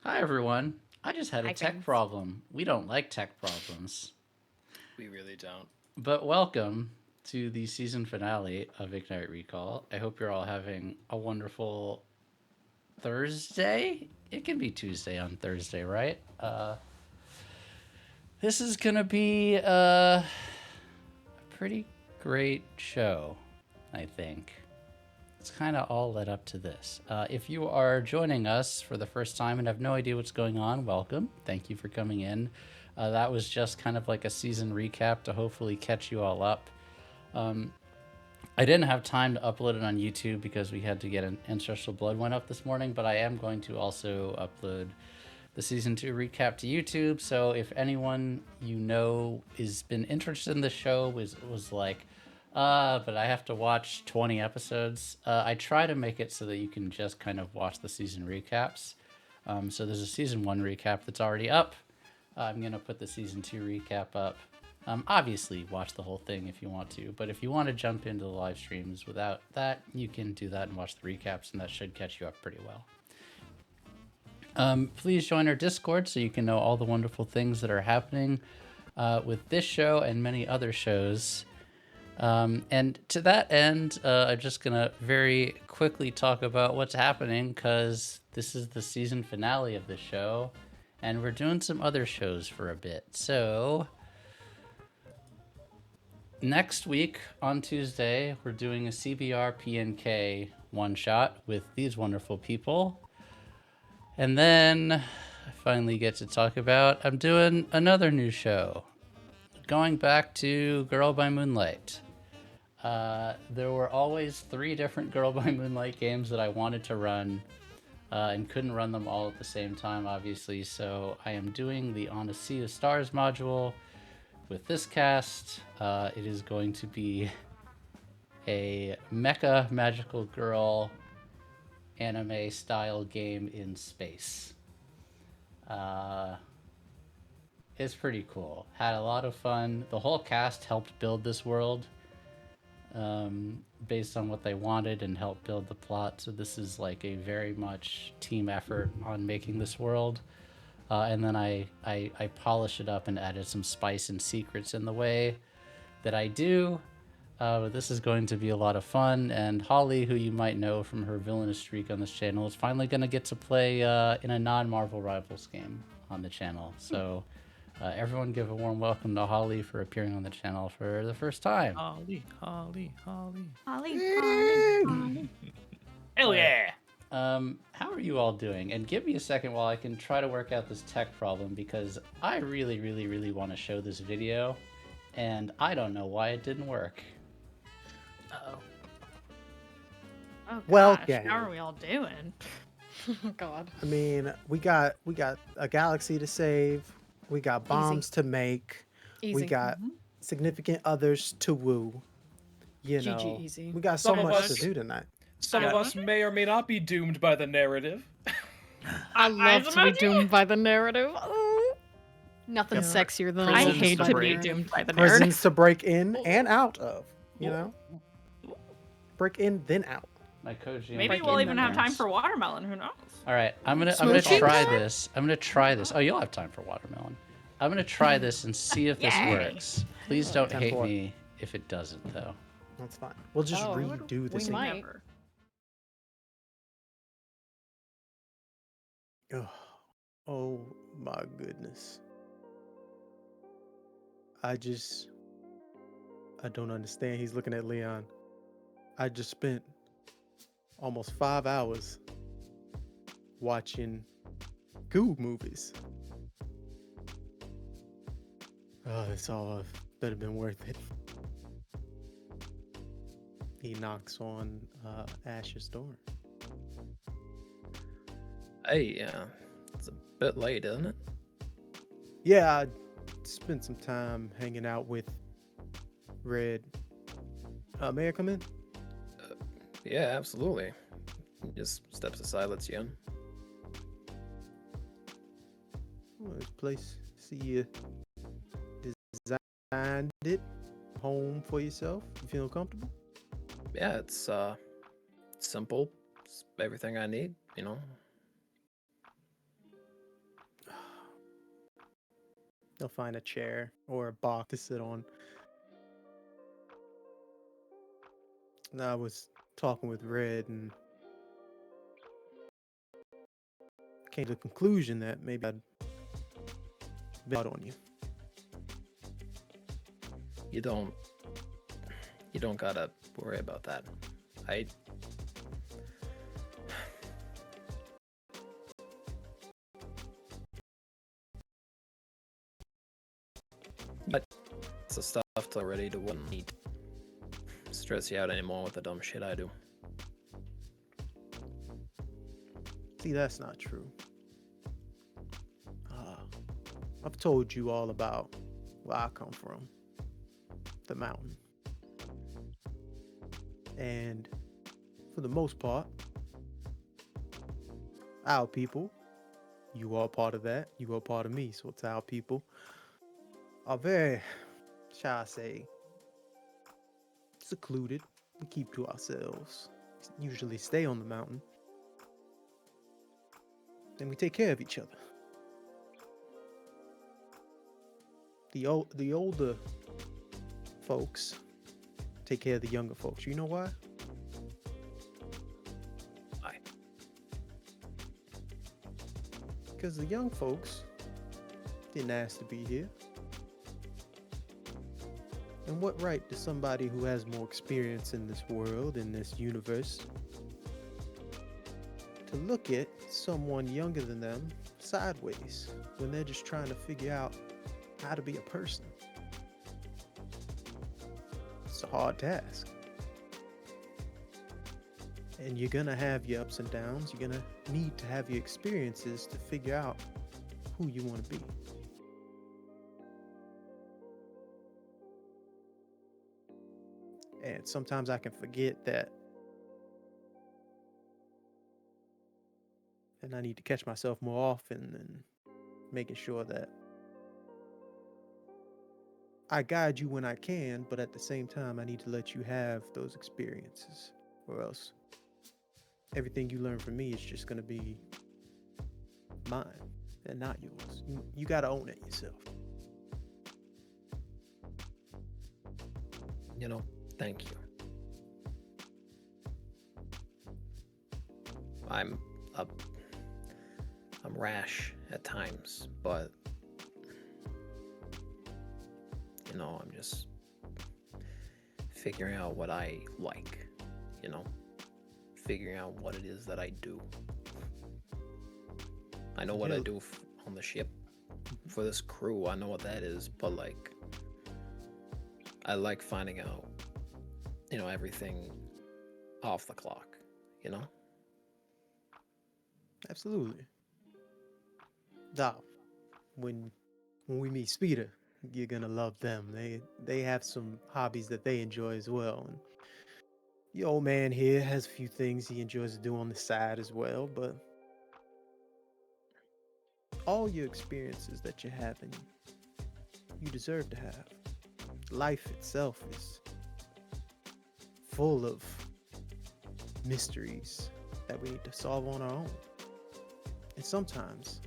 Hi, everyone. I just had a Hi, tech friends. problem. We don't like tech problems. We really don't. But welcome to the season finale of Ignite Recall. I hope you're all having a wonderful Thursday. It can be Tuesday on Thursday, right? This is going to be a pretty great show, I think. It's kind of all led up to this. If you are joining us for the first time and have no idea what's going on, welcome. Thank you for coming in. That was just kind of like a season recap to hopefully catch you all up. I didn't have time to upload it on YouTube because we had to get an Ancestral Blood one up this morning, but I am going to also upload the season 2 recap to YouTube. So if anyone you know has been interested in the show, was like, but I have to watch 20 episodes, I try to make it so that you can just kind of watch the season recaps. So there's a season 1 recap that's already up. I'm going to put the season 2 recap up. Obviously, watch the whole thing if you want to, but if you want to jump into the live streams without that, you can do that and watch the recaps, and that should catch you up pretty well. Please join our Discord so you can know all the wonderful things that are happening with this show and many other shows. And to that end, I'm just going to very quickly talk about what's happening because this is the season finale of the show, and we're doing some other shows for a bit. So next week on Tuesday, we're doing a CBR PNK one-shot with these wonderful people. And then I finally get to talk about I'm doing another new show, going back to Girl by Moonlight. There were always 3 different Girl by Moonlight games that I wanted to run and couldn't run them all at the same time, obviously. So I am doing the On a Sea of Stars module with this cast. It is going to be a mecha magical girl anime style game in space. It's pretty cool. Had a lot of fun. The whole cast helped build this world based on what they wanted and helped build the plot. So this is like a very much team effort on making this world. And then I polish it up and added some spice and secrets in the way that I do. But this is going to be a lot of fun, and Holly, who you might know from her villainous streak on this channel, is finally going to get to play in a non-Marvel Rivals game on the channel. So everyone give a warm welcome to Holly for appearing on the channel for the first time. Holly. Holly. Hell yeah! How are you all doing? And give me a second while I can try to work out this tech problem, because I really, really, really want to show this video, and I don't know why it didn't work. Uh-oh. Oh, gosh. Well, gang. How are we all doing? Oh, God. I mean, we got a galaxy to save. We got bombs to make. Easy. We got significant others to woo. You GG know, easy. we got so Some of much us- to do tonight. Some of us may or may not be doomed by the narrative. I love to be emoji? doomed by the narrative. Oh. Nothing Yeah. sexier than Prisons I hate to to be break. doomed by the narrative. Prisons to break in and out of. You know, break in then out. My Koji. Maybe Break we'll in even the have time nerds. for watermelon. Who knows? All right, I'm gonna Smoochie? try this. I'm gonna try this. Oh, you'll have time for watermelon. I'm gonna try this and see if this Yay. works. Please don't Time hate for it. me if it doesn't, though. That's fine. We'll just Oh, redo the we scene. might. Never. Oh my goodness. I don't understand. He's looking at Leon. I just spent almost 5 hours watching goo movies. Oh, it's all better been worth it. He knocks on Ash's door. Hey, it's a bit late, isn't it? Yeah, I spent some time hanging out with Red. May I come in? Yeah, absolutely. He just steps aside, lets you in. Oh, this place. See you designed it home for yourself. You feel comfortable? Yeah, it's simple. It's everything I need, you know. They'll find a chair or a box to sit on. And I was talking with Red and came to the conclusion that maybe I'd been out on you. You don't gotta worry about that. But it's the stuff already to wouldn't need to stress you out anymore with the dumb shit I do. See, that's not true. I've told you all about where I come from, the mountain. And for the most part, our people, you are part of that, you are part of me, so it's our people, are very, shall I say, secluded. We keep to ourselves, usually stay on the mountain, and we take care of each other. The older folks take care of the younger folks. You know why? Why? Because the young folks didn't ask to be here. And what right does somebody who has more experience in this world, in this universe, to look at someone younger than them sideways when they're just trying to figure out how to be a person? It's a hard task. And you're gonna have your ups and downs. You're gonna need to have your experiences to figure out who you want to be. And sometimes I can forget that. And I need to catch myself more often and making sure that I guide you when I can, but at the same time, I need to let you have those experiences, or else everything you learn from me is just going to be mine and not yours. You got to own it yourself. You know, thank you. I'm rash at times, but you know, I'm just figuring out what I like, you know, figuring out what it is that I do. I know what I do on the ship for this crew. I know what that is, but like, I like finding out, you know, everything off the clock, you know? Absolutely. Doc, when we meet Speeder, you're gonna love them. They have some hobbies that they enjoy as well. And the old man here has a few things he enjoys to do on the side as well, but all your experiences that you're having, you deserve to have. Life itself is full of mysteries that we need to solve on our own. And sometimes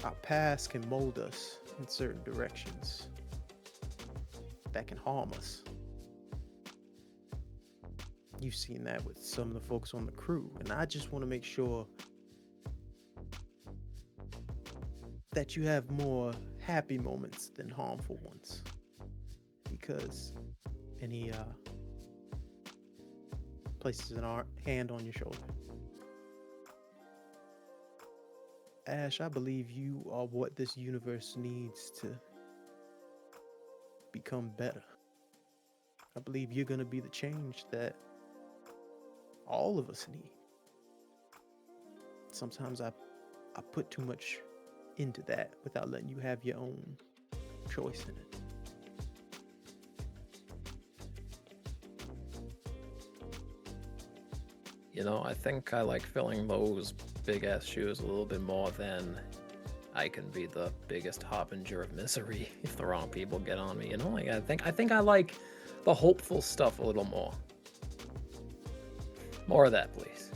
our past can mold us in certain directions that can harm us. You've seen that with some of the folks on the crew, and I just want to make sure that you have more happy moments than harmful ones. Because any places an hand on your shoulder. Ash, I believe you are what this universe needs to become better. I believe you're going to be the change that all of us need. Sometimes I put too much into that without letting you have your own choice in it. You know, I think I like filling those big ass shoes a little bit more than I can be the biggest harbinger of misery if the wrong people get on me. You know, like I think I like the hopeful stuff a little more. More of that, please.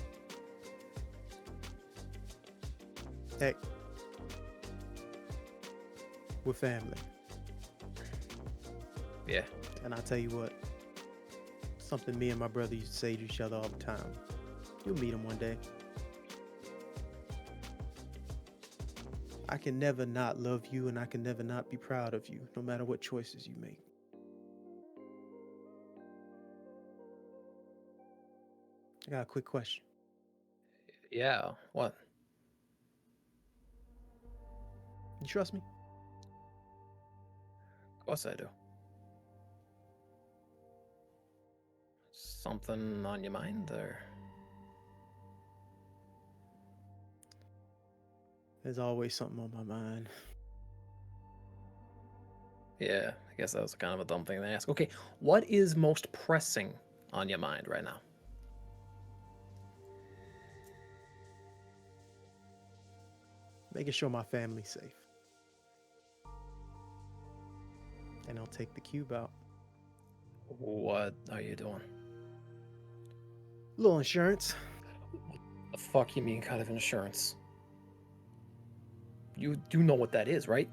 Hey, We're family. Yeah. And I tell you what, something me and my brother used to say to each other all the time. You'll meet him one day. I can never not love you, and I can never not be proud of you, no matter what choices you make. I got a quick question. Yeah. What? You trust me? Of course I do. Something on your mind, or? There's always something on my mind. Yeah, I guess that was kind of a dumb thing to ask. Okay, what is most pressing on your mind right now? Making sure my family's safe. And I'll take the cube out. What are you doing? Little insurance. What the fuck you mean kind of insurance? You do know what that is, right?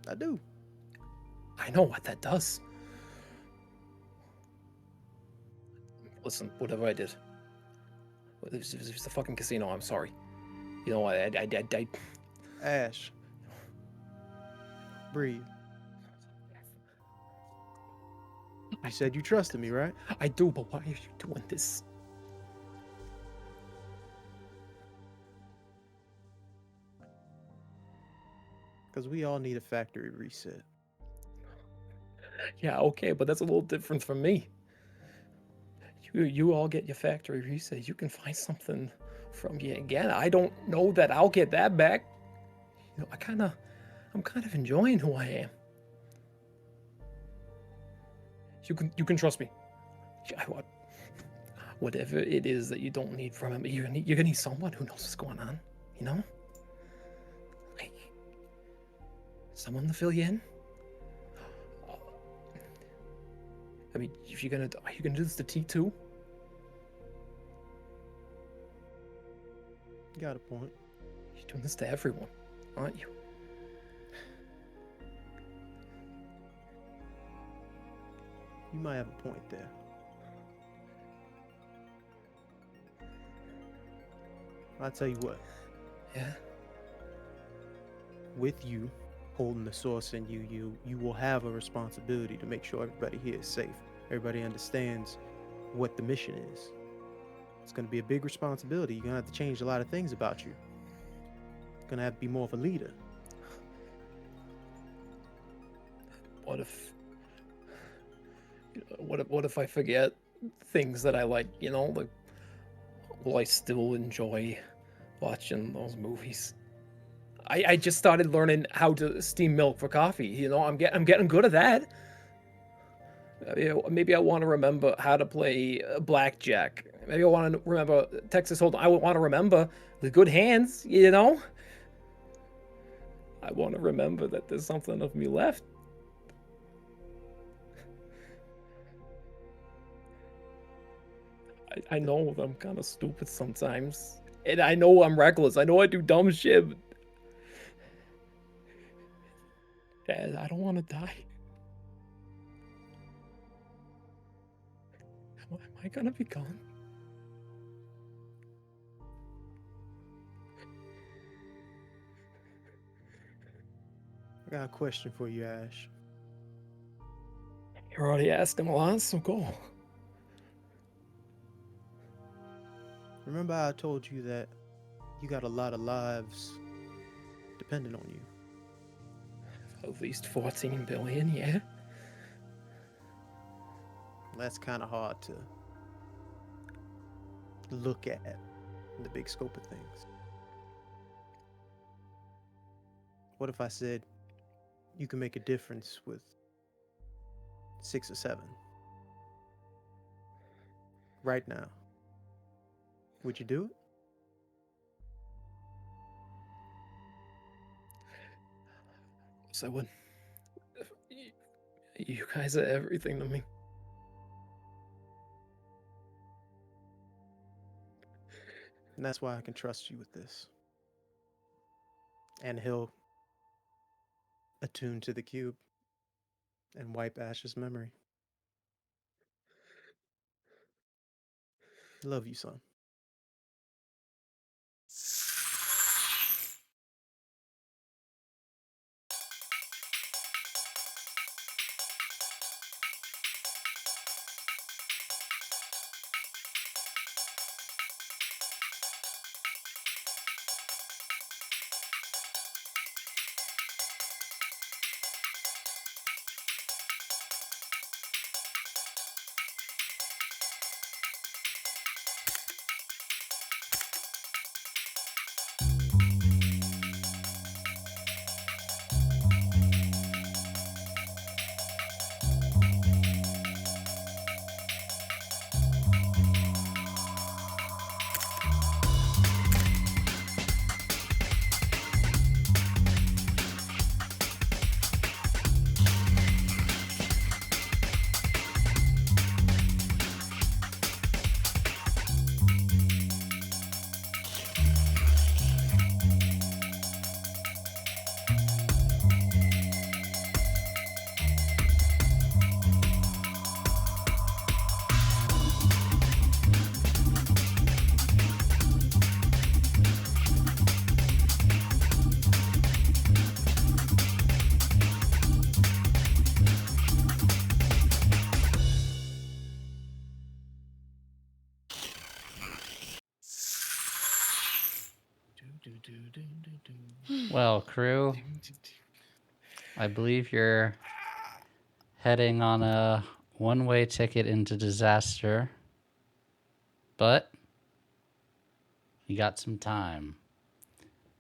I do. I know what that does. Listen, whatever I did. It was the fucking casino, I'm sorry. You know, I Ash. Breathe. You said you trusted me, right? I do, but why are you doing this? Because we all need a factory reset. Yeah, okay, but that's a little different from me. You all get your factory reset. You can find something from me again. I don't know that I'll get that back. You know, I'm kind of enjoying who I am. You can trust me. Whatever it is that you don't need from him, you're gonna need someone who knows what's going on. You know, like someone to fill you in. I mean, are you gonna do this to T2? You got a point. You're doing this to everyone, aren't you? You might have a point there. I'll tell you what. Yeah. With you holding the source in you will have a responsibility to make sure everybody here is safe. Everybody understands what the mission is. It's going to be a big responsibility. You're going to have to change a lot of things about you. You're going to have to be more of a leader. What if I forget things that I like, you know, like, will I still enjoy watching those movies? I just started learning how to steam milk for coffee, you know, I'm getting good at that. Maybe I want to remember how to play blackjack. Maybe I want to remember Texas Hold'em. I want to remember the good hands, you know? I want to remember that there's something of me left. I know I'm kind of stupid sometimes. And I know I'm reckless. I know I do dumb shit. But Dad, I don't want to die. Am I gonna be gone? I got a question for you, Ash. You're already asking a lot, so go. Remember how I told you that you got a lot of lives dependent on you? At least 14 billion, yeah? That's kind of hard to look at in the big scope of things. What if I said you can make a difference with 6 or 7 right now? Would you do it? So I would. You guys are everything to me. And that's why I can trust you with this. And he'll attune to the cube and wipe Ash's memory. Love you, son. Well, crew, I believe you're heading on a one-way ticket into disaster, but you got some time.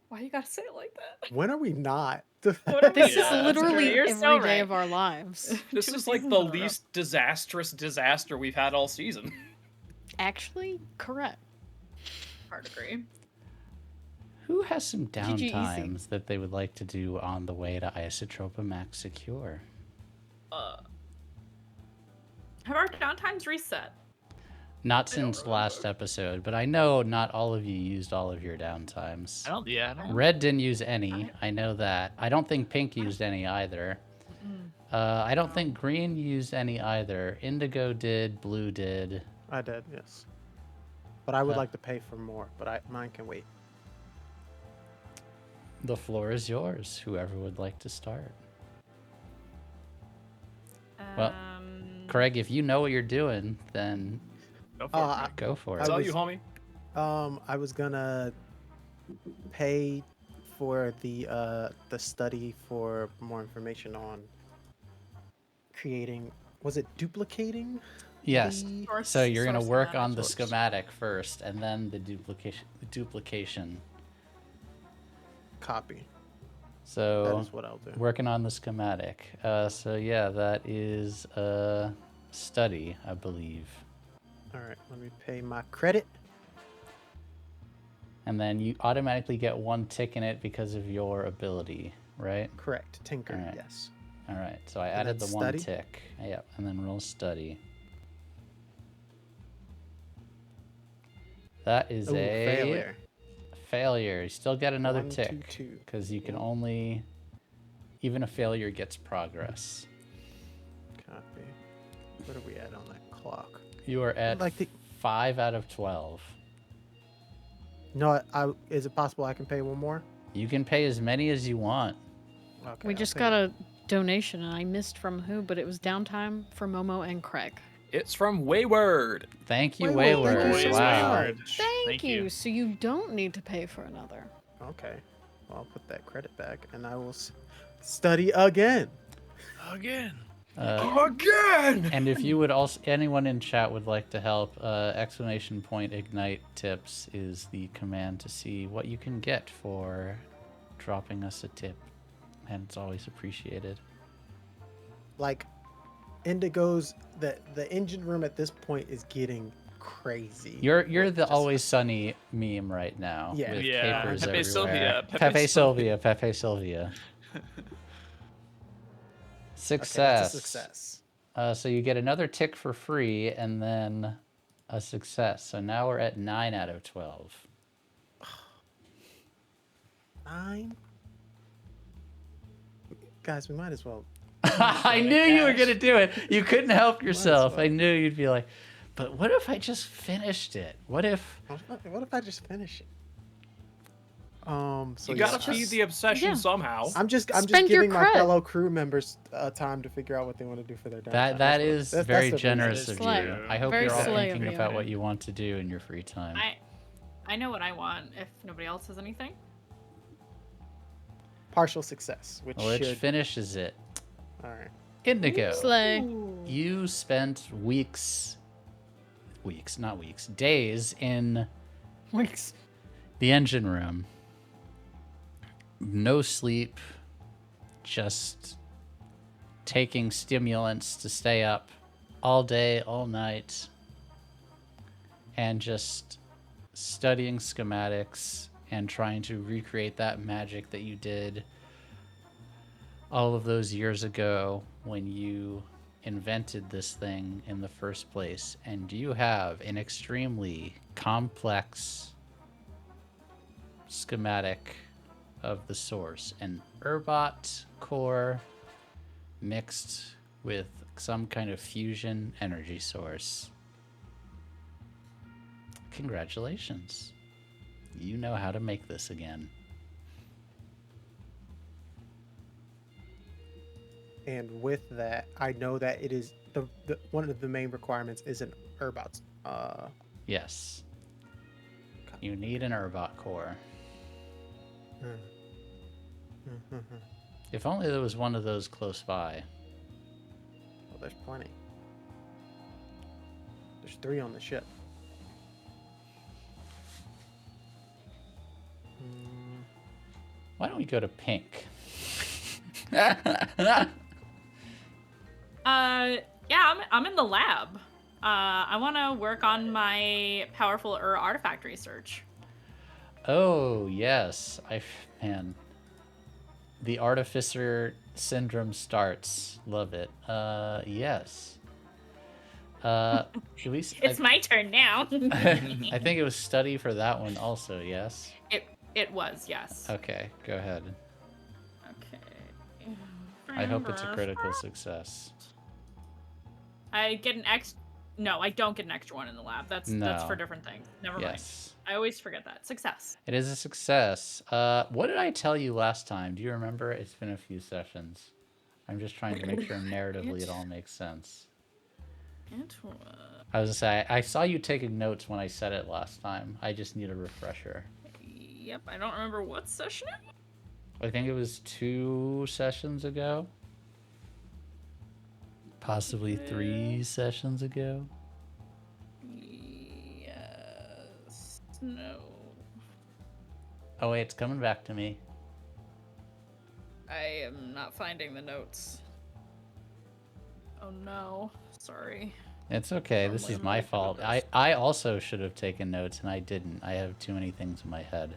Why you gotta say it like that? When are we not? What are we Yeah, doing? that's Literally You're every so day right. of our lives. This Two is like seasons the in a row. least disastrous disaster we've had all season. Actually, correct. Hard agree. Who has some GG easy. downtimes that they would like to do on the way to Isotropa Max Secure? Have our downtimes reset? Not I don't since last episode, but I know not all of you used all of your downtimes. I don't. Red didn't use any. I know that. I don't think Pink used any either. I don't think Green used any either. Indigo did. Blue did. I did, yes. But I would like to pay for more, but mine can wait. The floor is yours. Whoever would like to start. Well, Craig, if you know what you're doing, then Go for it. go for it. It's all was- you, homie. I was gonna pay for the study for more information on creating. Was it duplicating? Yes. the- So you're going to source work on schematic. the schematic first, and then the duplication. Copy. That So is what I'll do. working on the schematic. So yeah, that is a study, I believe. All right, let me pay my credit. And then you automatically get one tick in it because of your ability, right? Correct. Tinker. All right. Yes. All right. So I And added the then one study? tick. Yep. And then roll study. That is Ooh, a failure. failure. You still get another 1, 2, tick 2. because you can only, even a failure gets progress. Copy. What are we at on that clock? You are at like the- 5 out of 12. No, is it possible I can pay one more? You can pay as many as you want. Okay. We I'll just pay- got a donation, and I missed from who, but it was downtime for Momo and Craig. It's from Wayward. Thank you, Wayward, Wayward. thank you so Wow. much. Thank you. So you don't need to pay for another. Okay. Well, I'll put that credit back, and I will study again. Again. Again! And if you would also, anyone in chat would like to help, exclamation point ignite tips is the command to see what you can get for dropping us a tip. And it's always appreciated. Like, Indigo's the engine room at this point is getting crazy. You're with the just- Always Sunny meme right now. Yeah. With Yeah. capers Pepe everywhere. Sylvia, Pepe Sylvia. Pepe Sylvia. Okay, Success. that's a success. So you get another tick for free and then a success. So now we're at 9 out of 12. 9. guys, we might as well. I knew you were gonna do it. You couldn't help as yourself. well. I knew you'd be like, but what if I just finished it? What if? What if I just finish it? So You gotta yeah, feed the obsession yeah. somehow. I'm just Spend your giving my cred. fellow crew members time to figure out what they want to do for their downtime. That is very the reason. generous of Slay. you. I hope Very you're all slay of thinking you. about what you want to do in your free time. I know what I want. If nobody else has anything. Partial success, which Which should. finishes it. All right. Indigo. Slay. You spent days in Weeks. the engine room. No sleep, just taking stimulants to stay up all day, all night, and just studying schematics and trying to recreate that magic that you did all of those years ago when you invented this thing in the first place. And you have an extremely complex schematic of the source, an Urbot core mixed with some kind of fusion energy source. Congratulations. You know how to make this again. And with that, I know that it is the one of the main requirements is an Urbot. Yes. You need an Urbot core. If only there was one of those close by. Well, there's plenty. There's 3 on the ship. Why don't we go to pink? Yeah, I'm in the lab. I want to work on my powerful artifact research. Oh, yes. Man. The Artificer Syndrome starts. Love it. Yes. Should we... It's my turn now. I think it was study for that one also, yes? It was, yes. Okay, go ahead. Okay. I hope it's a critical success. I get an No, I don't get an extra one in the lab. That's for different things. Never mind. Yes. I always forget that. Success. It is a success. What did I tell you last time? Do you remember? It's been a few sessions. I'm just trying to make sure narratively it all makes sense. I was gonna say, I saw you taking notes when I said it last time. I just need a refresher. Yep, I don't remember what session it was. I think it was 2 sessions ago. Possibly 3 sessions ago. Yes. No. Oh wait, it's coming back to me. I am not finding the notes. Oh no. Sorry. It's okay. This Normally is I'm my really good at fault. this. I also should have taken notes, and I didn't. I have too many things in my head.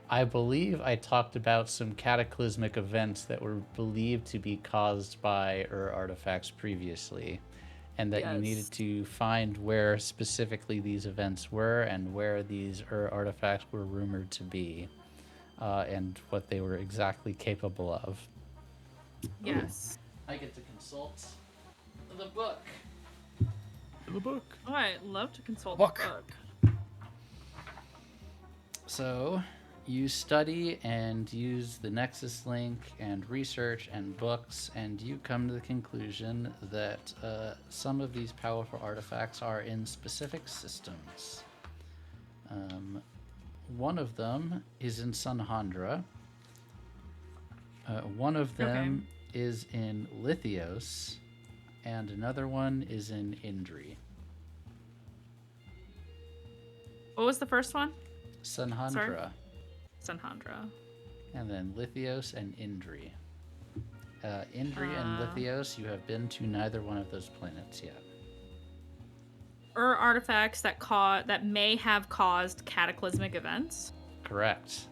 I believe I talked about some cataclysmic events that were believed to be caused by artifacts previously, and that you needed to find where specifically these events were and where these artifacts were rumored to be, and what they were exactly capable of. Yes. I get to consult the book. The book. Oh, I love to consult Look. the book. So, you study and use the Nexus link and research and books, and you come to the conclusion that some of these powerful artifacts are in specific systems. One of them is in Sunhandra. One of them is in Lithios, and another one is in Indri. What was the first one? Sunhandra. Sunhandra. And then Lithios and Indri. Indri and Lithios, you have been to neither one of those planets yet. Artifacts that may have caused cataclysmic events. Correct.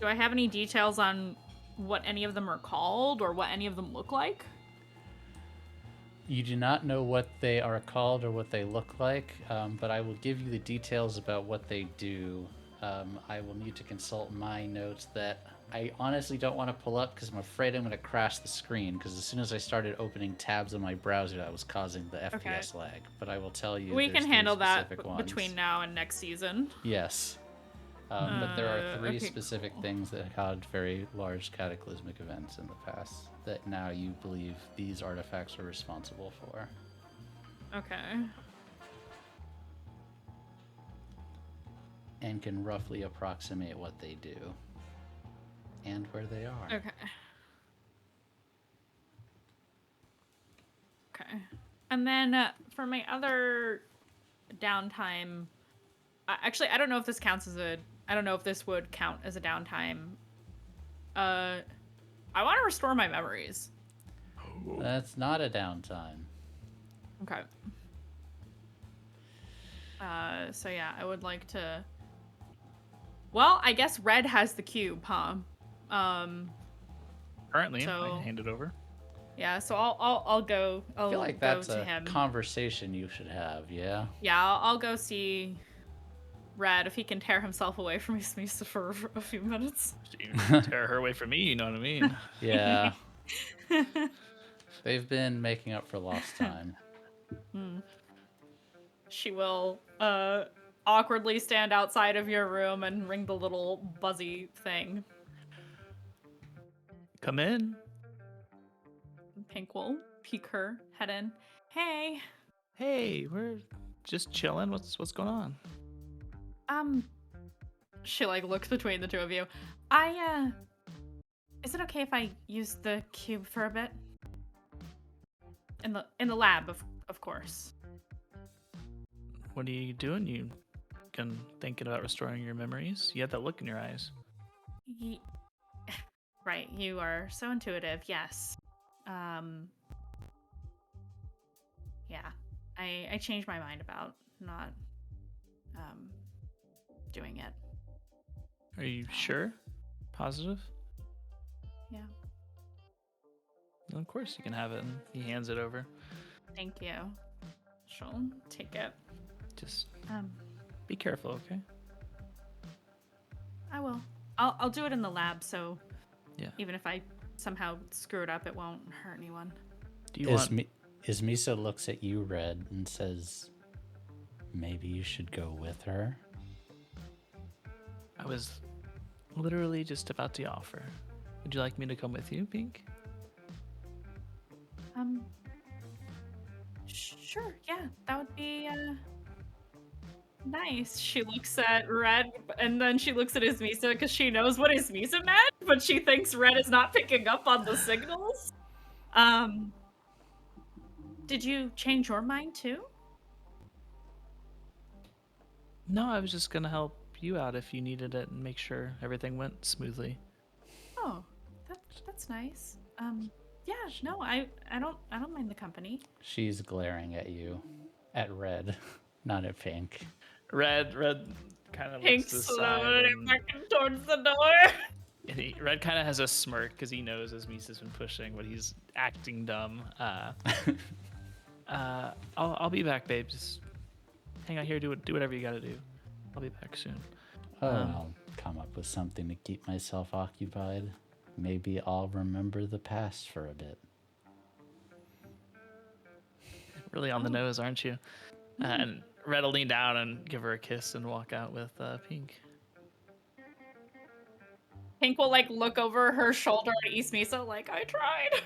Do I have any details on what any of them are called or what any of them look like? You do not know what they are called or what they look like, but I will give you the details about what they do. I will need to consult my notes that I honestly don't want to pull up because I'm afraid I'm going to crash the screen, because as soon as I started opening tabs on my browser, that was causing the FPS lag. But I will tell you, We there's can three handle that specific ones. between now and next season. Yes. But there are three Okay, specific cool. things that caused very large cataclysmic events in the past that now you believe these artifacts are responsible for. Okay. And can roughly approximate what they do and where they are. Okay. Okay. And then for my other downtime, actually, I don't know if this counts as a. I don't know if this would count as a downtime. I want to restore my memories. That's not a downtime. Okay. So yeah, I would like to. Well, I guess Red has the cube, huh? Currently, I So- can hand it over. Yeah. So I'll go. I feel like go that's to a him. conversation you should have, yeah? Yeah, I'll go see Red if he can tear himself away from his Misa for a few minutes. You tear her away from me, you know what I mean? Yeah. They've been making up for lost time. She will awkwardly stand outside of your room and ring the little buzzy thing. Come in. Pink will peek her head in. Hey, Hey, we're just chilling. What's going on? she like looks between the two of you. Is it okay if I use the cube for a bit? In the lab, of course. What are you doing? You thinking about restoring your memories? You had that look in your eyes. Right, you are so intuitive. Yes. Yeah. I changed my mind about not doing it. Are you sure? Positive? Yeah. Well, of course you can have it. And he hands it over. Thank you. She'll take it. Just Um, be careful, okay? I will. I'll do it in the lab, so Yeah. even if I somehow screw it up, it won't hurt anyone. Do you want? Is Misa looks at you, Red, and says, maybe you should go with her? I was literally just about to offer. Would you like me to come with you, Pink? Sure, yeah, that would be nice. She looks at Red, and then she looks at his Misa because she knows what his Misa meant, but she thinks Red is not picking up on the signals. Did you change your mind too? No, I was just gonna help you out if you needed it and make sure everything went smoothly. Oh, that's nice. Yeah, no, I don't mind the company. She's glaring at you. At Red, not at Pink. Red kind of Pink looks to the side. slowly And, backing towards the door. and Red kind of has a smirk because he knows as Misa's been pushing, but he's acting dumb. I'll be back, babe. Just hang out here. Do whatever you gotta do. I'll be back soon. Oh, I'll come up with something to keep myself occupied. Maybe I'll remember the past for a bit. Really on the nose, aren't you? And Red will lean down and give her a kiss and walk out with Pink. Pink will like look over her shoulder at East Misa like, I tried.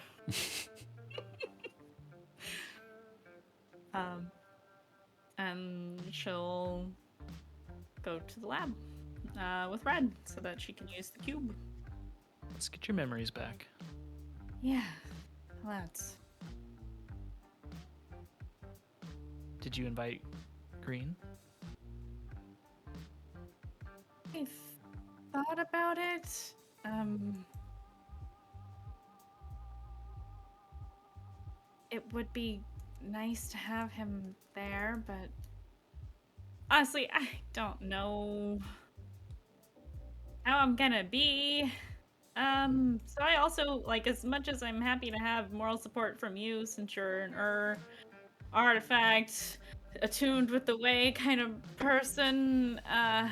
And she'll go to the lab with Red so that she can use the cube. Let's get your memories back. Yeah, let's. Did you invite Green? I've thought about it. It would be nice to have him there, but honestly, I don't know how I'm gonna be. So I also, like, as much as I'm happy to have moral support from you, since you're an artifact, attuned with the way kind of person, I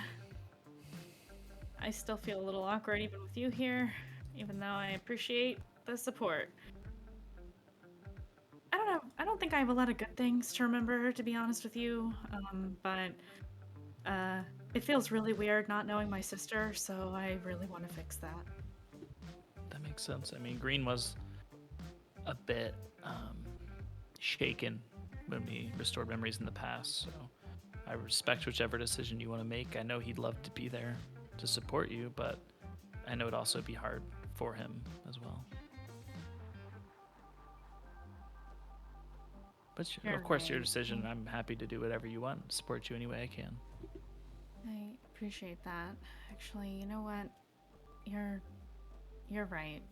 I still feel a little awkward even with you here, even though I appreciate the support. I don't know. I don't think I have a lot of good things to remember, to be honest with you. But it feels really weird not knowing my sister, so I really want to fix that. That makes sense. I mean, Green was a bit shaken when we restored memories in the past, so I respect whichever decision you want to make. I know he'd love to be there to support you, but I know it'd also be hard for him as well. But of course, your decision. I'm happy to do whatever you want, support you any way I can. I appreciate that. Actually, you know what? You're right.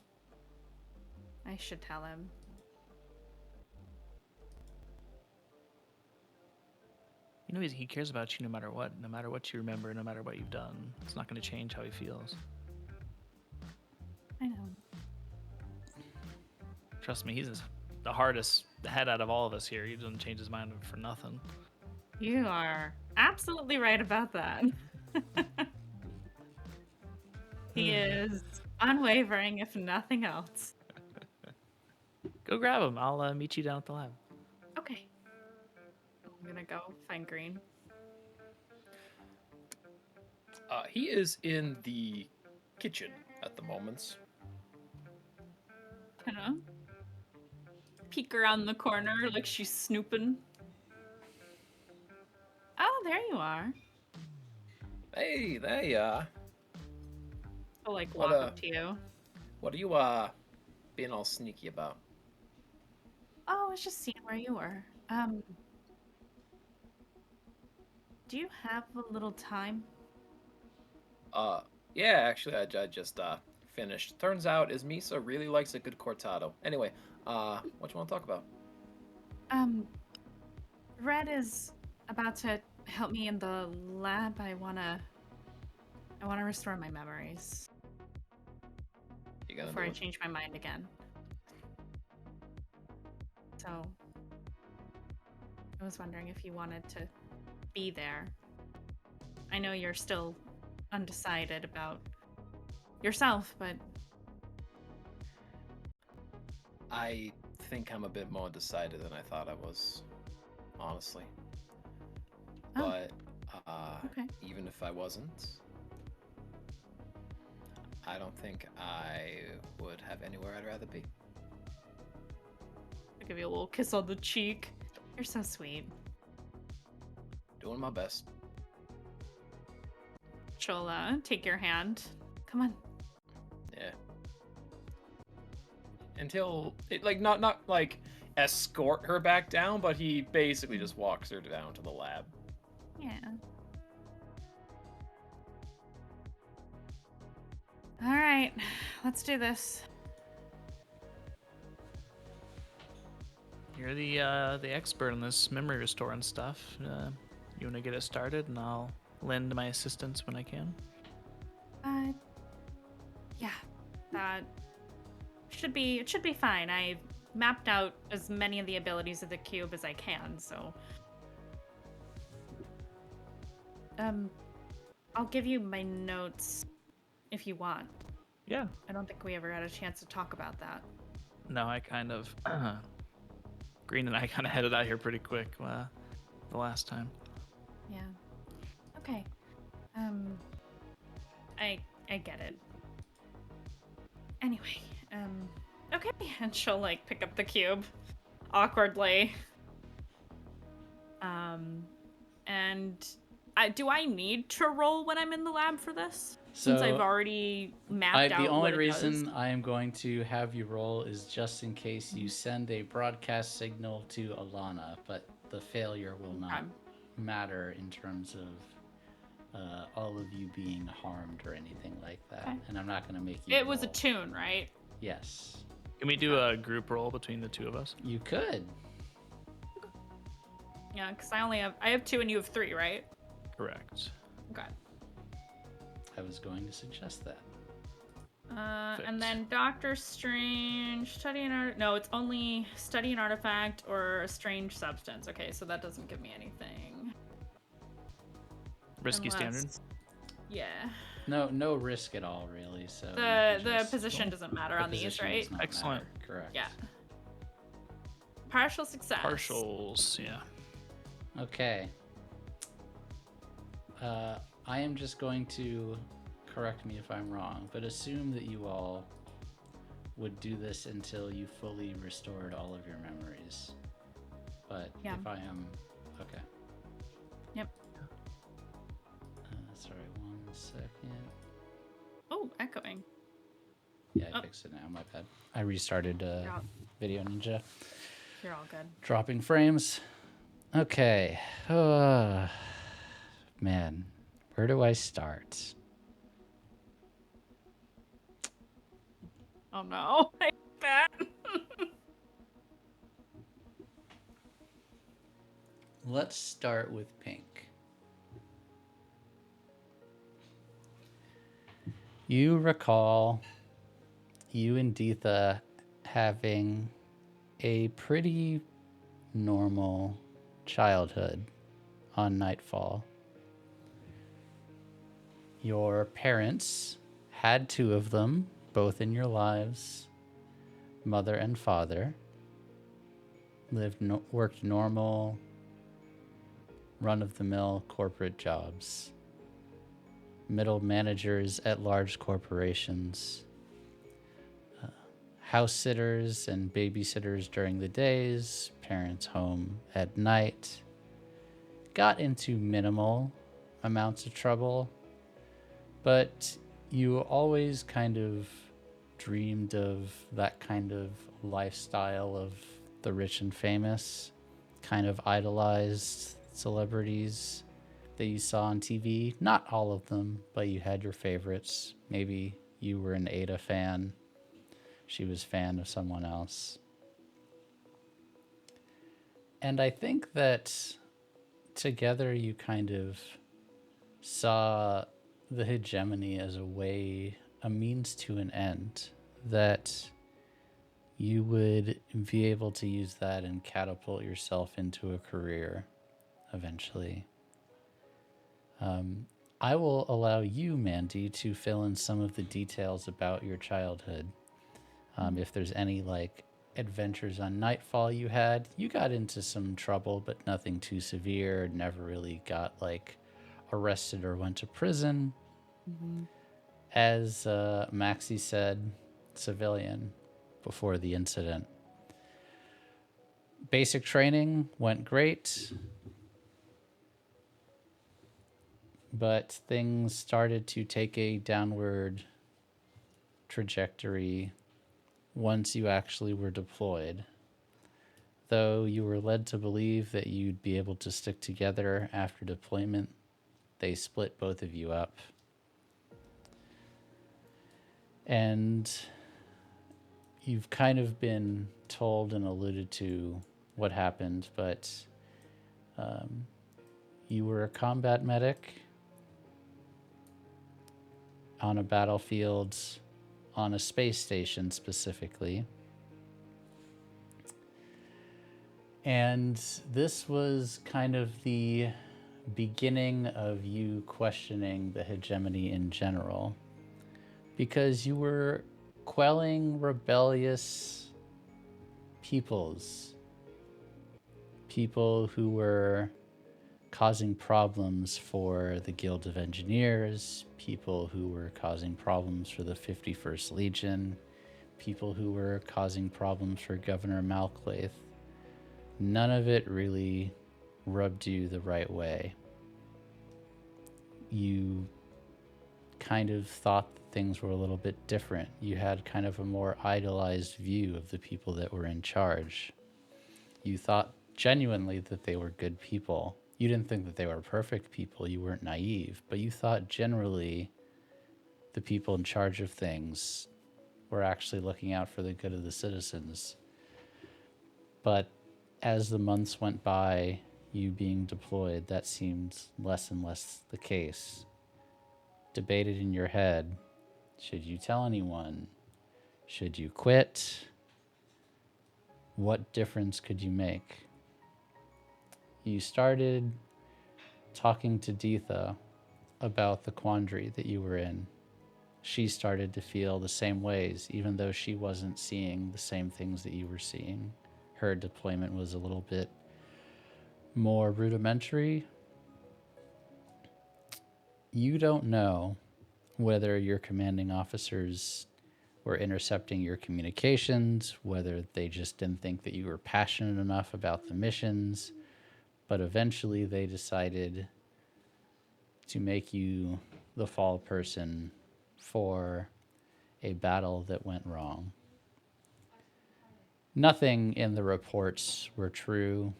I should tell him. You know, he cares about you no matter what you remember, no matter what you've done. It's not going to change how he feels. I know. Trust me, he's the hardest head out of all of us here. He doesn't change his mind for nothing. You are absolutely right about that. He is unwavering, if nothing else. Go grab him. I'll meet you down at the lab. Okay. I'm gonna go find Green. He is in the kitchen at the moment. Kinda peek around the corner like she's snooping. Oh, there you are. Hey, there you are. I'll like What, walk up to you. What are you being all sneaky about? Oh, I was just seeing where you were. Do you have a little time? Yeah, actually, I just finished. Turns out, Misa really likes a good cortado. Anyway, what you want to talk about? Red is about to help me in the lab. I wanna restore my memories You gonna before do I it? change my mind again. So, I was wondering if you wanted to be there. I know you're still undecided about yourself, but I think I'm a bit more decided than I thought I was, honestly. Oh, But okay. even if I wasn't, I don't think I would have anywhere I'd rather be. I'll give you a little kiss on the cheek. You're so sweet. Doing my best. She'll take your hand. Come on. Yeah. Until it not like escort her back down, but he basically just walks her down to the lab. Yeah. All right, let's do this. You're the expert in this memory restore and stuff. You want to get it started, and I'll lend my assistance when I can. Yeah, that should be fine. I've mapped out as many of the abilities of the cube as I can, so I'll give you my notes if you want. Yeah. I don't think we ever had a chance to talk about that. No, I kind of Green and I kind of headed out here pretty quick the last time. Yeah. Okay. I get it. Anyway, okay, and she'll like pick up the cube awkwardly. And do I need to roll when I'm in the lab for this? Since I've already mapped out the only what it reason does? I am going to have you roll is just in case you send a broadcast signal to Alana, but the failure will not matter in terms of all of you being harmed or anything like that. Okay. And I'm not going to make you It was a roll. tune, right? Yes. Can we do a group roll between the two of us? You could. Yeah, because I have 2 and you have 3, right? Correct. Okay. I was going to suggest that. And then Doctor Strange, study an art. No, it's only study an artifact or a strange substance. Okay, so that doesn't give me anything. Risky Unless- standard. Yeah. No risk at all, really. So you The could just- position doesn't matter the on these, position right? does not Excellent. matter, correct. Yeah. Partial success. Partials, yeah. Okay. I am just going to correct me if I'm wrong, but assume that you all would do this until you fully restored all of your memories. But Yeah. if I am okay. Yep. Sorry, 1 second. Oh, echoing. Yeah, I Oh. fixed it now. My bad. I restarted Yeah. Video Ninja. You're all good. Dropping frames. Okay. Man, where do I start? Oh no. I hate that. Let's start with Pink. You recall you and Deetha having a pretty normal childhood on Nightfall. Your parents had 2 of them, both in your lives, mother and father. Worked normal, run-of-the-mill corporate jobs. Middle managers at large corporations. House sitters and babysitters during the days, parents home at night. Got into minimal amounts of trouble, but you always kind of dreamed of that kind of lifestyle of the rich and famous, kind of idolized celebrities that you saw on TV. Not all of them, but you had your favorites. Maybe you were an Ada fan. She was a fan of someone else. And I think that together you kind of saw the hegemony as a means to an end, that you would be able to use that and catapult yourself into a career eventually. I will allow you, Mandy, to fill in some of the details about your childhood. If there's any adventures on Nightfall you had. You got into some trouble, but nothing too severe. Never really got arrested or went to prison. As Maxie said, civilian before the incident. Basic training went great, but things started to take a downward trajectory once you actually were deployed. Though you were led to believe that you'd be able to stick together after deployment, they split both of you up. And you've kind of been told and alluded to what happened, but you were a combat medic on a battlefield, on a space station specifically. And this was kind of the beginning of you questioning the hegemony in general, because you were quelling rebellious peoples, people who were causing problems for the Guild of Engineers, people who were causing problems for the 51st Legion, people who were causing problems for Governor Malclaith. None of it really rubbed you the right way. You kind of thought that things were a little bit different. You had kind of a more idolized view of the people that were in charge. You thought genuinely that they were good people. You didn't think that they were perfect people. You weren't naive, but you thought generally the people in charge of things were actually looking out for the good of the citizens. But as the months went by, you being deployed, that seemed less and less the case. Debated in your head, should you tell anyone? Should you quit? What difference could you make? You started talking to Deetha about the quandary that you were in. She started to feel the same ways, even though she wasn't seeing the same things that you were seeing. Her deployment was a little bit more rudimentary. You don't know whether your commanding officers were intercepting your communications, whether they just didn't think that you were passionate enough about the missions, but eventually they decided to make you the fall person for a battle that went wrong. Nothing in the reports were true,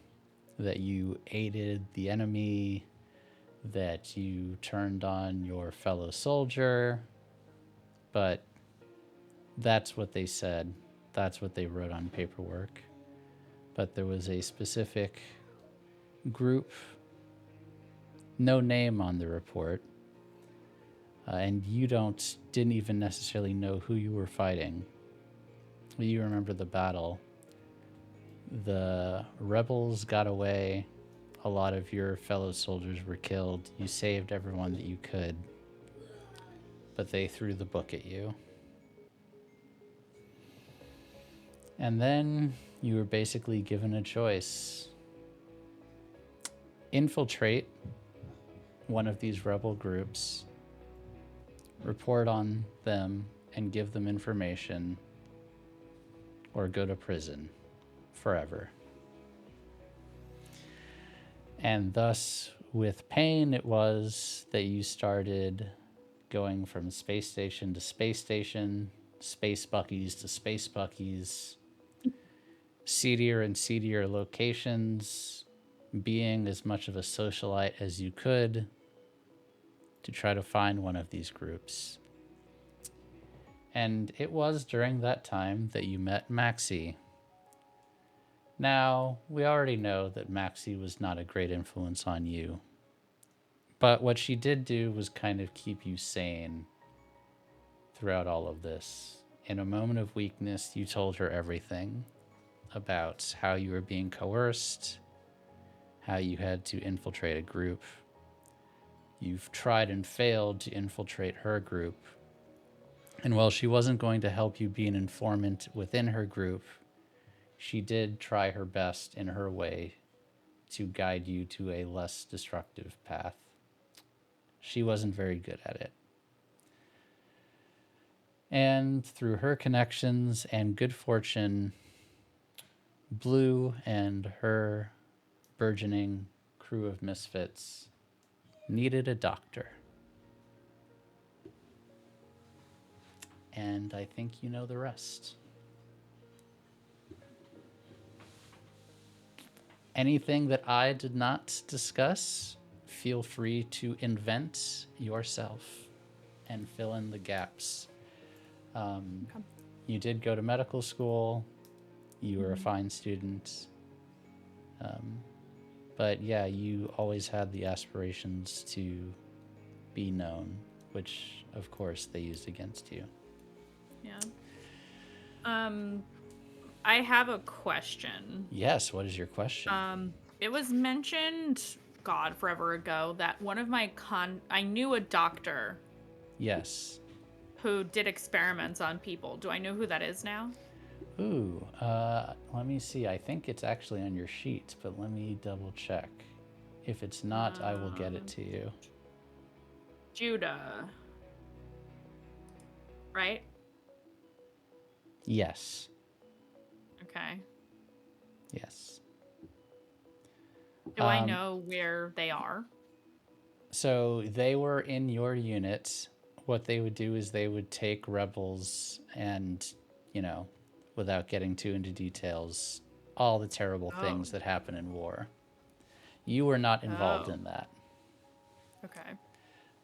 that you aided the enemy, that you turned on your fellow soldier, but that's what they said. That's what they wrote on paperwork. But there was a specific group, no name on the report, and you didn't even necessarily know who you were fighting. You remember the battle. The rebels got away. A lot of your fellow soldiers were killed. You saved everyone that you could, but they threw the book at you. And then you were basically given a choice. Infiltrate one of these rebel groups, report on them, and give them information, or go to prison forever. And thus, with pain, it was that you started going from space station to space station, space buckies to space buckies, seedier and seedier locations, being as much of a socialite as you could to try to find one of these groups. And it was during that time that you met Maxie. Now, we already know that Maxie was not a great influence on you, but what she did do was kind of keep you sane throughout all of this. In a moment of weakness, you told her everything about how you were being coerced, how you had to infiltrate a group. You've tried and failed to infiltrate her group. And while she wasn't going to help you be an informant within her group, she did try her best in her way to guide you to a less destructive path. She wasn't very good at it. And through her connections and good fortune, Blue and her burgeoning crew of misfits needed a doctor. And I think you know the rest. Anything that I did not discuss, feel free to invent yourself and fill in the gaps. You did go to medical school. You were a fine student. But yeah, you always had the aspirations to be known, which of course they used against you. Yeah. I have a question. Yes, what is your question? It was mentioned, God, forever ago, that one of my I knew a doctor Yes. who did experiments on people. Do I know who that is now? Ooh, let me see. I think it's actually on your sheet, but let me double check. If it's not, I will get it to you. Judah. Right? Yes. Okay. Yes. Do I know where they are? So they were in your unit. What they would do is they would take rebels and, without getting too into details, all the terrible things that happen in war. You were not involved in that. Okay.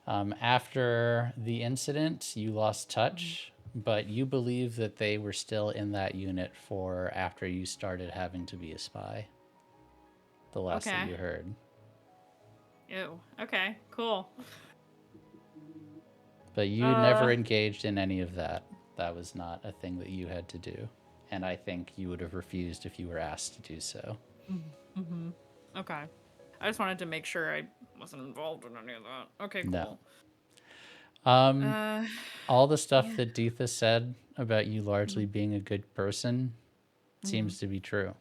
After the incident, you lost touch, but you believe that they were still in that unit for after you started having to be a spy. The last that you heard. Ew. Okay, cool. But you never engaged in any of that. That was not a thing that you had to do. And I think you would have refused if you were asked to do so. Okay. I just wanted to make sure I wasn't involved in any of that. Okay, No. cool. All the stuff yeah. that Deetha said about you largely being a good person seems to be true.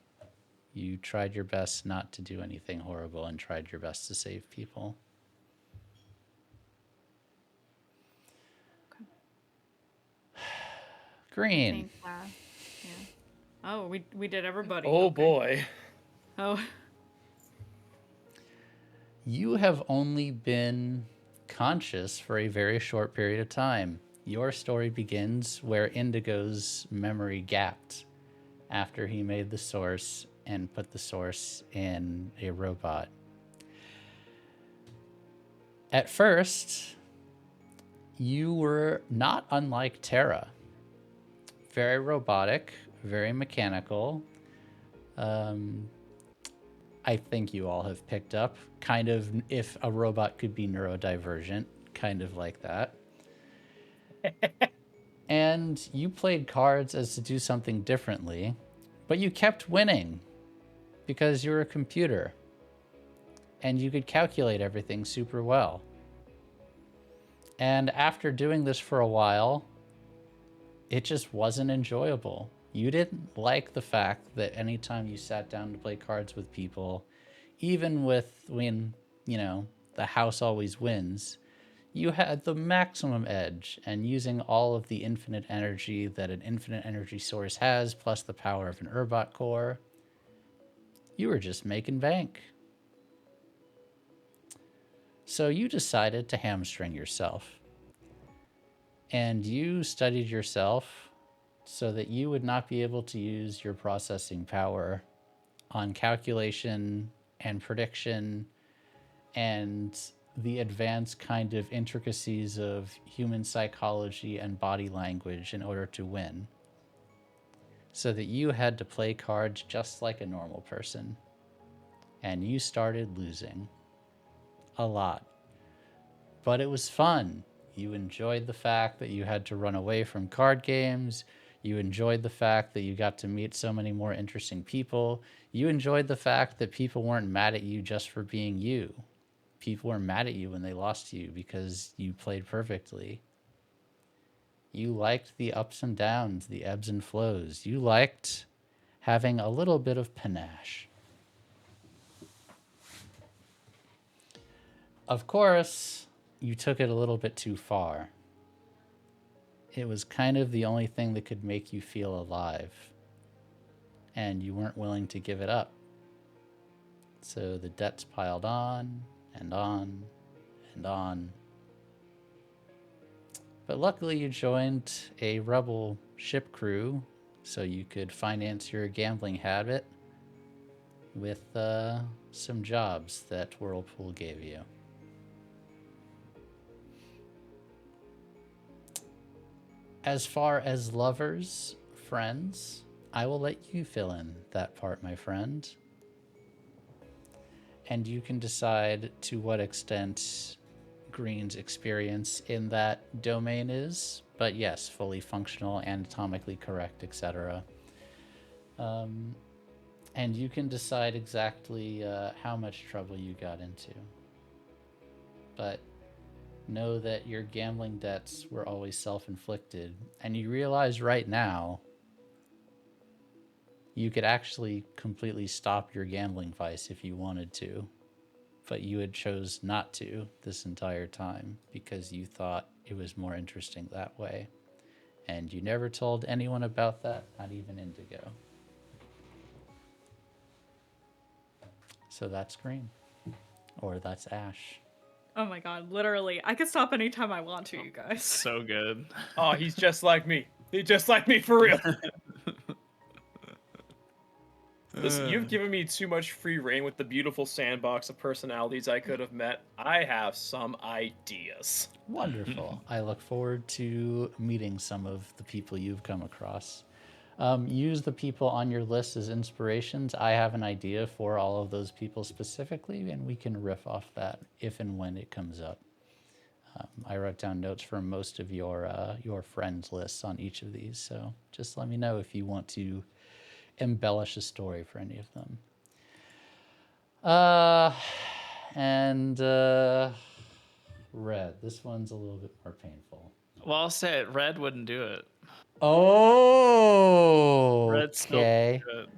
You tried your best not to do anything horrible and tried your best to save people. Green. think, yeah. Oh, we did everybody. Oh Okay. boy. Oh. You have only been conscious for a very short period of time. Your story begins where Indigo's memory gapped after he made the source and put the source in a robot. At first, you were not unlike Terra. Very robotic, very mechanical. I think you all have picked up kind of if a robot could be neurodivergent, kind of like that. And you played cards as to do something differently, but you kept winning because you're a computer and you could calculate everything super well. And after doing this for a while, it just wasn't enjoyable. You didn't like the fact that anytime you sat down to play cards with people, even when, you know, the house always wins, you had the maximum edge, and using all of the infinite energy that an infinite energy source has, plus the power of an Urbot core, you were just making bank. So you decided to hamstring yourself. And you studied yourself so that you would not be able to use your processing power on calculation and prediction and the advanced kind of intricacies of human psychology and body language in order to win. So that you had to play cards just like a normal person. And you started losing. A lot. But it was fun. You enjoyed the fact that you had to run away from card games. You enjoyed the fact that you got to meet so many more interesting people. You enjoyed the fact that people weren't mad at you just for being you. People were mad at you when they lost to you because you played perfectly. You liked the ups and downs, the ebbs and flows. You liked having a little bit of panache. Of course, you took it a little bit too far. It was kind of the only thing that could make you feel alive. And you weren't willing to give it up. So the debts piled on and on and on. But luckily you joined a rebel ship crew so you could finance your gambling habit with some jobs that Whirlpool gave you. As far as lovers, friends, I will let you fill in that part, my friend. And you can decide to what extent Green's experience in that domain is. But yes, fully functional, anatomically correct, etc. And you can decide exactly how much trouble you got into. But know that your gambling debts were always self-inflicted, and you realize right now you could actually completely stop your gambling vice if you wanted to, but you had chose not to this entire time because you thought it was more interesting that way, and you never told anyone about that, not even Indigo. So that's Green, or that's Ash. Oh my god, literally. I can stop anytime I want to, you guys. So good. Oh, he's just like me. He's just like me for real. Listen, you've given me too much free reign with the beautiful sandbox of personalities I could have met. I have some ideas. Wonderful. I look forward to meeting some of the people you've come across. Use the people on your list as inspirations. I have an idea for all of those people specifically, and we can riff off that if and when it comes up. I wrote down notes for most of your friends lists on each of these, so just let me know if you want to embellish a story for any of them. And red. This one's a little bit more painful. Well, I'll say it. Red wouldn't do it. Oh, Red still okay. wouldn't do it.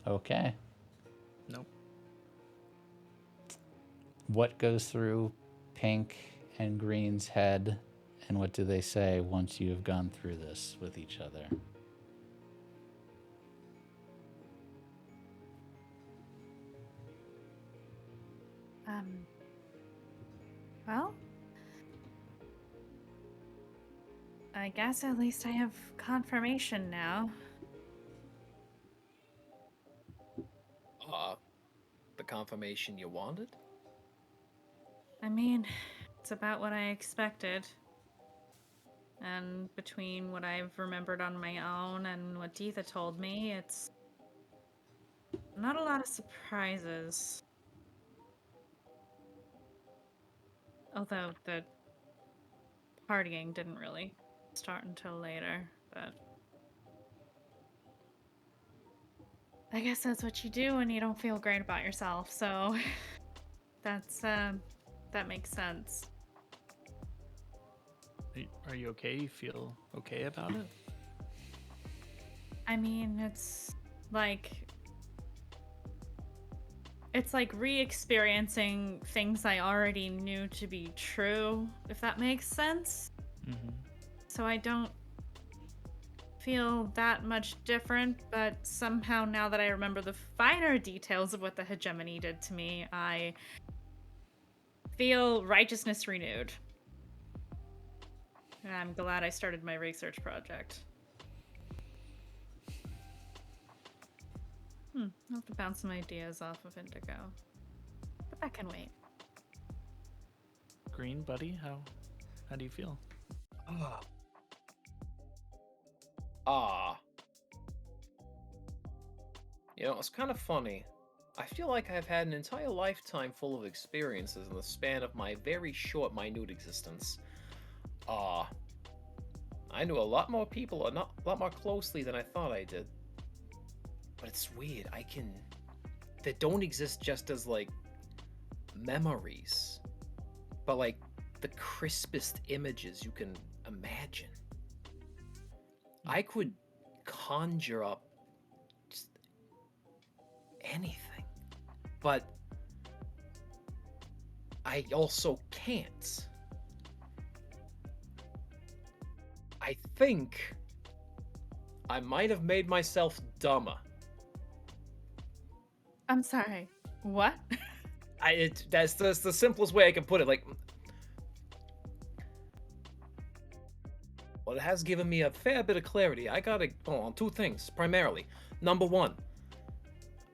Okay. Nope. What goes through pink and green's head, and what do they say once you have gone through this with each other? Well, I guess at least I have confirmation now. The confirmation you wanted? I mean, it's about what I expected. And between what I've remembered on my own and what Deetha told me, it's not a lot of surprises. Although the partying didn't really start until later, but I guess that's what you do when you don't feel great about yourself, so that makes sense. Are you okay? You feel okay about it? I mean, it's like re-experiencing things I already knew to be true, if that makes sense. Mm-hmm. So I don't feel that much different, but somehow now that I remember the finer details of what the hegemony did to me, I feel righteousness renewed. And I'm glad I started my research project. I'll have to bounce some ideas off of Indigo. But that can wait. Green, buddy, how do you feel? You know, it's kind of funny. I feel like I've had an entire lifetime full of experiences in the span of my very short, minute existence. I knew a lot more people, a lot more closely than I thought I did. But it's weird, they don't exist just as, like, memories, but, like, the crispest images you can imagine. I could conjure up just anything, but I also can't. I think I might have made myself dumber. I'm sorry. What? That's the simplest way I can put it. Like, well, it has given me a fair bit of clarity. I gotta go on two things primarily. Number one,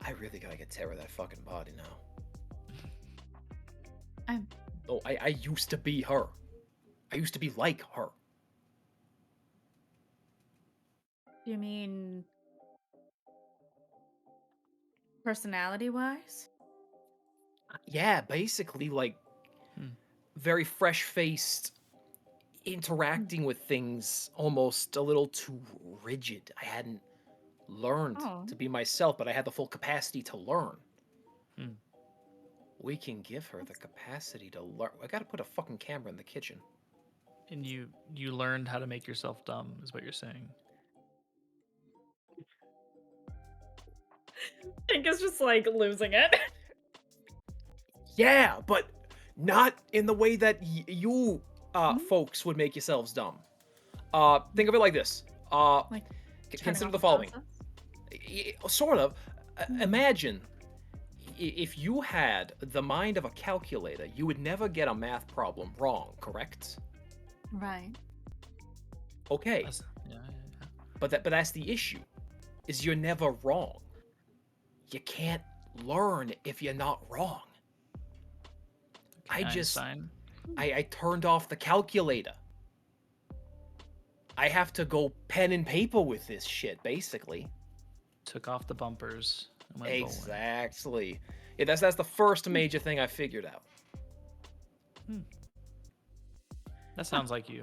I really gotta get Tara that fucking body now. I used to be her. I used to be like her. You mean personality-wise? Yeah, basically, like, very fresh-faced, interacting with things almost a little too rigid. I hadn't learned to be myself, but I had the full capacity to learn. We can give her the capacity to learn. I gotta put a fucking camera in the kitchen. And you learned how to make yourself dumb, is what you're saying. Pink is just like losing it. Yeah, but not in the way that you folks would make yourselves dumb. Think of it like this. Like Consider the following. Sort of. Imagine if you had the mind of a calculator, you would never get a math problem wrong, correct? Right. Okay. Yeah. But that's the issue, is you're never wrong. You can't learn if you're not wrong. Einstein. I turned off the calculator. I have to go pen and paper with this shit, basically. Took off the bumpers and went bowling. Exactly. Yeah, that's the first major thing I figured out. That sounds like you.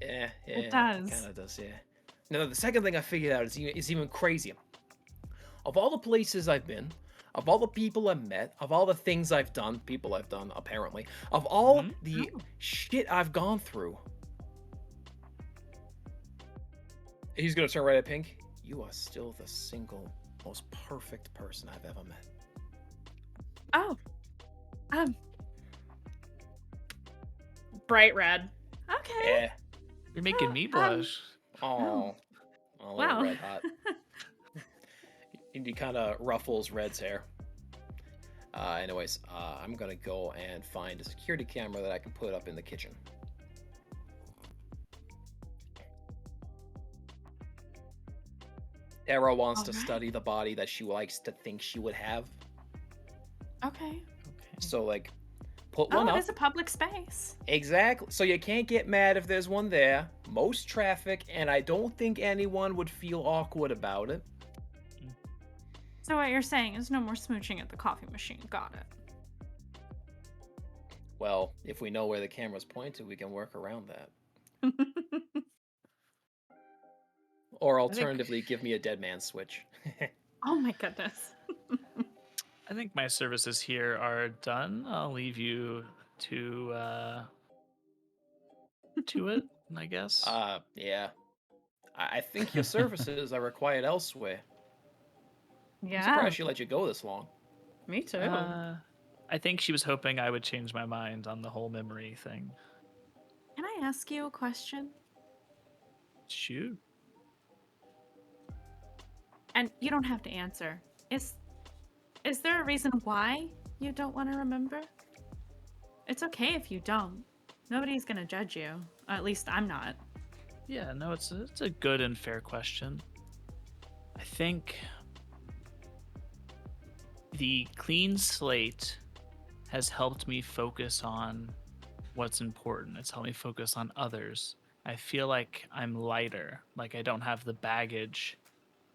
Yeah, It does. It kind of does, yeah. Now, the second thing I figured out is even crazier. of all the places I've been, of all the people I've met, of all the things I've done, people I've done, apparently, of all the shit I've gone through, he's gonna turn right at Pink. You are still the single most perfect person I've ever met. Oh. Bright red. Okay. Yeah. You're making me blush. Oh. A little Wow. red hot. He kind of ruffles Red's hair. Anyways, I'm gonna go and find a security camera that I can put up in the kitchen. Tara wants to Alright. study the body that she likes to think she would have. Okay. Okay. So, like, put Oh, one it up. is a public space. Exactly. So you can't get mad if there's one there. Most traffic, and I don't think anyone would feel awkward about it. So what you're saying is no more smooching at the coffee machine. Got it. Well, if we know where the camera's pointed, we can work around that. Or alternatively, give me a dead man switch. Oh my goodness. I think my services here are done. I'll leave you to it, I guess. Yeah. I think your services are required elsewhere. I'm Yeah. surprised she let you go this long. Me too. I think she was hoping I would change my mind on the whole memory thing. Can I ask you a question? Shoot. And you don't have to answer. Is there a reason why you don't want to remember? It's okay if you don't. Nobody's gonna judge you. At least I'm not. Yeah, no, it's a good and fair question. I think the clean slate has helped me focus on what's important. It's helped me focus on others. I feel like I'm lighter, like I don't have the baggage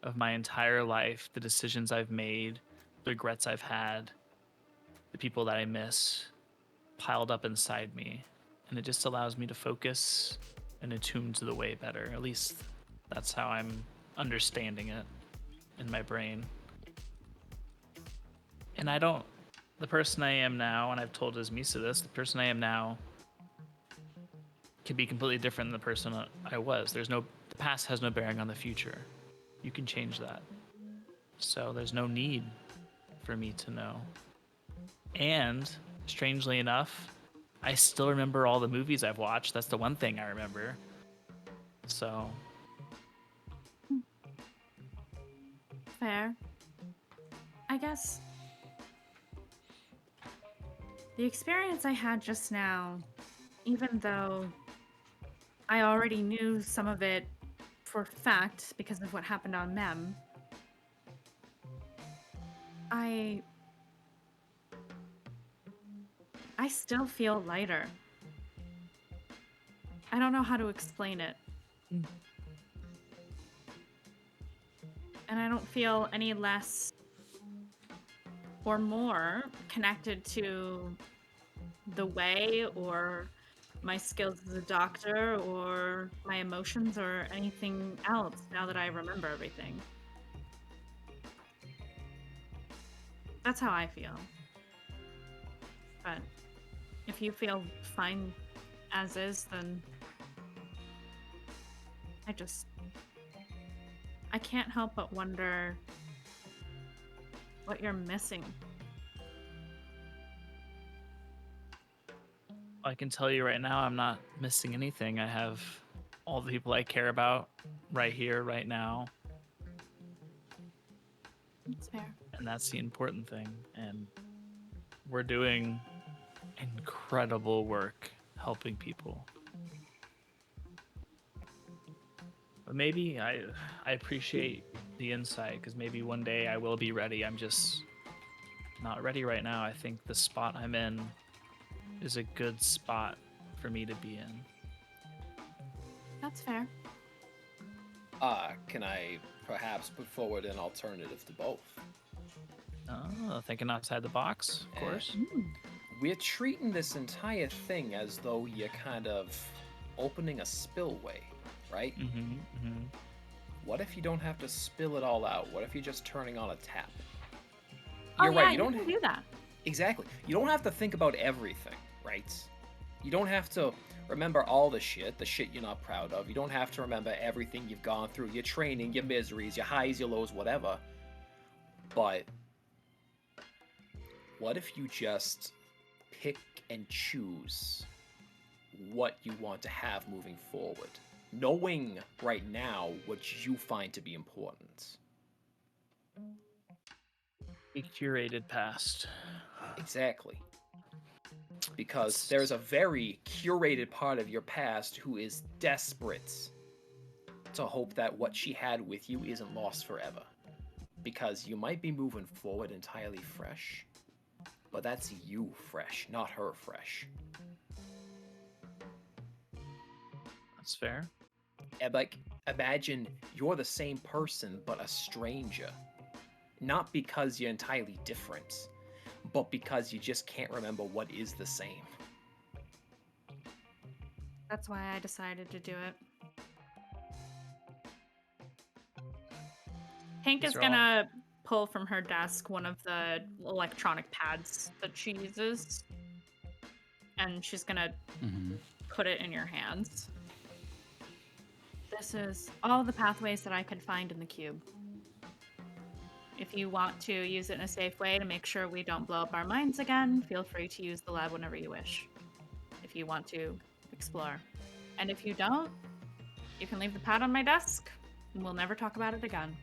of my entire life, the decisions I've made, the regrets I've had, the people that I miss piled up inside me. And it just allows me to focus and attune to the way better. At least that's how I'm understanding it in my brain. And the person I am now, and I've told Misa this, the person I am now can be completely different than the person I was. The past has no bearing on the future. You can change that. So there's no need for me to know. And strangely enough, I still remember all the movies I've watched. That's the one thing I remember. So. Fair. I guess the experience I had just now, even though I already knew some of it for fact because of what happened on Mem, I still feel lighter. I don't know how to explain it. And I don't feel any less or more connected to the way or my skills as a doctor or my emotions or anything else now that I remember everything. That's how I feel. But if you feel fine as is, then I can't help but wonder what you're missing. I can tell you right now, I'm not missing anything. I have all the people I care about right here, right now. That's fair. And that's the important thing. And we're doing incredible work helping people. But maybe I appreciate the insight, because maybe one day I will be ready. I'm just not ready right now. I think the spot I'm in is a good spot for me to be in. That's fair. Can I perhaps put forward an alternative to both? Oh, thinking outside the box, of course. We're treating this entire thing as though you're kind of opening a spillway, right? What if you don't have to spill it all out? What if you're just turning on a tap? Oh You're yeah, right. you can do that. Exactly. You don't have to think about everything, right? You don't have to remember all the shit you're not proud of. You don't have to remember everything you've gone through, your training, your miseries, your highs, your lows, whatever. But what if you just pick and choose what you want to have moving forward, knowing right now what you find to be important? A curated past. Exactly. Because That's- there's a very curated part of your past who is desperate to hope that what she had with you isn't lost forever. Because you might be moving forward entirely fresh, but that's you fresh, not her fresh. That's fair. And like, imagine you're the same person but a stranger. Not because you're entirely different, but because you just can't remember what is the same. That's why I decided to do it. Pink These is are gonna pull from her desk one of the electronic pads that she uses, and she's gonna put it in your hands. This is all the pathways that I could find in the cube. If you want to use it in a safe way to make sure we don't blow up our minds again, feel free to use the lab whenever you wish. If you want to explore. And if you don't, you can leave the pad on my desk, and we'll never talk about it again.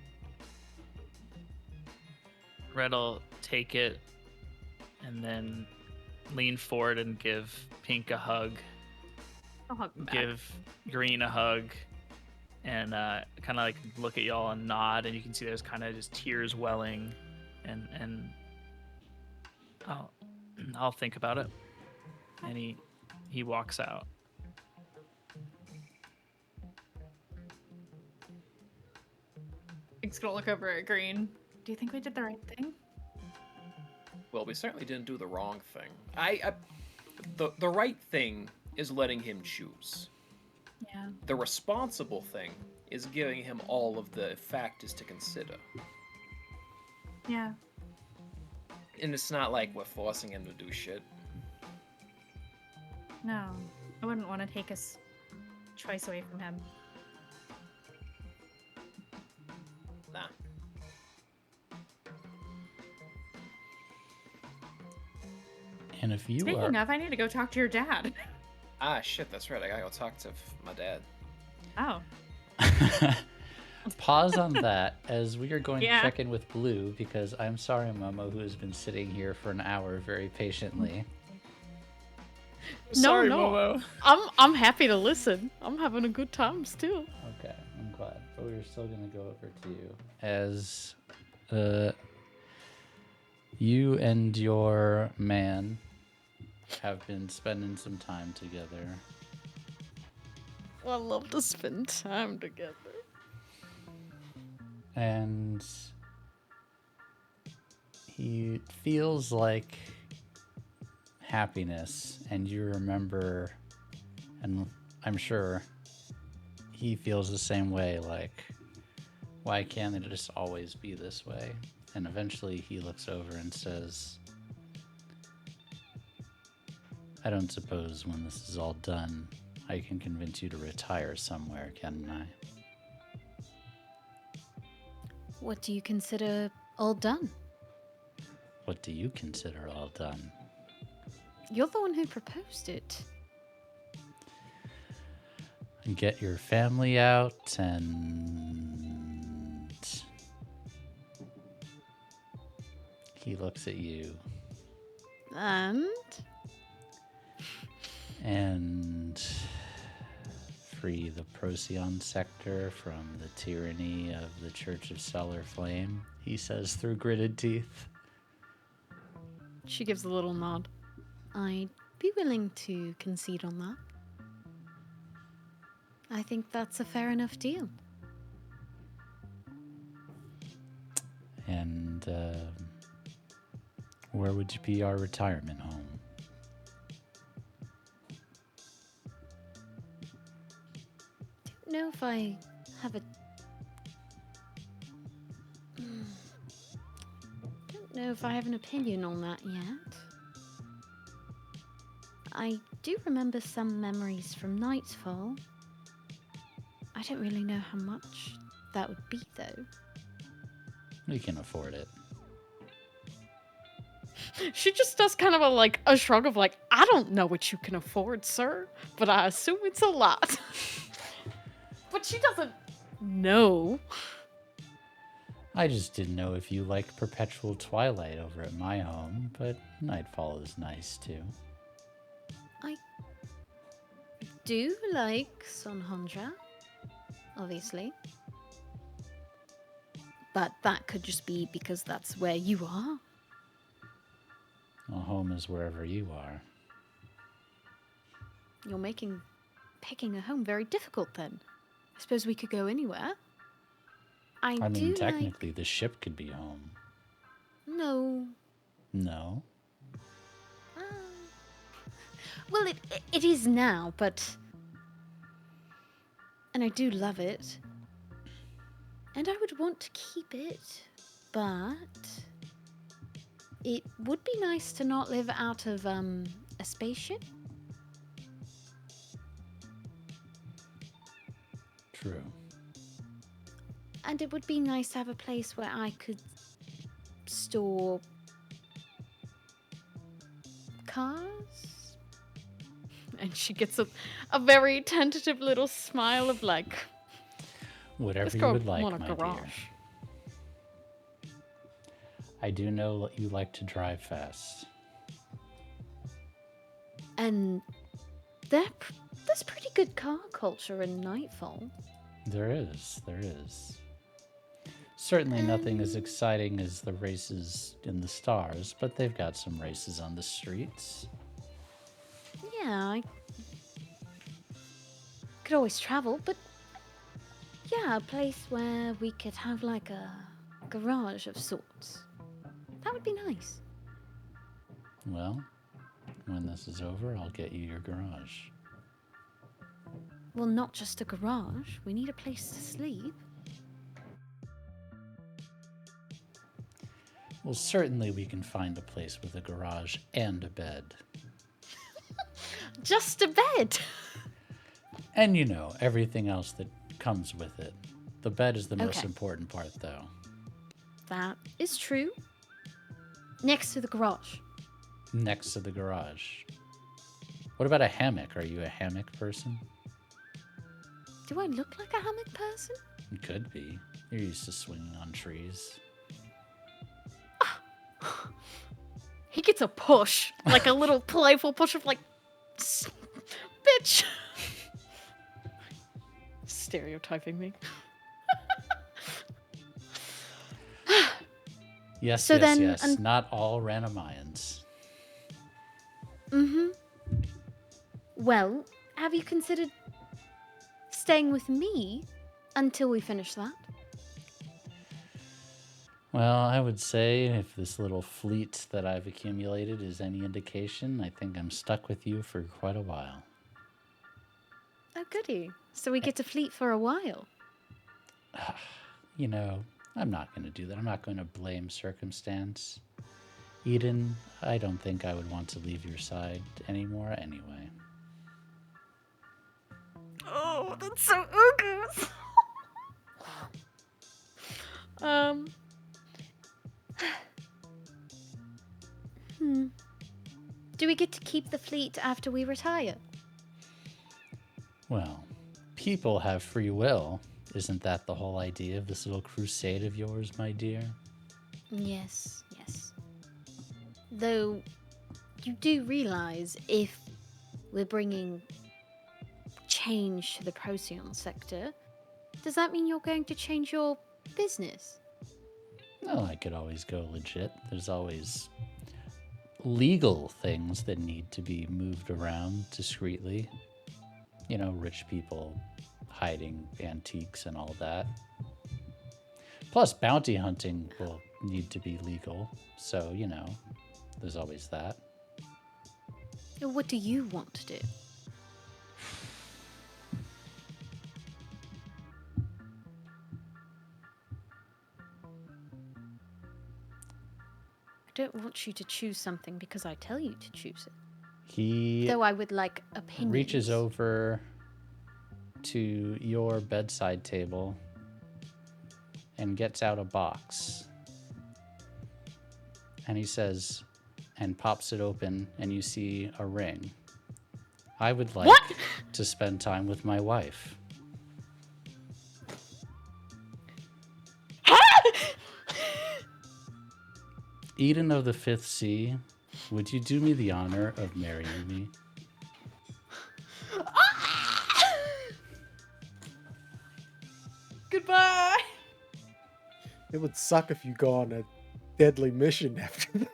Red'll take it and then lean forward and give Pink a hug, I'll hug them back. give Green a hug, and kind of like look at y'all and nod, and you can see there's kind of just tears welling, and I'll think about it. And he walks out. Pink's gonna look over at Green. Do you think we did the right thing? Well, we certainly didn't do the wrong thing. The right thing is letting him choose. Yeah. The responsible thing is giving him all of the factors to consider. Yeah. And it's not like we're forcing him to do shit. No. I wouldn't want to take his choice away from him. Nah. And if you Speaking of, I need to go talk to your dad. Ah, shit, that's right. I gotta go talk to my dad. Oh. pause on that as we are going Yeah. to check in with Blue, because I'm sorry, Momo, who has been sitting here for an hour very patiently. Sorry, no. Momo. I'm happy to listen. I'm having a good time still. Okay, I'm glad. But we're still going to go over to you as you and your man have been spending some time together. I love to spend time together. And he feels like happiness, and you remember, and I'm sure he feels the same way, like, why can't it just always be this way? And eventually he looks over and says, I don't suppose when this is all done, I can convince you to retire somewhere, can I? What do you consider all done? What do you consider all done? You're the one who proposed it. Get your family out and he looks at you and free the Procyon sector from the tyranny of the Church of Stellar Flame, he says through gritted teeth. She gives a little nod. I'd be willing to concede on that. I think that's a fair enough deal. And where would be our retirement home? Don't know if I have a if I have an opinion on that yet. I do remember some memories from Nightfall. I don't really know how much that would be, though. We can afford it. She just does kind of a shrug of I don't know what you can afford, sir, but I assume it's a lot. But she doesn't know. I just didn't know if you liked perpetual twilight over at my home, but Nightfall is nice too. I do like Sonhondra, obviously. But that could just be because that's where you are. Well, home is wherever you are. You're making picking a home very difficult then. I suppose we could go anywhere. I mean, do technically, the ship could be home. No. No? Well, it is now, but... And I do love it. And I would want to keep it, but... It would be nice to not live out of, a spaceship. True. And it would be nice to have a place where I could store cars. And she gets a very tentative little smile of Whatever this you girl would like, want a my garage. dear. I do know you like to drive fast. And there's pretty good car culture in Nightfall. There is. Certainly nothing as exciting as the races in the stars, but they've got some races on the streets. Yeah, I could always travel, but yeah, a place where we could have a garage of sorts. That would be nice. Well, when this is over, I'll get you your garage. Well, not just a garage. We need a place to sleep. Well, certainly we can find a place with a garage and a bed. Just a bed. And everything else that comes with it. The bed is the most Okay. important part, though. That is true. Next to the garage. Next to the garage. What about a hammock? Are you a hammock person? Do I look like a hammock person? You could be. You're used to swinging on trees. He gets a push, like a little playful push of bitch. Stereotyping me. Yes, So yes, then, yes. Not all Ranamayans. Mm-hmm. Well, have you considered staying with me until we finish that? Well, I would say if this little fleet that I've accumulated is any indication, I think I'm stuck with you for quite a while. Oh, goody. So we get to fleet for a while. I'm not going to do that. I'm not going to blame circumstance. Eden, I don't think I would want to leave your side anymore anyway. Oh, that's so oogus. Do we get to keep the fleet after we retire? Well, people have free will. Isn't that the whole idea of this little crusade of yours, my dear? Yes. Though, you do realize if we're bringing change to the Procyon sector, does that mean you're going to change your business? Well, I could always go legit. There's always legal things that need to be moved around discreetly. Rich people hiding antiques and all that. Plus, bounty hunting will need to be legal. So, there's always that. What do you want to do? don't want you to choose something because I tell you to choose it. He Though I would like opinions. reaches over to your bedside table and gets out a box. And he says, and pops it open, and you see a ring. I would like to spend time with my wife. Eden of the Fifth Sea, would you do me the honor of marrying me? Goodbye. It would suck if you go on a deadly mission after this.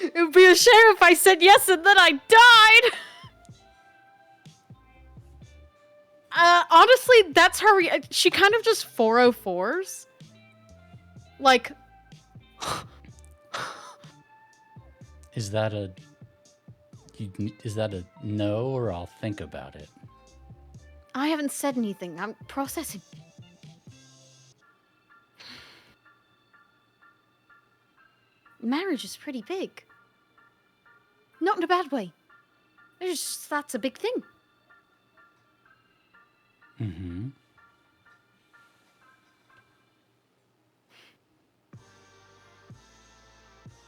It would be a shame if I said yes and then I died. Honestly, that's her. She kind of just 404s. Like. Is that a no, or I'll think about it? I haven't said anything. I'm processing. Marriage is pretty big. Not in a bad way. It's just, that's a big thing. Mm-hmm.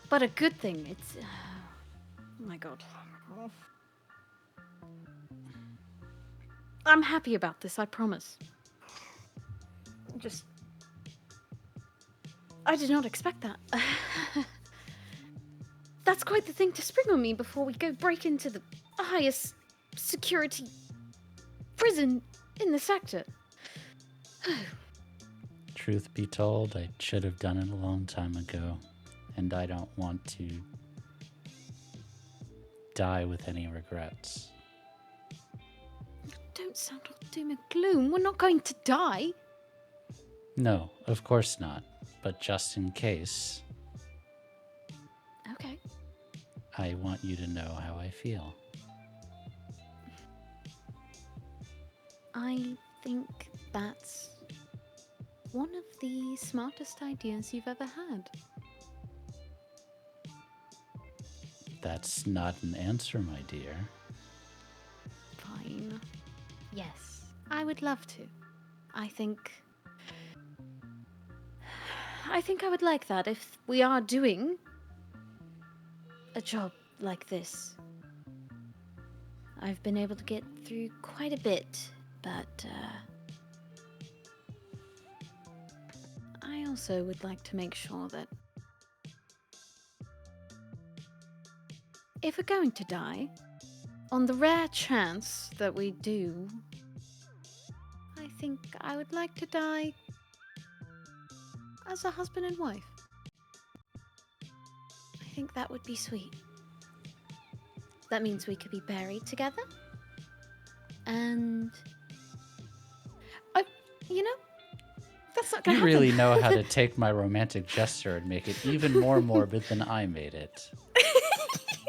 But a good thing. It's... oh my god. I'm happy about this, I promise. Just... I did not expect that. That's quite the thing to spring on me before we go break into the highest security prison in the sector. Truth be told, I should have done it a long time ago, and I don't want to die with any regrets. Don't sound all doom and gloom. We're not going to die. No, of course not. But just in case, Okay. I want you to know how I feel. I think that's one of the smartest ideas you've ever had. That's not an answer, my dear. Fine. Yes, I would love to. I think I would like that if we are doing a job like this. I've been able to get through quite a bit, but I also would like to make sure that if we're going to die, on the rare chance that we do, I think I would like to die as a husband and wife. I think that would be sweet. That means we could be buried together. And that's not gonna You happen. really know how to take my romantic gesture and make it even more morbid than I made it.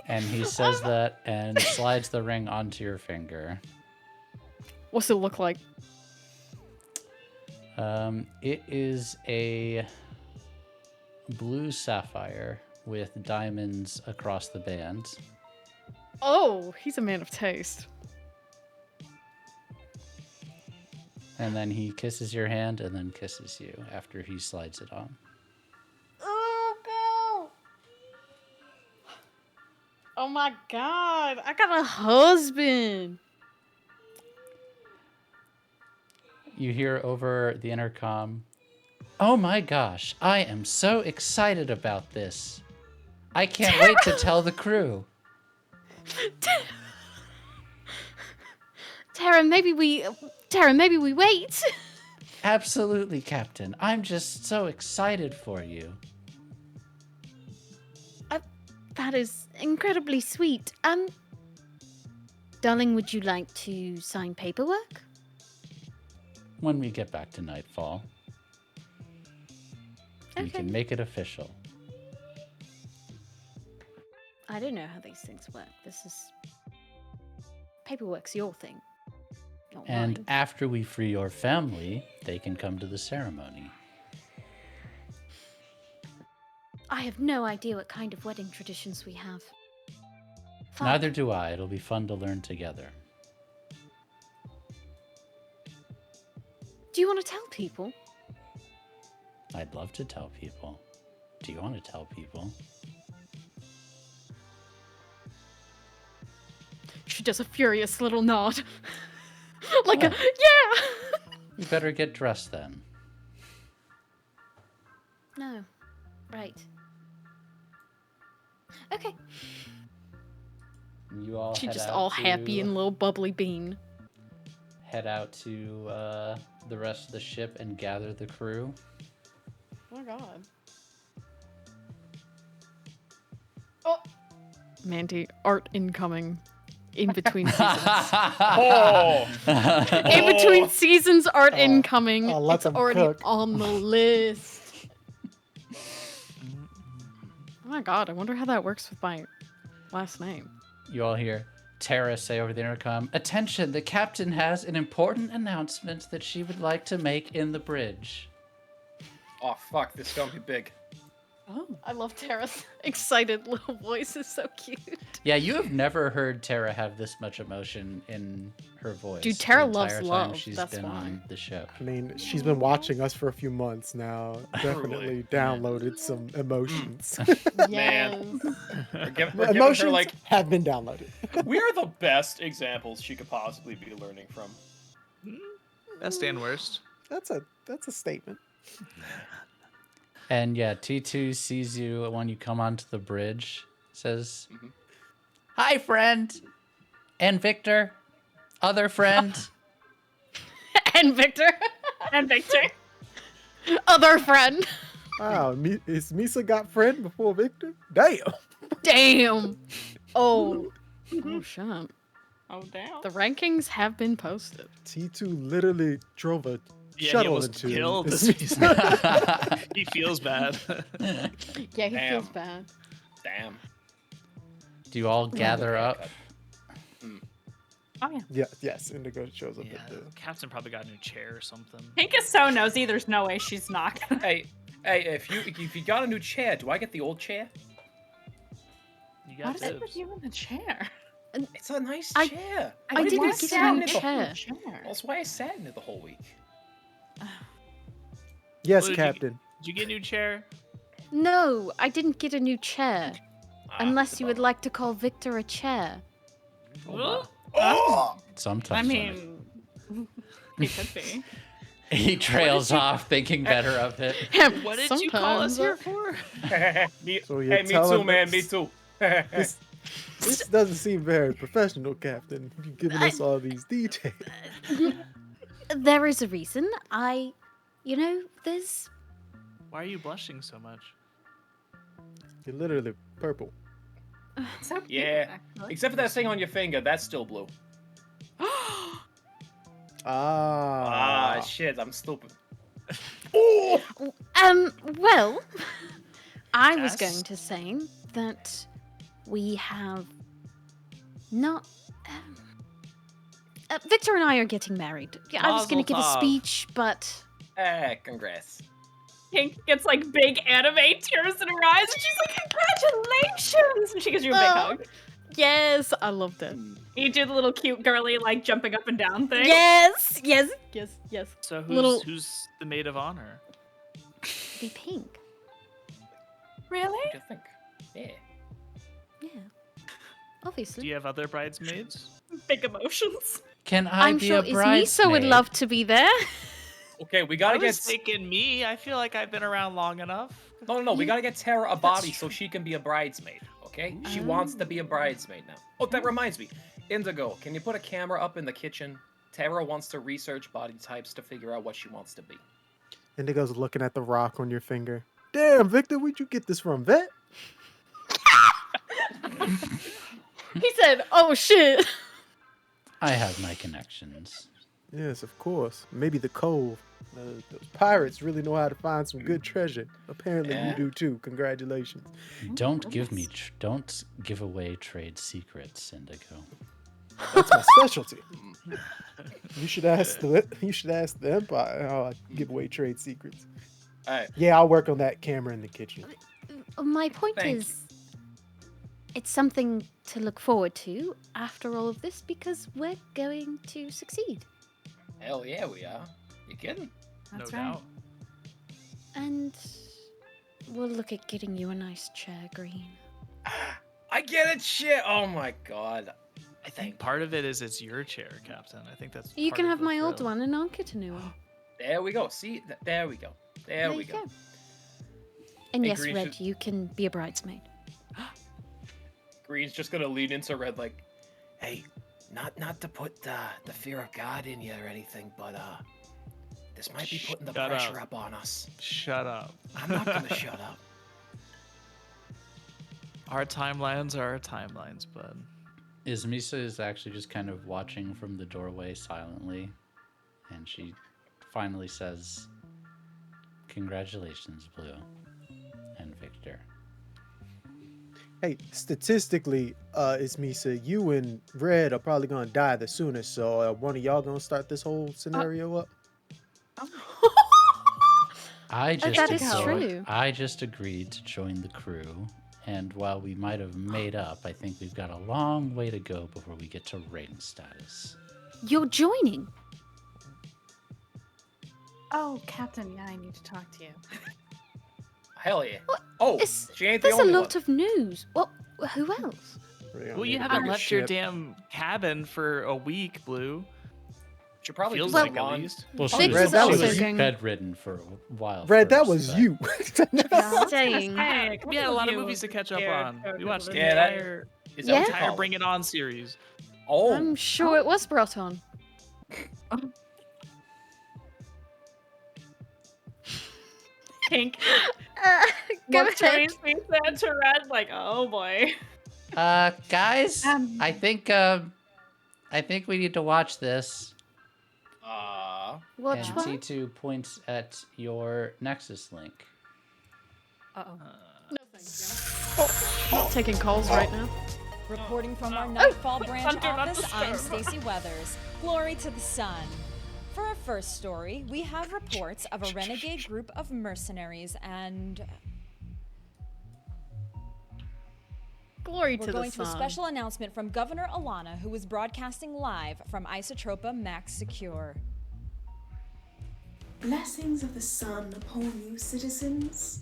And he says that and slides the ring onto your finger. What's it look like? It is a blue sapphire with diamonds across the band. Oh, he's a man of taste. And then he kisses your hand and then kisses you after he slides it on. Oh, no. Oh my god, I got a husband. You hear over the intercom, "Oh my gosh, I am so excited about this. I can't wait to tell the crew." Tara, maybe we wait. Absolutely, Captain. I'm just so excited for you. That is incredibly sweet. Darling, would you like to sign paperwork? When we get back to Nightfall, we Okay. can make it official. I don't know how these things work. Paperwork's your thing, not And mine. after we free your family, they can come to the ceremony. I have no idea what kind of wedding traditions we have. Fuck. Neither do I. It'll be fun to learn together. Do you want to tell people? I'd love to tell people. Do you want to tell people? She does a furious little nod. Like a, yeah! You better get dressed then. No. Right. Okay. You all She's head just out all happy to- and little bubbly bean. Head out to the rest of the ship and gather the crew. Oh my god. Oh! Mandy, art incoming. In between seasons. Oh! In between seasons, art incoming. let It's them already cook. on the list. Oh my god, I wonder how that works with my last name. You all hear Tara say over the intercom, "Attention, the captain has an important announcement that she would like to make in the bridge." Oh, fuck. This is going to be big. Oh. I love Tara's excited little voice. It's so cute. Yeah, you have never heard Tara have this much emotion in her voice. Dude, Tara the loves entire time love, She's that's been why. on the show. I mean, she's been watching us for a few months now. Definitely downloaded some emotions. Man. We're giving her, Emotions like, have been downloaded. we are the best examples she could possibly be learning from. Best and worst. That's a statement. And yeah, T2 sees you when you come onto the bridge, says, "Hi, friend." And Victor, other friend. And Victor. And Victor. Other friend. Wow, is Misa got friend before Victor? Damn. Damn. Oh. Oh, shit. Oh, damn. The rankings have been posted. T2 literally drove a Yeah, he shuttle almost into killed this this piece. He feels bad. Yeah, he Damn. feels bad. Damn. Do you all gather up? Oh, yeah. Yes, Indigo shows up Yeah, at the... Captain probably got a new chair or something. Pink is so nosy, there's no way she's not gonna. Hey, if you got a new chair, do I get the old chair? You What got is it dibs. with you in the chair? It's a nice I- chair. I Why didn't sat get a in new it the whole- chair. That's why I sat in it the whole week. Yes, Well, did you- Captain. Did you get a new chair? No, I didn't get a new chair. Unless you would bummer. like to call Victor a chair. Oh! Sometimes. I mean, he could be. he trails off, thinking better of it. What did you call us Sometimes, here for? me, So you're hey, me telling too, man. us- Me too. This doesn't seem very professional, Captain. You've given us all these details. There is a reason. There's... Why are you blushing so much? You're literally purple. So cute, Yeah. actually. Except for that thing on your finger, that's still blue. Ah, shit, I'm stupid. Oh! Well, I was Yes? going to say that we have not... Victor and I are getting married. Yeah, I was going to Mazel give a tov. speech, but... Congrats. Pink gets like big anime tears in her eyes, and she's like, "Congratulations!" And she gives you a big Oh. hug. Yes, I loved it. You do the little cute girly like jumping up and down thing. Yes. So who's the maid of honor? Be pink. Really? Good think. Yeah. Yeah. Do Obviously. you have other bridesmaids? Big emotions. Can I I'm be sure a bridesmaid? Ismisa would love to be there. Okay, we I gotta was get. thinking me. I feel like I've been around long enough. No, we gotta get Tara a body so she can be a bridesmaid. Okay? She wants to be a bridesmaid now. Oh, that reminds me. Indigo, can you put a camera up in the kitchen? Tara wants to research body types to figure out what she wants to be. Indigo's looking at the rock on your finger. Damn, Victor, where'd you get this from, vet? He said, "Oh shit." I have my connections. Yes, of course. Maybe the cove. Those pirates really know how to find some good treasure. Apparently Yeah. you do too. Congratulations. Don't give away trade secrets, Indigo. That's my specialty. You should ask the Empire how I give away trade secrets. Alright. Yeah, I'll work on that camera in the kitchen. My point Thank is, it's something to look forward to after all of this because we're going to succeed. Hell yeah, we are. You kidding? That's no right. doubt. And we'll look at getting you a nice chair, Green. I get it, shit. Oh my god. I think part of it is it's your chair, Captain. I think that's. You part can of have the my old thrill. one and I'll get a new one. There we go. See, there we go. There we you go. And Hey, yes, Green, Red, you can be a bridesmaid. Green's just gonna lean into Red like, hey, not to put the fear of God in you or anything, but this might be putting the Shut pressure up. up on us. Shut up. I'm not gonna shut up. Our timelines are our timelines, bud. Misa is actually just kind of watching from the doorway silently, and she finally says, "Congratulations, Blue and Victor." Hey, statistically, it's Misa. You and Red are probably gonna die the soonest. So one of y'all gonna start this whole scenario up. That is true. I just agreed to join the crew, and while we might have made up, I think we've got a long way to go before we get to ring status. You're joining. Oh, Captain, yeah, I need to talk to you. Hell yeah. What? Oh, It's- she ain't the There's a only lot one. of news. Well, who else? Well, you haven't left your damn cabin for a week, Blue. Should probably Feels do like some at lawn- least. Well, Red, she that was, she was was going- bedridden for a while. Red, that first, was but- you. Saying. Hey, We had a lot of movies to catch up on. We watched the Yeah, that- entire, Is Yeah. that what you entire call it? Bring It On series. Oh, I'm sure it was brought on. Pink. Go What's ahead. Cherry's face said to Red? Like, oh boy. Guys, Um, I think we need to watch this. Watch And what? T2 points at your Nexus link. Uh-oh. Not taking calls right now. Reporting from our Nightfall branch Thunder, not office, disturb. I'm Stacy Weathers. Glory to the sun. For our first story, we have reports of a renegade group of mercenaries and Glory we're to going the to a sun. special announcement from Governor Alana, who is broadcasting live from Isotropa Max Secure. Blessings of the sun upon you, citizens.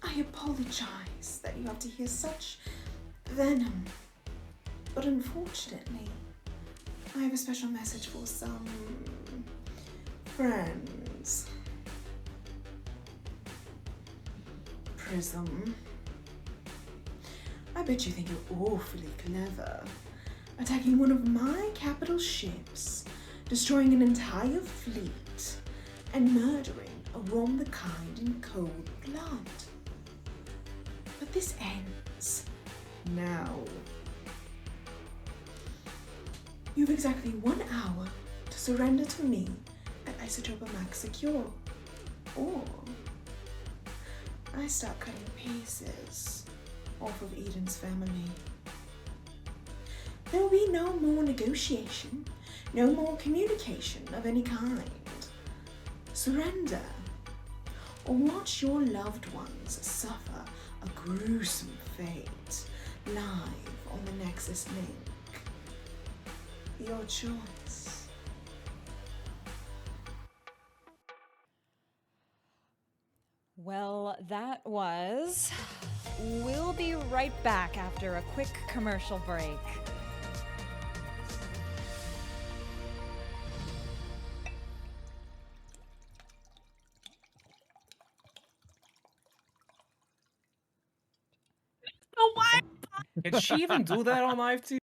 I apologize that you have to hear such venom, but unfortunately, I have a special message for some friends. Prism. I bet you think you're awfully clever, attacking one of my capital ships, destroying an entire fleet, and murdering a Rom the Kind in cold blood. But this ends now. You've exactly 1 hour to surrender to me at Isotropa Max Secure, or I start cutting pieces off of Eden's family. There will be no more negotiation, no more communication of any kind. Surrender, or watch your loved ones suffer a gruesome fate live on the Nexus link. Your choice. Well, that was. We'll be right back after a quick commercial break. Oh, what? Did she even do that on live TV?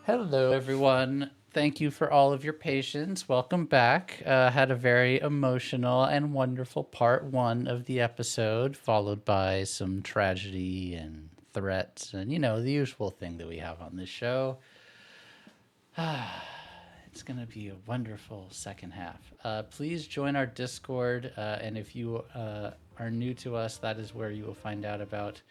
Hello, everyone. Thank you for all of your patience. Welcome back. Had a very emotional and wonderful part 1 of the episode, followed by some tragedy and threats and, you know, the usual thing that we have on this show. It's going to be a wonderful second half. Please join our Discord, and if you are new to us, that is where you will find out about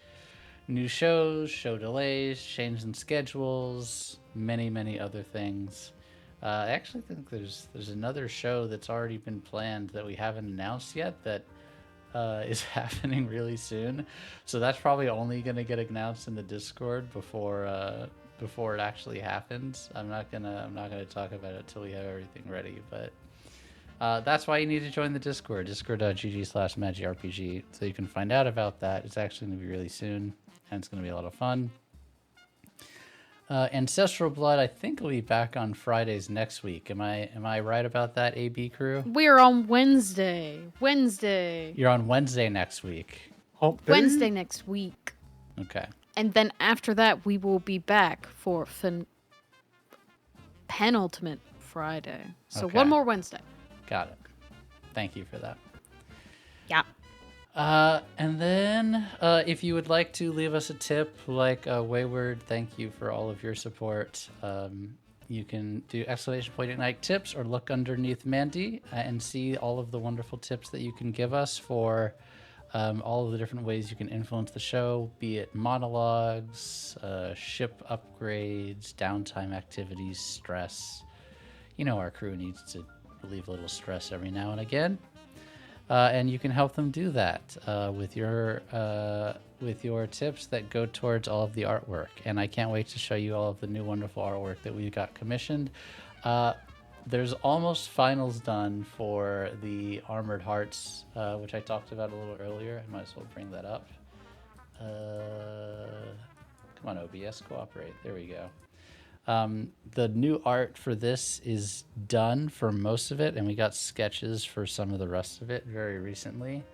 new shows, show delays, change in schedules, many, many other things. I actually think there's another show that's already been planned that we haven't announced yet that is happening really soon. So that's probably only going to get announced in the Discord before it actually happens. I'm not gonna talk about it till we have everything ready. But that's why you need to join the Discord, discord.gg/magicrpg, so you can find out about that. It's actually going to be really soon, and it's going to be a lot of fun. Ancestral Blood, I think, will be back on Fridays next week. Am I right about that, AB crew? We're on Wednesday. Wednesday. You're on Wednesday next week. Wednesday next week. Okay. And then after that, we will be back for penultimate Friday. So Okay. one more Wednesday. Got it. Thank you for that. Yeah. And then if you would like to leave us a tip, like Wayward, thank you for all of your support. You can do !Ignite tips or look underneath Themandii and see all of the wonderful tips that you can give us for all of the different ways you can influence the show, be it monologues, ship upgrades, downtime activities, stress. You know our crew needs to relieve a little stress every now and again. And you can help them do that with your tips that go towards all of the artwork. And I can't wait to show you all of the new wonderful artwork that we got commissioned. There's almost finals done for the Armored Hearts, which I talked about a little earlier. I might as well bring that up. Come on, OBS, cooperate. There we go. The new art for this is done for most of it, and we got sketches for some of the rest of it very recently.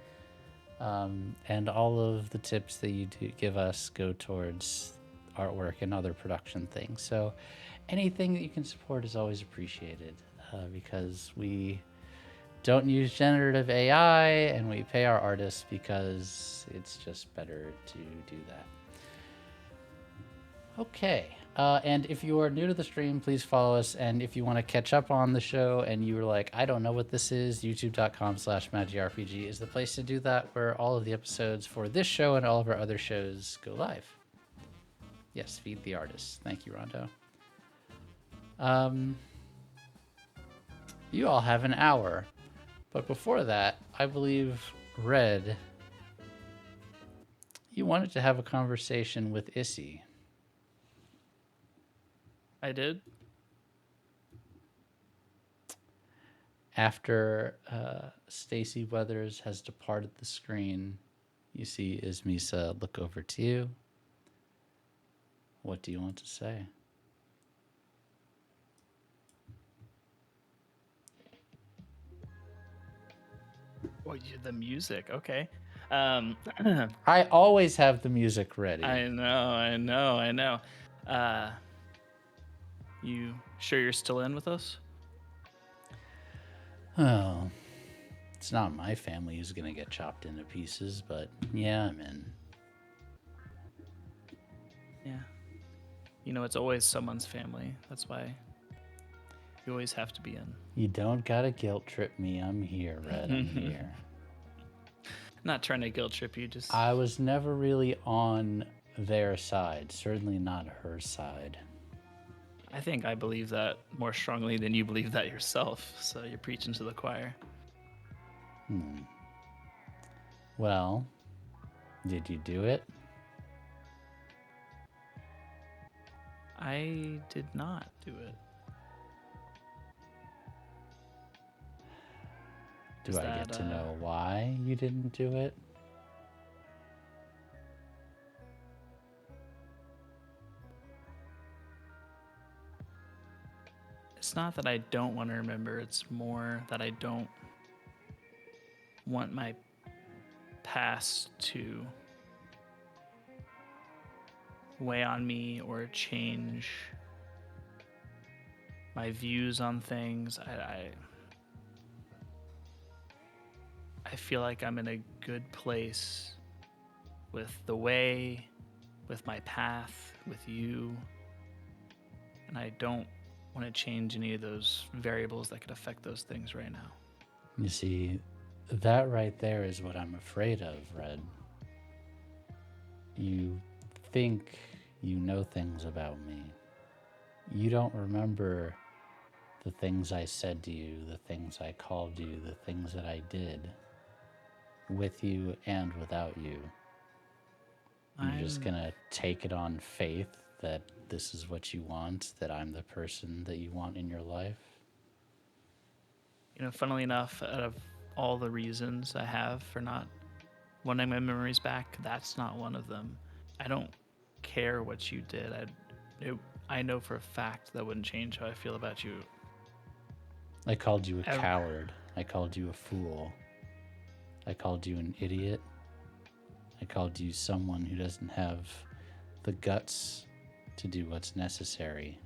And all of the tips that you do give us go towards artwork and other production things. So anything that you can support is always appreciated, because we don't use generative AI and we pay our artists because it's just better to do that. Okay. And if you are new to the stream, please follow us. And if you want to catch up on the show and you were like, I don't know what this is, youtube.com/magicrpg is the place to do that, where all of the episodes for this show and all of our other shows go live. Yes, feed the artists. Thank you, Rondo. You all have an hour. But before that, I believe, Red, you wanted to have a conversation with Issy. I did. After Stacy Weathers has departed the screen, you see Ismisa look over to you. What do you want to say? Oh, the music. Okay. I always have the music ready. I know. You sure you're still in with us? Oh, it's not my family who's going to get chopped into pieces, but yeah, I'm in. Yeah. You know, it's always someone's family. That's why you always have to be in. You don't got to guilt trip me. I'm here, Red. I'm here. Not trying to guilt trip you, just... I was never really on their side, certainly not her side. I think I believe that more strongly than you believe that yourself, so you're preaching to the choir. Well, did you do it? I did not do it. Do I get to know why you didn't do it? It's not that I don't want to remember, it's more that I don't want my past to weigh on me or change my views on things. I feel like I'm in a good place with the way, with my path, with you, and I don't want to change any of those variables that could affect those things right now. You see, that right there is what I'm afraid of, Red. You think you know things about me. You don't remember the things I said to you, the things I called you, the things that I did with you and without you. You're just gonna take it on faith that this is what you want, that I'm the person that you want in your life? You know, funnily enough, out of all the reasons I have for not wanting my memories back, that's not one of them. I don't care what you did. I know for a fact that wouldn't change how I feel about you. I called you a coward. I called you a fool. I called you an idiot. I called you someone who doesn't have the guts to do what's necessary.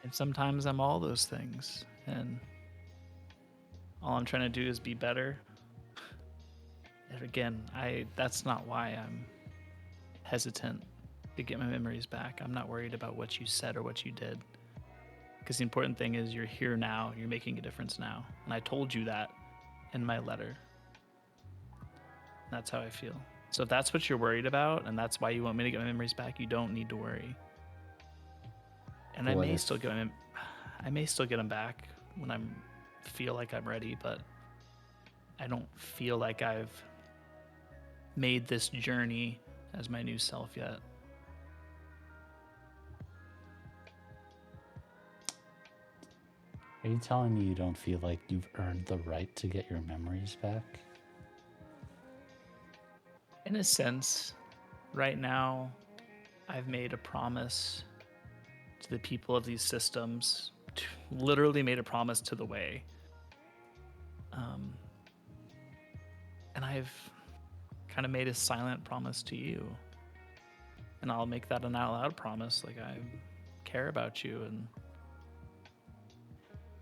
And sometimes I'm all those things, and all I'm trying to do is be better. And again, that's not why I'm hesitant to get my memories back. I'm not worried about what you said or what you did. Because the important thing is you're here now, you're making a difference now. And I told you that in my letter. That's how I feel. So if that's what you're worried about, and that's why you want me to get my memories back, you don't need to worry. And I may still get them back when I feel like I'm ready, but I don't feel like I've made this journey as my new self yet. Are you telling me you don't feel like you've earned the right to get your memories back? In a sense, right now, I've made a promise to the people of these systems, literally made a promise to the way. And I've kind of made a silent promise to you. And I'll make that an out loud promise, like I care about you, and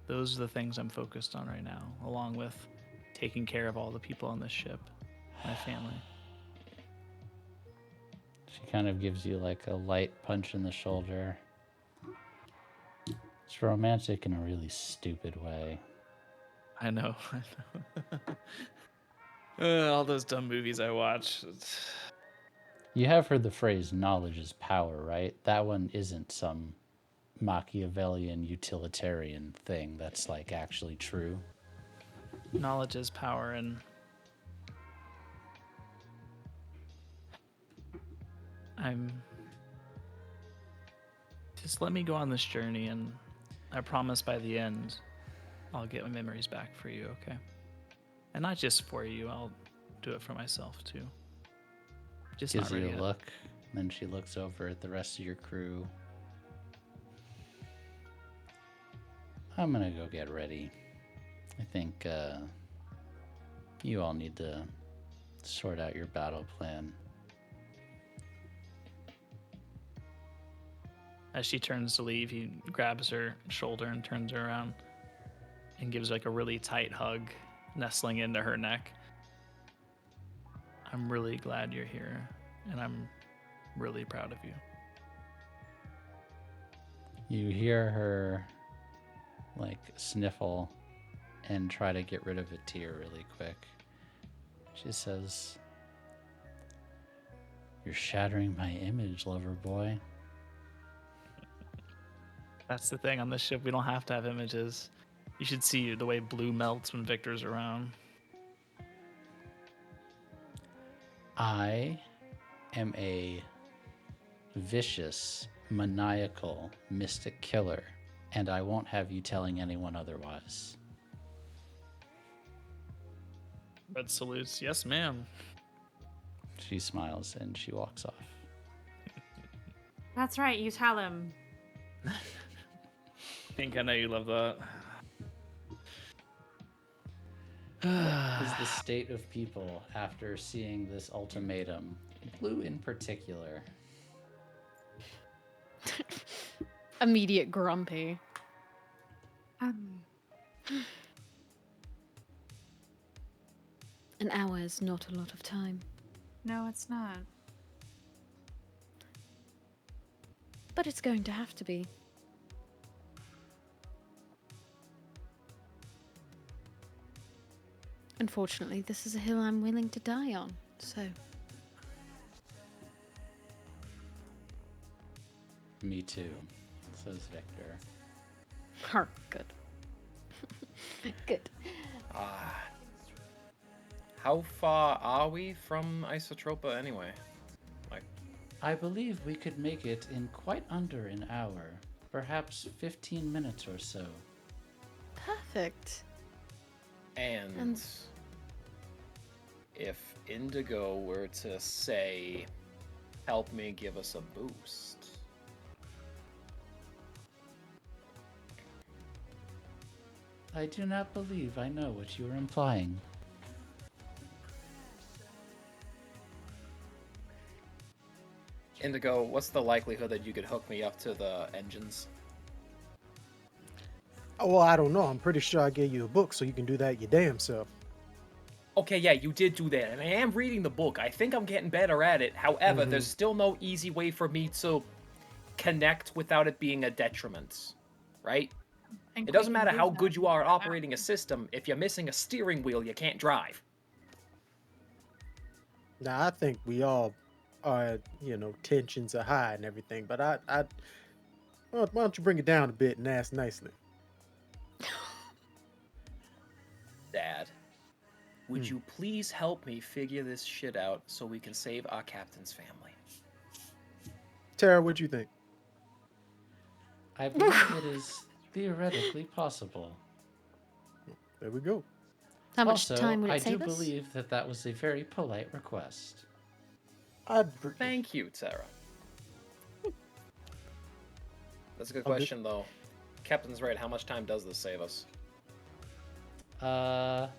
those are the things I'm focused on right now, along with taking care of all the people on this ship, my family. She kind of gives you like a light punch in the shoulder. It's romantic in a really stupid way. I know. All those dumb movies I watch. You have heard the phrase knowledge is power, right? That one isn't some Machiavellian utilitarian thing that's like actually true. Knowledge is power, and just let me go on this journey, and I promise by the end I'll get my memories back for you, okay? And not just for you, I'll do it for myself too. Just Gives not you ready a yet. look, and then she looks over at the rest of your crew. I'm gonna go get ready. I think you all need to sort out your battle plan. As she turns to leave, he grabs her shoulder and turns her around and gives like a really tight hug, nestling into her neck. I'm really glad you're here, and I'm really proud of you. You hear her like sniffle and try to get rid of a tear really quick. She says, "You're shattering my image, lover boy." That's the thing, on this ship we don't have to have images. You should see the way blue melts when Victor's around. I am a vicious, maniacal, mystic killer, and I won't have you telling anyone otherwise. Red salutes, yes ma'am. She smiles and she walks off. That's right, you tell him. Think I know you love that. What is the state of people after seeing this ultimatum? Blue in particular. Immediate grumpy. An hour is not a lot of time. No, it's not. But it's going to have to be. Unfortunately, this is a hill I'm willing to die on, so... Me too. says Victor. Good. Good. How far are we from Isotropa anyway? Like, I believe we could make it in quite under an hour, perhaps 15 minutes or so. Perfect. and if Indigo were to say, help me give us a boost. I do not believe I know what you are implying. Indigo, what's the likelihood that you could hook me up to the engines? Oh, well, I don't know. I'm pretty sure I gave you a book, so you can do that your damn self. Okay, yeah, you did do that, and I am reading the book. I think I'm getting better at it. However, there's still no easy way for me to connect without it being a detriment, right? It doesn't matter how good you are at operating a system. If you're missing a steering wheel, you can't drive. Now, I think we all are, tensions are high and everything, but why don't you bring it down a bit and ask nicely? Dad, would you please help me figure this shit out so we can save our captain's family? Tara, what'd you think? I believe it is theoretically possible. There we go. How much Also, time would it I save do us? believe that that was a very polite request. Thank you, Tara. That's a good question, though. Captain's right. How much time does this save us? I'll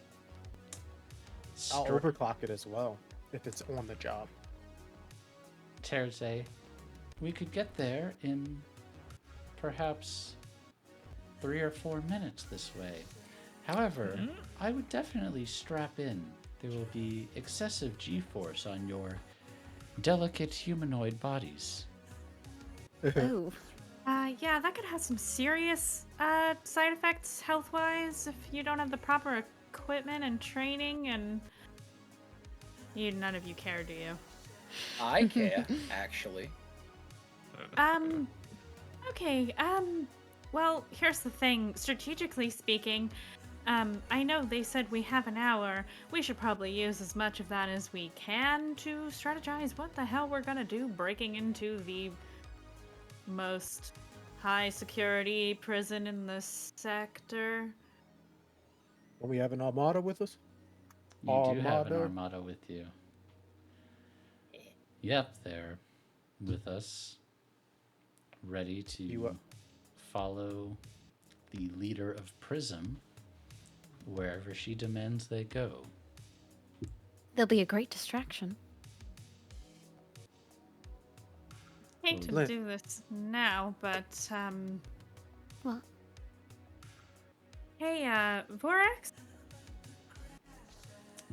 overclock it as well, if it's on the job. Terze, we could get there in perhaps 3 or 4 minutes this way. However, I would definitely strap in. There will be excessive G-force on your delicate humanoid bodies. Oh. Yeah, that could have some serious side effects health-wise if you don't have the proper equipment and training, and none of you care, do you? I care, actually. Okay, well, here's the thing. Strategically speaking, I know they said we have an hour. We should probably use as much of that as we can to strategize what the hell we're gonna do breaking into the most high security prison in the sector. Well, we have an armada with us? You do have an armada with you. Yep, they're with us, ready to follow the leader of Prism wherever she demands they go. They'll be a great distraction. Hate to do this now, but What? Hey, Vorax?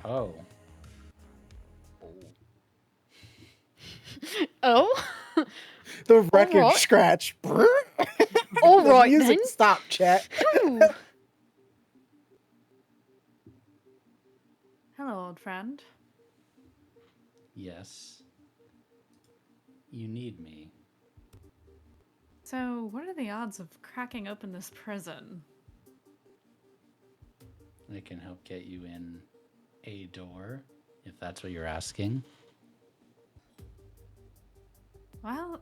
Oh. Oh? The record Alright. scratch. All The right, music then. stop, chat. Ooh. Hello, old friend. Yes. You need me. So, what are the odds of cracking open this prison? I can help get you in a door, if that's what you're asking. Well,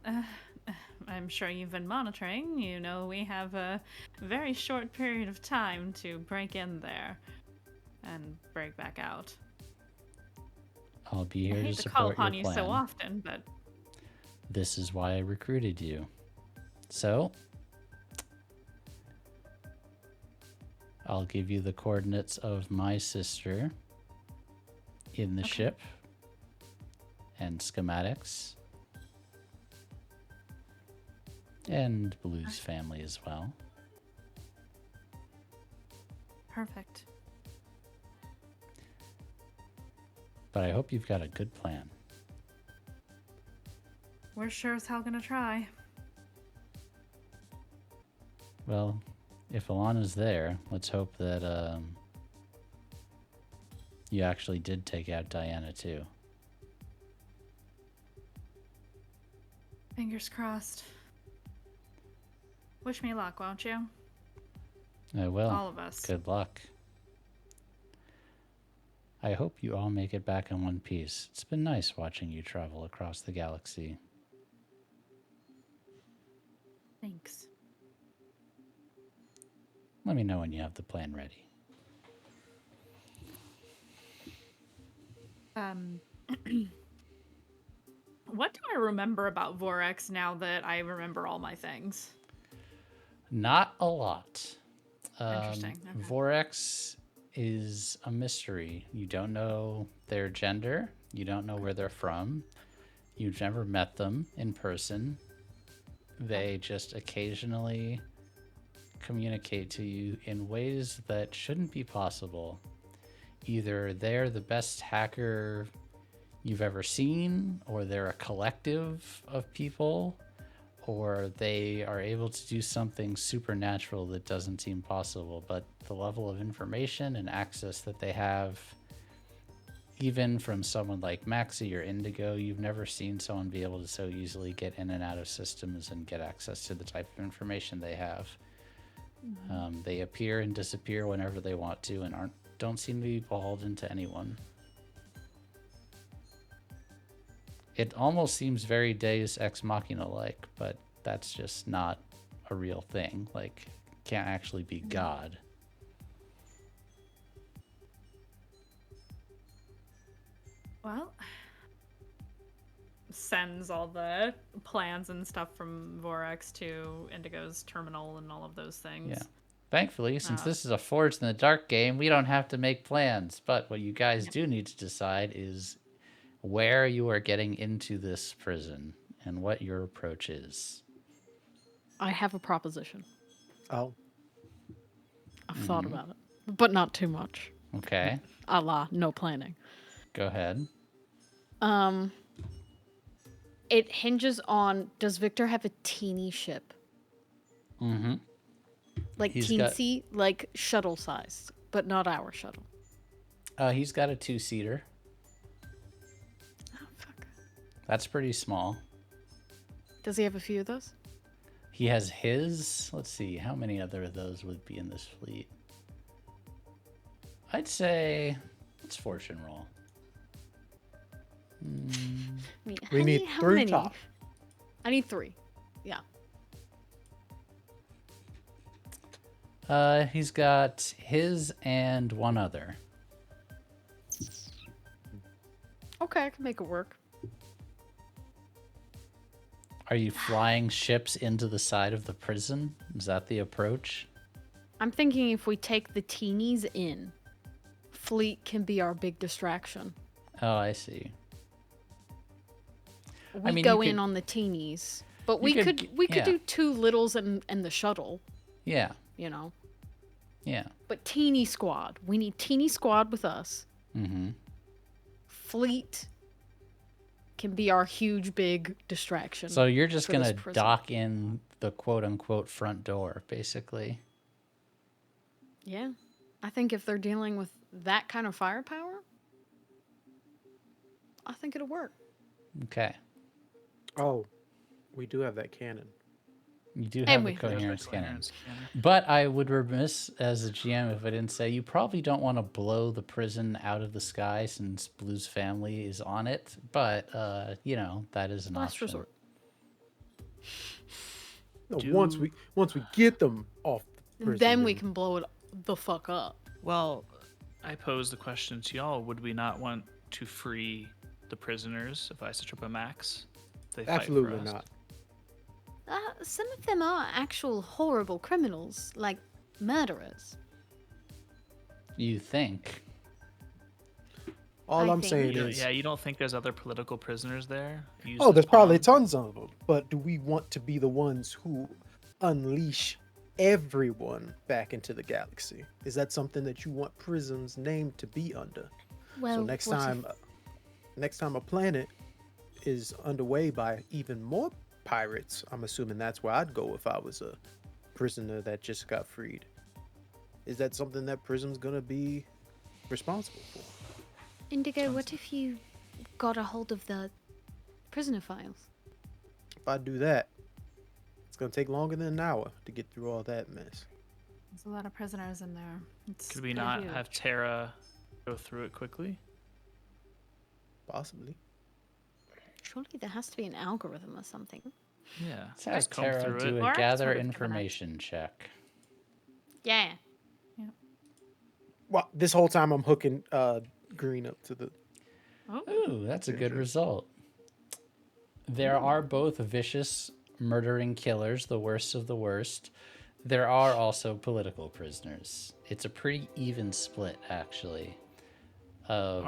I'm sure you've been monitoring. You know, we have a very short period of time to break in there and break back out. I'll be I here to hate to call support upon your you plan. so often, but This is why I recruited you. So, I'll give you the coordinates of my sister in the ship and schematics. And Blue's family as well. perfect. But I hope you've got a good plan. We're sure as hell gonna try. Well, if Alana's there, let's hope that you actually did take out Diana too. Fingers crossed. Wish me luck, won't you? I will. All of us. Good luck. I hope you all make it back in one piece. It's been nice watching you travel across the galaxy. Thanks. Let me know when you have the plan ready. What do I remember about Vorex now that I remember all my things? Not a lot. Interesting. Okay. Vorex is a mystery. You don't know their gender. You don't know where they're from. You've never met them in person. They just occasionally communicate to you in ways that shouldn't be possible. Either they're the best hacker you've ever seen, or they're a collective of people, or they are able to do something supernatural that doesn't seem possible. But the level of information and access that they have, even from someone like Maxi or Indigo, you've never seen someone be able to so easily get in and out of systems and get access to the type of information they have. They appear and disappear whenever they want to, and don't seem to be beholden to anyone. It almost seems very Deus Ex Machina-like, but that's just not a real thing. Like, can't actually be God. Well, sends all the plans and stuff from Vorex to Indigo's terminal and all of those things. Yeah. Thankfully, since this is a Forged in the Dark game, we don't have to make plans. But what you guys do need to decide is where you are getting into this prison and what your approach is. I have a proposition. Oh, I've thought about it, but not too much. Okay, A la no planning. go ahead. It hinges on, does Victor have a teeny ship? Mm-hmm. Like He's got- teensy, like shuttle sized, but not our shuttle. He's got a 2-seater. Oh, fuck. That's pretty small. Does he have a few of those? He has his. Let's see, how many other of those would be in this fleet? I'd say let's fortune roll. I mean, we need how 3 many? top. I need 3. Yeah. He's got his and one other. Okay, I can make it work. Are you flying ships into the side of the prison? Is that the approach? I'm thinking if we take the teenies in, fleet can be our big distraction. Oh, I see. We mean, go you in could- on the teenies, but you we could could g- we could yeah. do 2 littles and the shuttle, Yeah, you know. yeah. But teeny squad, we need teeny squad with us. Mm-hmm. Fleet can be our huge big distraction. So you're just for this gonna prison. dock in the quote-unquote front door, basically. Yeah, I think if they're dealing with that kind of firepower, I think it'll work. Okay. Oh, we do have that cannon. You do have And a we- coherence cannon. Coherence cannon. But I would remiss as a GM if I didn't say you probably don't want to blow the prison out of the sky since Blue's family is on it. But, you know, that is an Last option. resort. No, Do- once we get them off the prison, Then we can blow it the fuck up. Well, I pose the question to y'all: would we not want to free the prisoners if I set up a max? They fight for Absolutely us. not. Some of them are actual horrible criminals, like murderers. You think. All I I'm think- saying You, is, yeah, you don't think there's other political prisoners there? Used oh, as there's probably pawns? tons of them. But do we want to be the ones who unleash everyone back into the galaxy? Is that something that you want Prism's name to be under? Well, So next what if- time a planet is underway by even more pirates, I'm assuming that's where I'd go if I was a prisoner that just got freed. Is that something that Prism's gonna be responsible for? Indigo, what if you got a hold of the prisoner files? If I do that, it's gonna take longer than an hour to get through all that mess. There's a lot of prisoners in there. It's Could we pretty not huge. have Tara go through it quickly? Possibly. Surely there has to be an algorithm or something. Yeah. Let's have Just comb Tara through do it. a Laura gather sort of given it. information check. Yeah. Well, this whole time I'm hooking Green up to the. Oh, Ooh, that's a good Ginger. result. There are both vicious, murdering killers, the worst of the worst. There are also political prisoners. It's a pretty even split, actually, of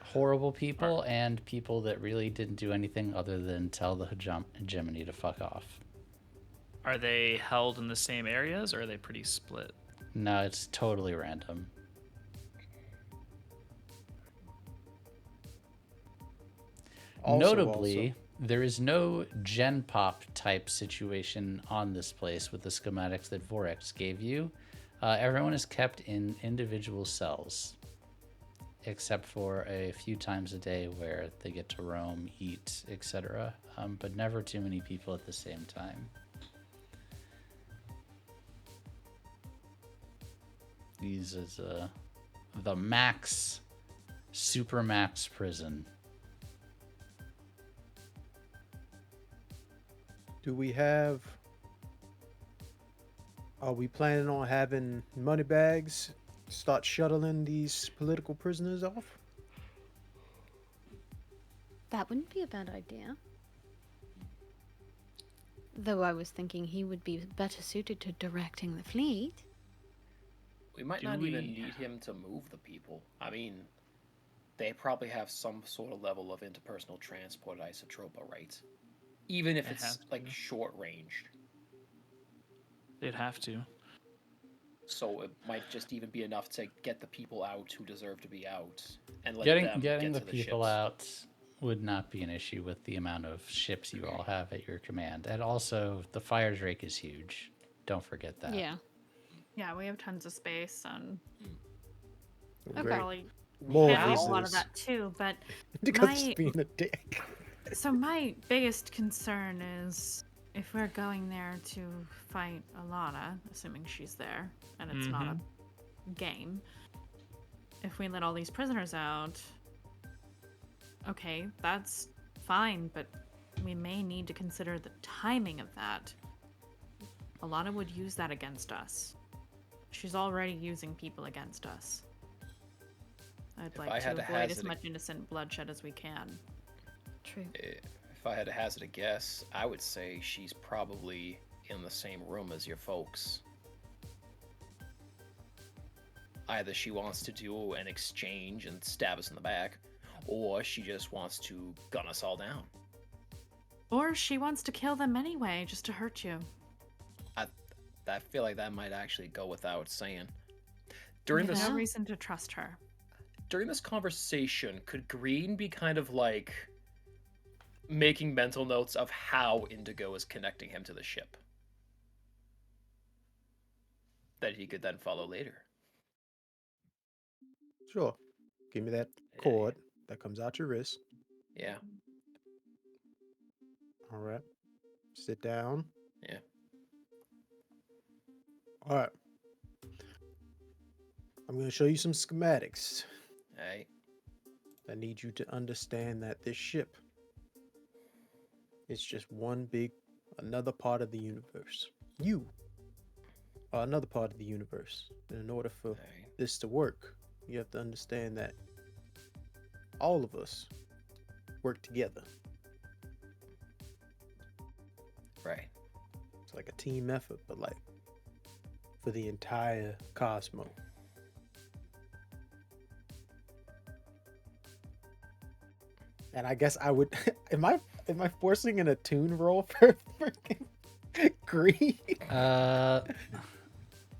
horrible people and people that really didn't do anything other than tell the hegemony to fuck off. Are they held in the same areas, or are they pretty split? No, it's totally random. Notably, there is no gen pop type situation on this place with the schematics that Vorex gave you. Everyone is kept in individual cells, except for a few times a day where they get to roam, eat, etc. But never too many people at the same time. These is the max, super max prison. Do we have? Are we planning on having money bags start shuttling these political prisoners off? That wouldn't be a bad idea. Though I was thinking he would be better suited to directing the fleet. We might not even need him to move the people. I mean, they probably have some sort of level of interpersonal transport isotropa, right? Even if it's like short ranged. They'd have to. So it might just even be enough to get the people out who deserve to be out, and let Getting them the get to people ships. out would not be an issue with the amount of ships you all have at your command. And also, the fire drake is huge. Don't forget that. Yeah. yeah, we have tons of space, and Great. probably More handle a lot of visitors. that too. But Because my- it's being a dick. so my biggest concern is if we're going there to fight Alana, assuming she's there, and it's not a game. If we let all these prisoners out, okay, that's fine, but we may need to consider the timing of that. Alana would use that against us. She's already using people against us. I'd I like had to to avoid as hazard a- much innocent bloodshed as we can. True. If I had to hazard a guess, I would say she's probably in the same room as your folks. Either she wants to do an exchange and stab us in the back, or she just wants to gun us all down. Or she wants to kill them anyway, just to hurt you. I feel like that might actually go without saying. During There's this no reason to trust her. during this conversation, could Green be kind of like making mental notes of how Indigo is connecting him to the ship that he could then follow later? Sure. Give me that cord that comes out your wrist. Yeah. All right. Sit down. Yeah. All right. I'm going to show you some schematics. Hey. I need you to understand that this ship is just another part of the universe. You are another part of the universe. And in order for this to work, you have to understand that all of us work together. Right. It's like a team effort, but like for the entire cosmos. And I guess I would am I forcing an attune roll for freaking Green?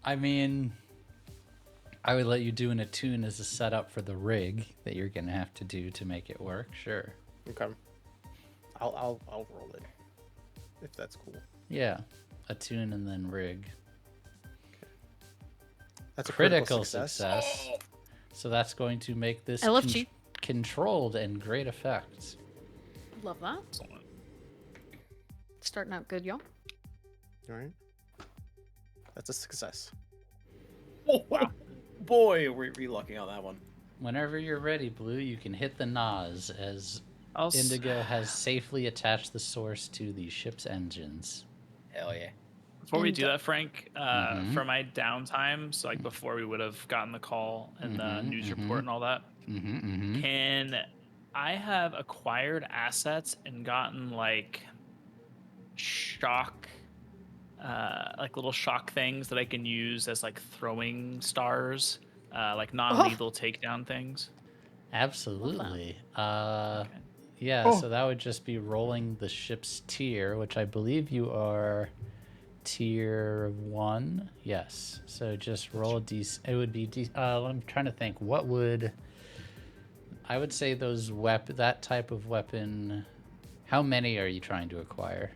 I mean, I would let you do an attune as a setup for the rig that you're gonna have to do to make it work. Sure. Okay. I'll roll it. If that's cool. Yeah, attune and then rig. That's a critical success. So that's going to make this LFG. Controlled and great effect. Love that. Starting out good, y'all. All right. That's a success. Oh, wow. Boy, we're lucky on that one. Whenever you're ready, Blue, you can hit the NOS as I'll Indigo has safely attached the source to the ship's engines. Hell yeah. Before we And, do that, Frank, Mhm. for my downtime, so like before we would have gotten the call and the news report and all that, can I have acquired assets and gotten like shock, like little shock things that I can use as like throwing stars, like non-lethal takedown things? Absolutely. Okay. Yeah, Oh. so that would just be rolling the ship's tier, which I believe you are tier 1. Yes. So just roll a d. It would be d. I'm trying to think. What would I would say those that type of weapon? How many are you trying to acquire?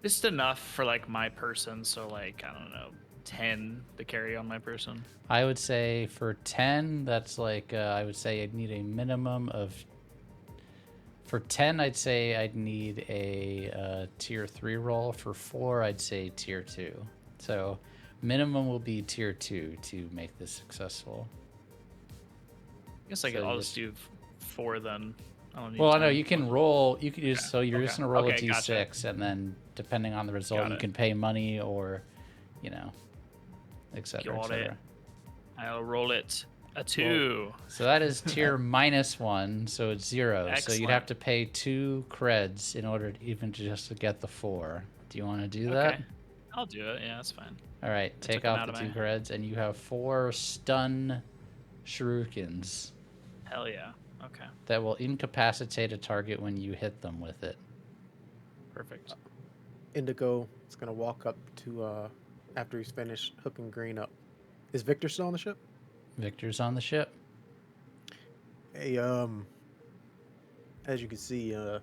Just enough for like my person, so like I don't know, 10 to carry on my person. I would say for 10, that's like I would say I'd need a minimum of. For 10, I'd say I'd need a tier 3 roll. For 4, I'd say tier 2. So minimum will be tier 2 to make this successful. I guess I'll just do 4 then. I don't need Well, I 10. know you can roll. You can just Okay. so you're just gonna roll a Okay, d6, gotcha. and then depending on the result, Got you it. can pay money or, you know, etc. Got it. etc. I'll roll it a 2. So that is tier -1, so it's 0. So you'd have Excellent. to pay 2 creds in order to even just to get the 4. Do you want to do that? Okay. I'll do it. Yeah, that's fine. All right, took take them off out the of 2 my- creds, and you have 4 stun shurikens Hell yeah. Okay. that will incapacitate a target when you hit them with it. Perfect. Indigo is gonna walk up to after he's finished hooking Green up. Is Victor still on the ship? Victor's on the ship. Hey, as you can see, do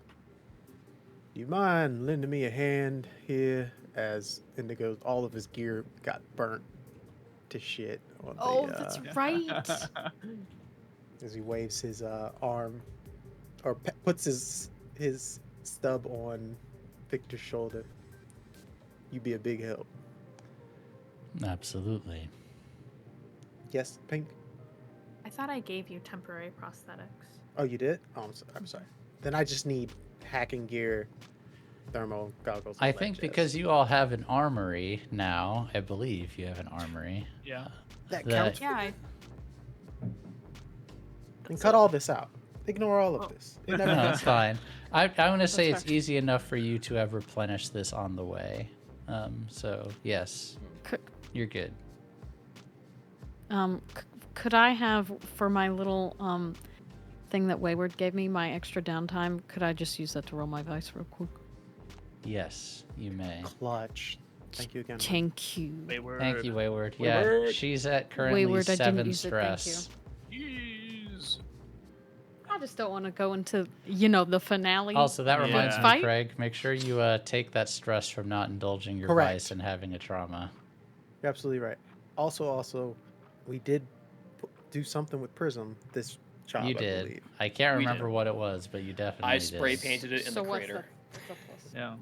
you mind lending me a hand here? As Indigo, all of his gear got burnt to shit on Oh, the, that's right. as he waves his arm or puts his stub on Victor's shoulder. You'd be a big help. Absolutely. Yes, Pink? I thought I gave you temporary prosthetics. Oh, you did? Oh, I'm sorry. Then I just need hacking gear, thermal goggles. I all that think jazz. because you all have an armory now, I believe you have an armory. Yeah. that that- counts. Yeah, And cut all this out. Ignore all of this. It No, never that's fine. I'm going to say That's it's easy enough for you to have replenished this on the way. So, yes, Could, you're good. could I have, for my little thing that Wayward gave me, my extra downtime, could I just use that to roll my dice real quick? Yes, you may. Clutch. Thank you again. Thank you. Wayward. Thank you, Wayward. Yeah, Wayward. she's at currently Wayward, I didn't 7 use it, thank stress. Jeez. I just don't want to go into, the finale. Also, that Yeah. reminds me, Fight? Craig, make sure you take that stress from not indulging your Correct. vice and having a trauma. You're absolutely right. Also, we did do something with Prism this job. You I did. believe. I can't We remember did. what it was, but you definitely I did. spray painted it in So the what's crater. the plus? Yeah.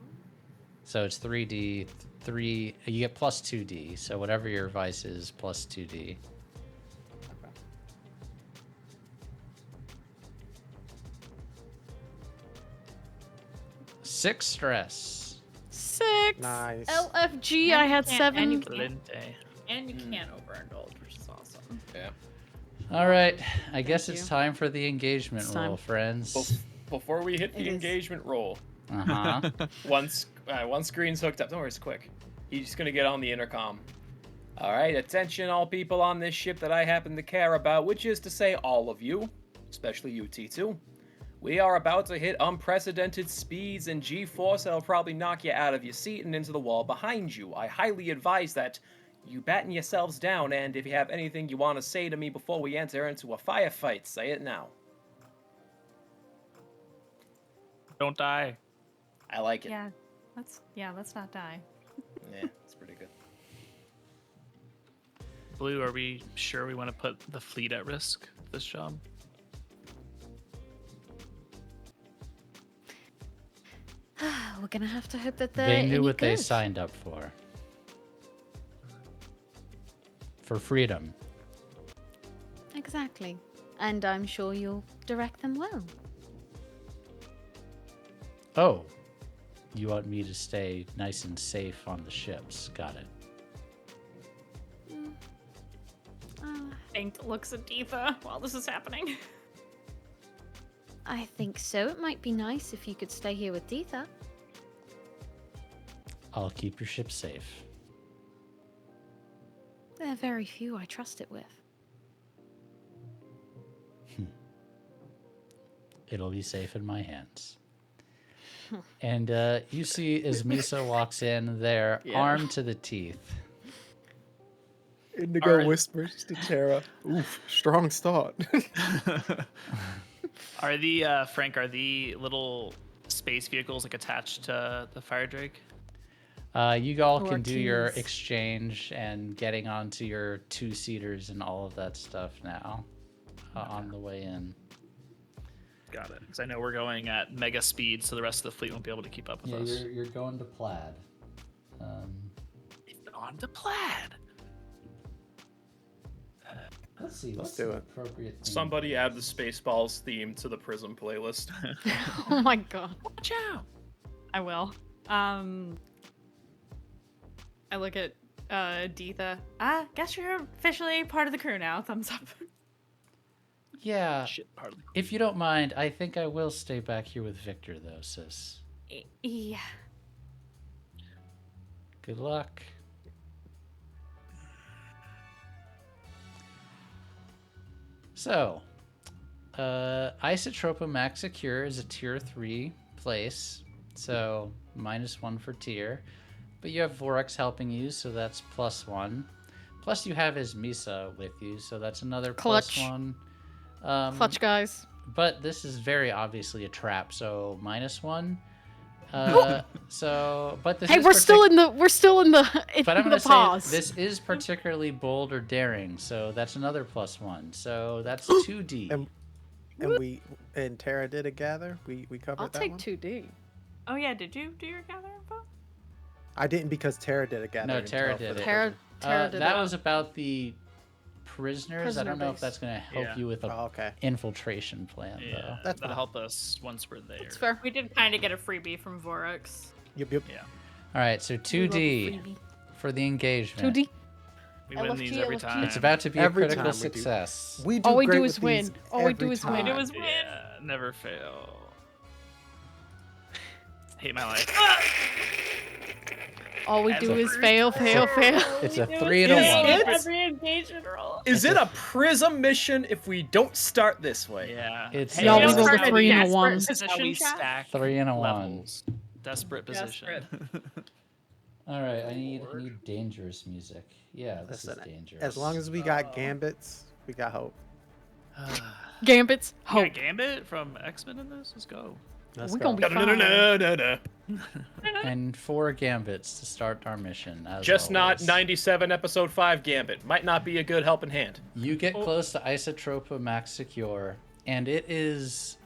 So it's 3d, 3. You get plus 2d. So whatever your vice is, plus 2d. Six stress. 6. Nice. LFG, And I you had can't- 7. and you can't- Lente. and you can't overindulge, which is awesome. Yeah. All right. I guess it's you. time for the engagement It's roll, time. friends. Before we hit the It is. engagement roll, Uh huh. once screen's hooked up, don't worry, it's quick. He's just gonna get on the intercom. All right, attention, all people on this ship that I happen to care about, which is to say, all of you, especially you, T2. We are about to hit unprecedented speeds and G-force that'll probably knock you out of your seat and into the wall behind you. I highly advise that you batten yourselves down, and if you have anything you want to say to me before we enter into a firefight, say it now. Don't die. I like it. Yeah, let's not die. Yeah, it's pretty good. Blue, are we sure we want to put the fleet at risk for this job? we're gonna have to hope that they're They knew any what they good. signed up for. For freedom. Exactly. And I'm sure you'll direct them well. Oh, you want me to stay nice and safe on the ships. Got it. Hank looks at Deetha while this is happening. I think so. It might be nice if you could stay here with Deetha. I'll keep your ship safe. There are very few I trust it with. It'll be safe in my hands. And you see as Misa walks in there, armed to the teeth. Indigo Alright. whispers to Tara, "Oof, strong start." Are the Frank? Are the little space vehicles like attached to the fire drake? You all Or can do your keys. exchange and getting onto your two-seaters and all of that stuff now on the way in. Got it. Because I know we're going at mega speed, so the rest of the fleet won't be able to keep up with Yeah, us. you're going to Plaid. On to Plaid. Let's see. Let's What's do the it. appropriate theme Somebody for add the this? Spaceballs theme to the Prism playlist. Oh my god. Watch out! I will. I look at Deetha. Guess you're officially part of the crew now. Thumbs up. Yeah. Shit, hardly. If you don't mind, I think I will stay back here with Victor, though, sis. Yeah. Good luck. So, Isotropa Max Secure is a tier 3 place, so -1 for tier. But you have Vorax helping you, so that's +1. Plus you have his Misa with you, so that's another Clutch. +1. Clutch, guys. But this is very obviously a trap, so -1. But this Hey, is we're still in the But I'm the gonna say pause. this is particularly bold or daring, so that's another +1. So that's 2D. and Tara did a gather. We covered I'll that take one. 2D. Oh yeah, did you do your gather info? I didn't because Tara did a gather. No, Tara intel for did the it. Tara, prison. Tara did that it. was about the prisoners. I don't know if base. that's going to help Yeah. you with a Oh, okay. infiltration plan, Yeah, though. That's that'll fine. help us once we're there. It's fair. We did kind of get a freebie from Vorax. Yep. Yeah, All right, so 2D for the engagement. 2D. we win these LFG, every LFG. time. It's about to be a Every critical time we do. success. We do All we great do with is win. these All we every do is win. time. It was win. Yeah, never fail. Hate my life. All we As do a is fruit. fail, fail, fail. It's a We do 3 it to Is 1. it? every engagement roll. Is it a Prism mission if we don't start this way? Yeah. It's- Hey, Y'all, we that's rolled a how 3 and a desperate 1. This is how we position chat? stack 3 and a 1. levels. Desperate position. All right, I need dangerous music. Yeah, this Listen, is dangerous. as long as we got gambits, we got hope. Gambits. We got Hope. Gambit from X-Men in this? Let's go. Let's We go. gonna be fine. And 4 gambits to start our mission. As Just not always. 97 episode 5 Gambit. Might not be a good helping hand. You get close to Isotropa Max Secure, and it is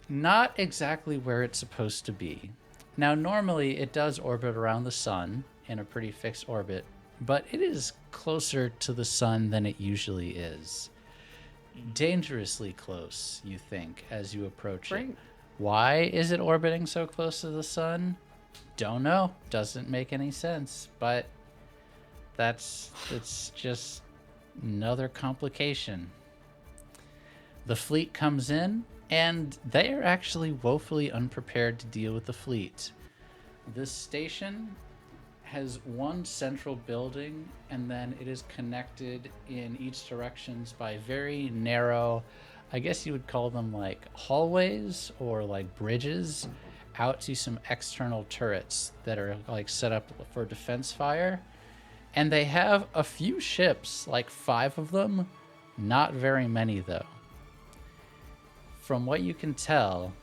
not exactly where it's supposed to be. Now, normally it does orbit around the sun in a pretty fixed orbit, but it is closer to the sun than it usually is. Dangerously close, you think, as you approach it. Right. Why is it orbiting so close to the sun? Don't know. Doesn't make any sense, but it's just another complication. The fleet comes in, and they are actually woefully unprepared to deal with the fleet. This station has one central building, and then it is connected in each directions by very narrow, I guess you would call them like hallways or like bridges, out to some external turrets that are like set up for defense fire. And they have a few ships, like 5 of them, not very many though. From what you can tell,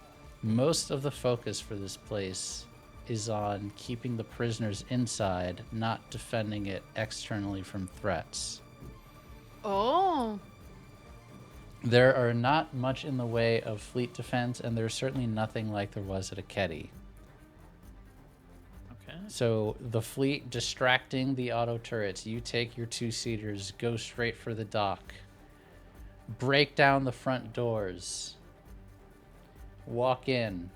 most of the focus for this place is on keeping the prisoners inside, not defending it externally from threats. Oh. There are not much in the way of fleet defense, and there's certainly nothing like there was at Aketi. So the fleet distracting the auto turrets. You take your two-seaters, go straight for the dock. Break down the front doors. Walk in.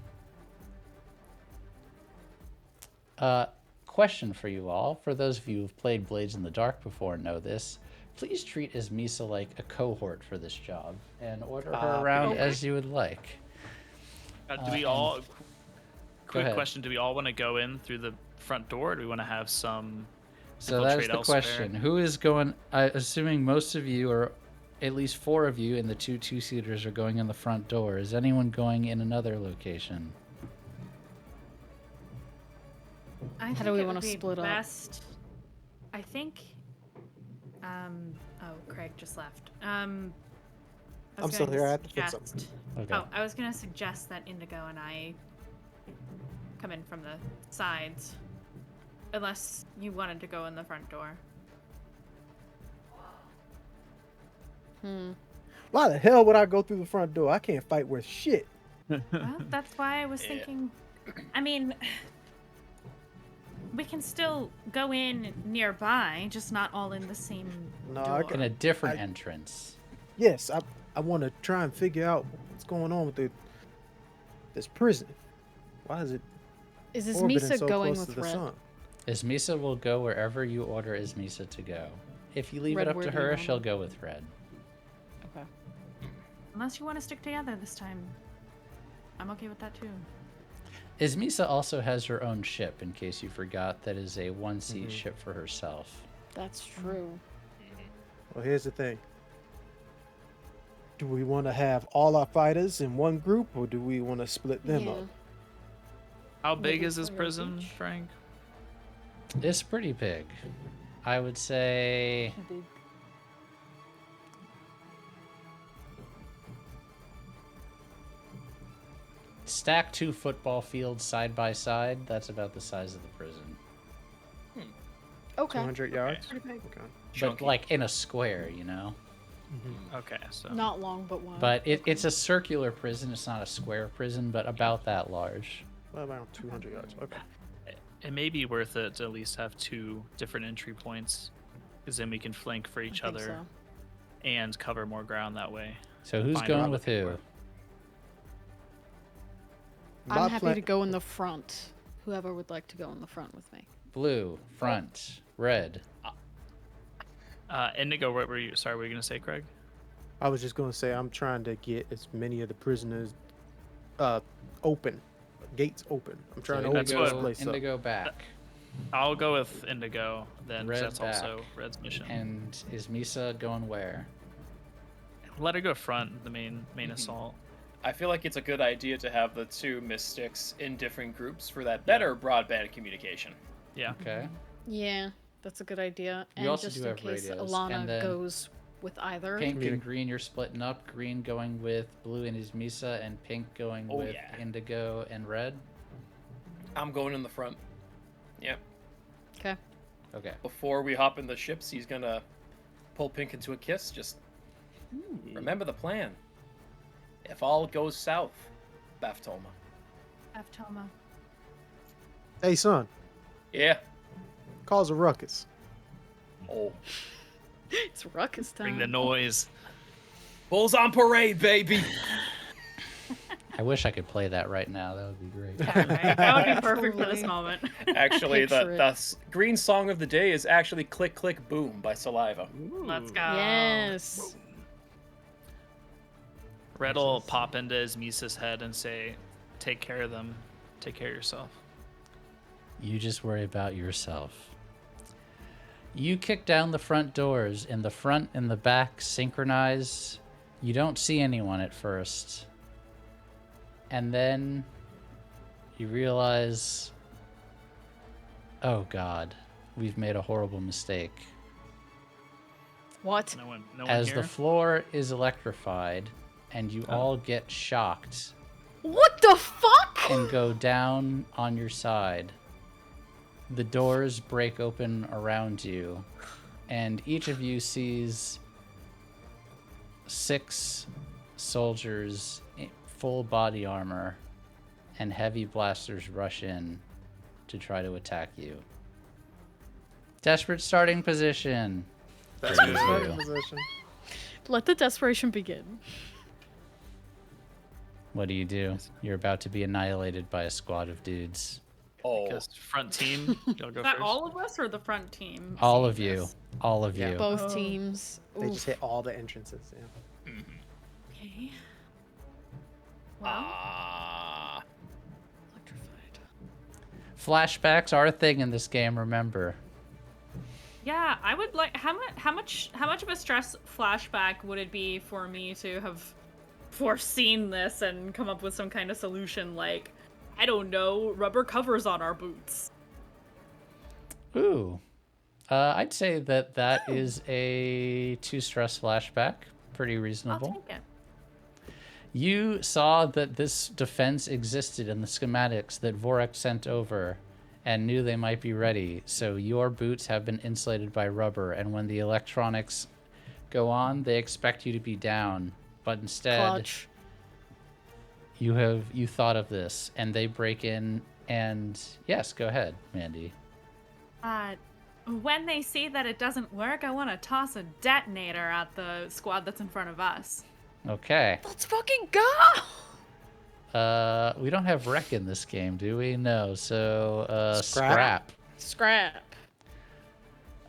Question for you all. For those of you who've played Blades in the Dark before and know this, please treat Ismisa like a cohort for this job and order her around as you would like. Do we all... Go Quick ahead. question. Do we all want to go in through the front door, or do we want to have some So that's infiltrate the elsewhere? question. Who is going... assuming most of you, or at least 4 of you in the two-seaters are going in the front door. Is anyone going in another location? I How think do we it wanna would be split up? best... I think... Oh, Craig just left. I'm still here. I have to fix something. Okay. Oh, I was gonna suggest that Indigo and I come in from the sides. Unless you wanted to go in the front door. Why the hell would I go through the front door? I can't fight worth shit. Well, that's why I was thinking... I mean... We can still go in nearby, just not all in the same No, door. In a different entrance. Yes, I want to try and figure out what's going on with this prison. Why is it Is orbiting Ismisa so going close with to the Red? sun? Ismisa will go wherever you order Ismisa to go. If you leave Red, it up where to do you her, want she'll her? go with Red. Okay. Unless you want to stick together this time. I'm okay with that too. Ismisa also has her own ship, in case you forgot. That is a one-seat ship for herself. That's true. Well, here's the thing. Do we want to have all our fighters in one group, or do we want to split them Yeah. up? How big Maybe is this for your prison, beach. Frank? It's pretty big. I would say... Stack 2 football fields side by side. That's about the size of the prison. Okay. 200 yards? Pretty big. Okay. But Chunky. like in a square, you know? Okay, so Not long, but wide. But it's a circular prison. It's not a square prison, but about that large. Well, around 200 yards. Okay. it may be worth it to at least have 2 different entry points, because then we can flank for each I think other so. and cover more ground that way. So who's Find going out with what they who? were. My I'm happy plan- to go in the front. Whoever would like to go in the front with me. Blue, front, red. Indigo, what were you? Sorry, were you gonna say, Craig? I was just going to say I'm trying to get as many of the prisoners open. Gates open. I'm trying to open That's this what- place up. Indigo back. I'll go with Indigo then, 'cause Red that's back. also Red's mission. And is Misa going where? Let her go front, the main assault. I feel like it's a good idea to have the 2 mystics in different groups for that better broadband communication. Yeah. Okay. Yeah, that's a good idea. You And also just do in have case radios, Alana and then goes with either. Pink and green, you're splitting up. Green going with blue and his Misa, and pink going Oh, with yeah. indigo and red. I'm going in the front. Yep. Okay. Okay. Before we hop in the ships, he's gonna pull Pink into a kiss. Just remember the plan. If all goes south, Baftoma. Aftoma. Hey, son, Yeah. cause a ruckus. Oh. It's ruckus time. Bring the noise. Bulls on parade, baby. I wish I could play that right now. That would be great. That would be perfect for this Totally. moment. Actually, Picture it. green song of the day is actually "Click Click Boom" by Saliva. Let's go. Yes. Red will pop into his Misa's head and say, "Take care of them. Take care of yourself." You just worry about yourself. You kick down the front doors. In the front and the back synchronize. You don't see anyone at first. And then you realize, oh God, we've made a horrible mistake. What? No one As here. the floor is electrified and you Oh. all get shocked What the fuck? and go down on your side, the doors break open around you, and each of you sees 6 soldiers in full body armor and heavy blasters rush in to try to attack you. Desperate starting position. That's for good you starting two. position. Let the desperation begin. What do you do? You're about to be annihilated by a squad of dudes. Oh, Because front team, you'll go Is that first. all of us or the front team? All seeing of you. this? All of Yeah. you. Both Oh. teams. They just Oof. hit all the entrances. Yeah. Okay. Well, Electrified. Flashbacks are a thing in this game, remember. yeah, I would like how much of a stress flashback would it be for me to have foreseen this and come up with some kind of solution like, I don't know, rubber covers on our boots. Ooh. I'd say that is a 2 stress flashback. Pretty I'll reasonable. take it. You saw that this defense existed in the schematics that Vorak sent over and knew they might be ready. So your boots have been insulated by rubber, and when the electronics go on, they expect you to be down. But instead, Clutch. you thought of this, and they break in, and yes, go ahead, Mandy. When they see that it doesn't work, I want to toss a detonator at the squad that's in front of us. Okay. Let's fucking go! We don't have wreck in this game, do we? No. So Scrap? scrap. Scrap.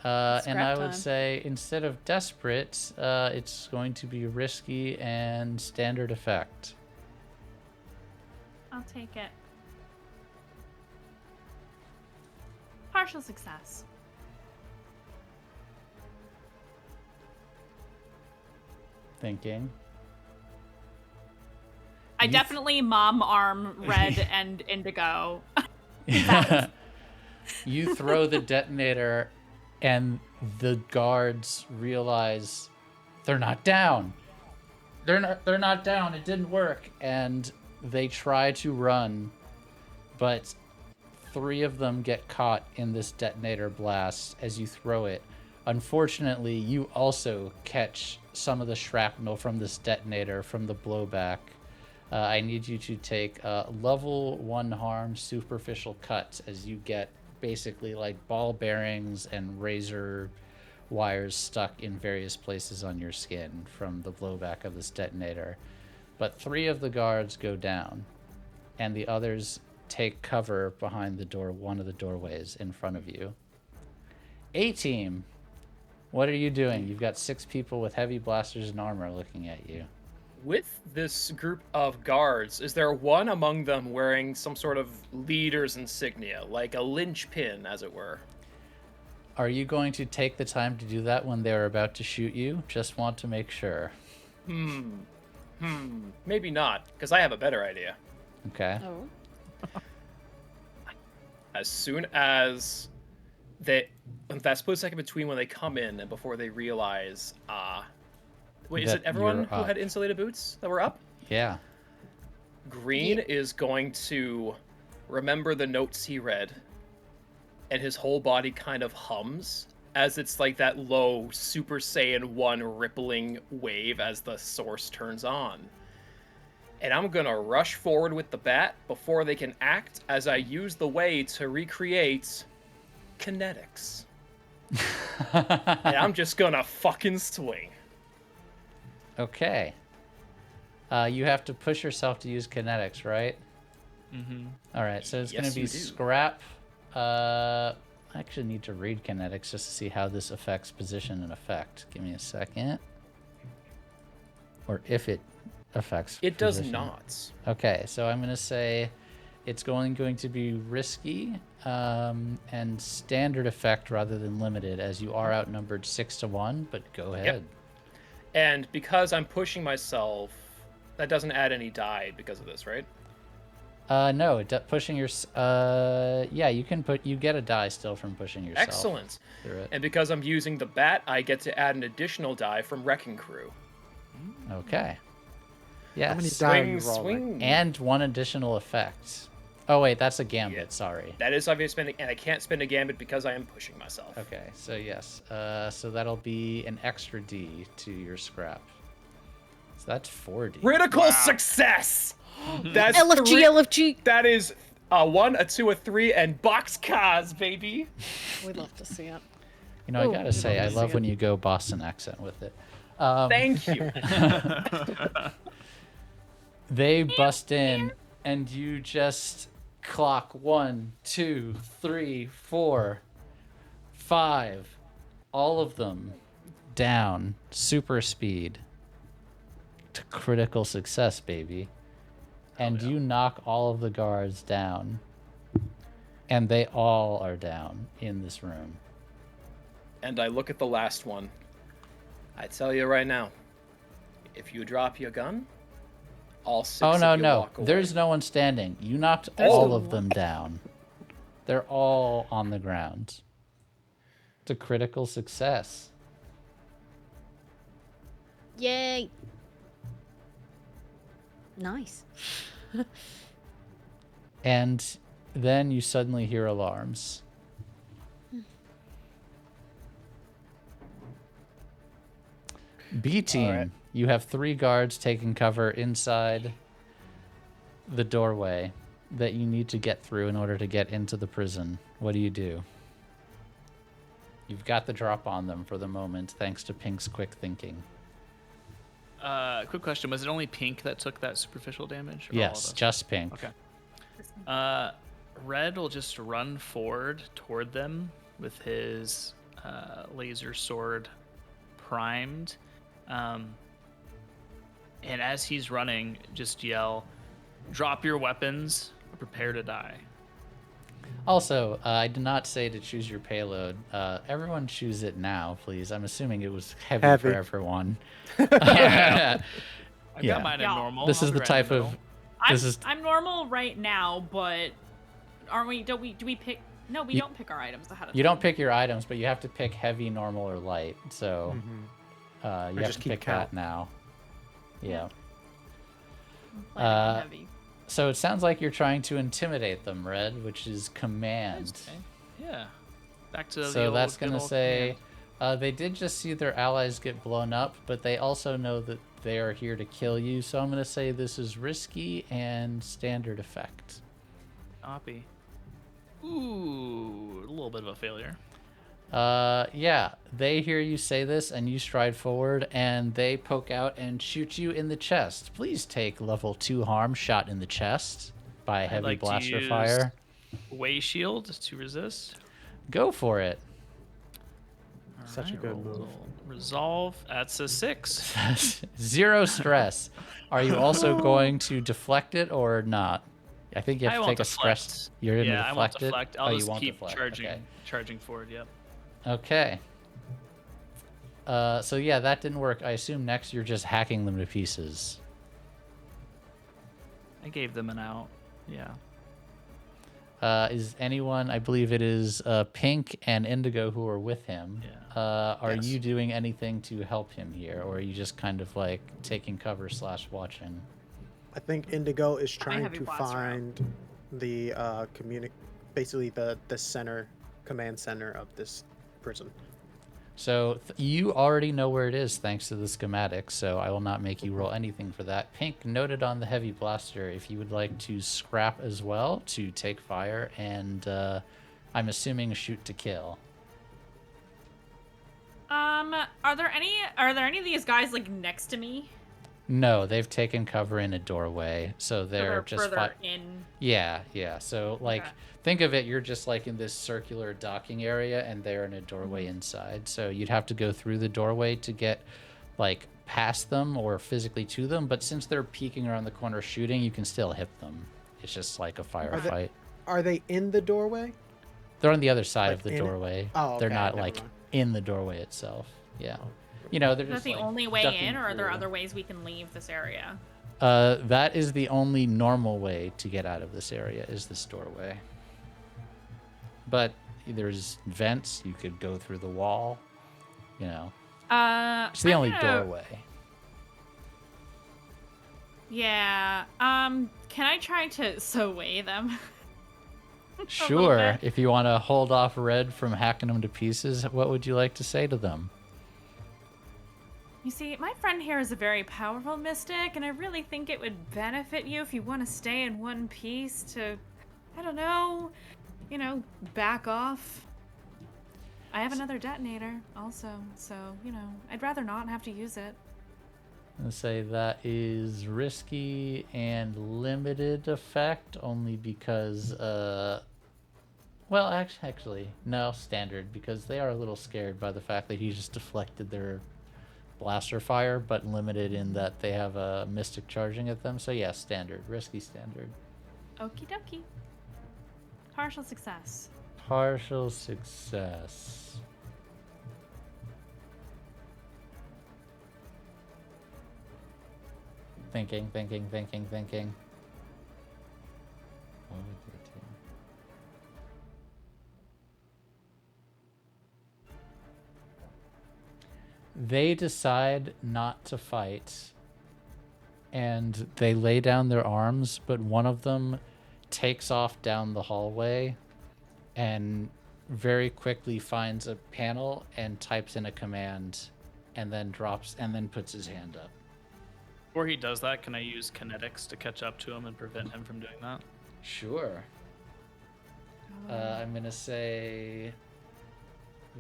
And I would time. say instead of desperate, it's going to be risky and standard effect. I'll take it. Partial success. Thinking. I You- definitely mom arm red and indigo. You throw the detonator, and the guards realize they're not down. They're not down. It didn't work, and they try to run, but 3 of them get caught in this detonator blast as you throw it. Unfortunately, you also catch some of the shrapnel from this detonator from the blowback. I need you to take level 1 harm superficial cuts as you get basically like ball bearings and razor wires stuck in various places on your skin from the blowback of this detonator. But 3 of the guards go down, and the others take cover behind the door, one of the doorways in front of you. A-team, what are you doing? You've got 6 people with heavy blasters and armor looking at you. with this group of guards, is there one among them wearing some sort of leader's insignia, like a linchpin, as it were? Are you going to take the time to do that when they're about to shoot you? Just want to make sure. Maybe not, because I have a better idea. Okay. Oh. As soon as that split second between when they come in and before they realize, wait, is That it everyone you're who up. had insulated boots that were up? Yeah. Green is going to remember the notes he read, and his whole body kind of hums as it's like that low Super Saiyan 1 rippling wave as the source turns on. And I'm gonna rush forward with the bat before they can act as I use the way to recreate kinetics. And I'm just gonna fucking swing. Okay. You have to push yourself to use kinetics, right? Mm-hmm. All right, so it's going Yes, to be you do. scrap. I actually need to read kinetics just to see how this affects position and effect. Give me a second. Or if it affects It does position. not. Okay, so I'm going to say it's going to be risky and standard effect rather than limited, as you are outnumbered 6-1, but go ahead. And because I'm pushing myself, that doesn't add any die because of this, right? No, pushing your... yeah, you get a die still from pushing yourself. Excellent. Through it. And because I'm using the bat, I get to add an additional die from Wrecking Crew. Okay. Yes. How many die are you Swing, rolling? swing. And one additional effect. Oh, wait, that's a gambit. Yeah. Sorry. That is obviously spending, and I can't spend a gambit because I am pushing myself. Okay, so yes. So that'll be an extra D to your scrap. So that's 4D. Critical success! That's LFG, three- LFG. That is A 1, a 2, a 3, and boxcars, baby. We'd love to see it. You know, I Ooh, gotta say, I love to love see when it. you go Boston accent with it. Thank you. They bust in, and you just clock 1, 2, 3, 4, 5, all of them down, super speed to critical success, baby. And you knock all of the guards down, and they all are down in this room. And I look at the last one. I tell you right now, if you drop your gun, all 6 Oh, no, of you no. walk away. There's no one standing. You knocked There's all no of them down. They're all on the ground. It's a critical success. Yay! Nice. And then you suddenly hear alarms. B team, right. you have 3 guards taking cover inside the doorway that you need to get through in order to get into the prison. What do you do? You've got the drop on them for the moment, thanks to Pink's quick thinking. Quick question: was it only Pink that took that superficial damage? Or all of Yes, us? just Pink. Okay. Red will just run forward toward them with his laser sword primed, and as he's running, just yell, "Drop your weapons! Prepare to die!" Also, I did not say to choose your payload. Everyone choose it now, please. I'm assuming it was heavy for Heavy. everyone. I've Yeah. got mine in Yeah. normal. This I'll is be the right in type of... middle. This is... I'm normal right now, but aren't we? Do we pick? No, we don't pick our items ahead of time. You don't pick your items, but you have to pick heavy, normal, or light. So you have just to keep pick count. that now. Yeah. Planning on heavy. So it sounds like you're trying to intimidate them, Red, which is command. Okay. Yeah. Back to the So old, that's good going to old say command. they did just see their allies get blown up, but they also know that they are here to kill you. So I'm going to say this is risky and standard effect. Copy. Ooh, a little bit of a failure. Yeah, they hear you say this and you stride forward and they poke out and shoot you in the chest. Please take level 2 harm shot in the chest by I'd heavy like to blaster use fire. Way shield to resist. Go for it. Such a Alright, good roll move. little Resolve. That's a 6. 0 stress. Are you also going to deflect it or not? I think you have I to won't take a deflect. stress. You're going to Yeah, I won't deflect it? deflect. I'll Oh, you just won't keep deflect. charging, Okay. charging forward. Yep. Okay. So yeah, that didn't work. I assume next you're just hacking them to pieces. I gave them an out. Yeah. Is anyone? I believe it is Pink and Indigo who are with him. Yeah. Are Yes. you doing anything to help him here, or are you just kind of like taking cover / watching? I think Indigo is My trying heavy to blaster out. find the basically the center, command center of this prison. So you already know where it is thanks to the schematic, so I will not make you roll anything for that. Pink, noted on the heavy blaster if you would like to scrap as well to take fire, and I'm assuming shoot to kill. Are there any of these guys like next to me? No, they've taken cover in a doorway, so So they're just further in. Yeah. So like, Okay. think of it, you're just like in this circular docking area, and they're in a doorway inside. So you'd have to go through the doorway to get like past them or physically to them. But since they're peeking around the corner shooting, you can still hit them. It's just like a firefight. Are they in the doorway? They're on the other side Like of the in it? doorway. Oh, They're okay, not never like mind. in the doorway itself. Yeah. You know, they're Is that just the like, only way ducking in, or are there through. other ways we can leave this area? That is the only normal way to get out of this area, is this doorway. But there's vents, you could go through the wall, you know. It's the I'm only gonna- doorway. Yeah. Can I try to sway them? Sure, bit. if you want to hold off Red from hacking them to pieces, what would you like to say to them? You see, my friend here is a very powerful mystic, and I really think it would benefit you if you want to stay in one piece to I don't know, back off. I have another detonator also, so, I'd rather not have to use it. I'm gonna say that is risky and limited effect, only because, well, actually, no, standard, because they are a little scared by the fact that he just deflected their blaster fire, but limited in that they have a mystic charging at them. So yeah, standard, risky standard. Okie dokie. Partial success. Partial success. Thinking. They decide not to fight, and they lay down their arms, but one of them takes off down the hallway and very quickly finds a panel and types in a command, and then puts his hand up. Before he does that, can I use kinetics to catch up to him and prevent him from doing that? Sure. I'm gonna say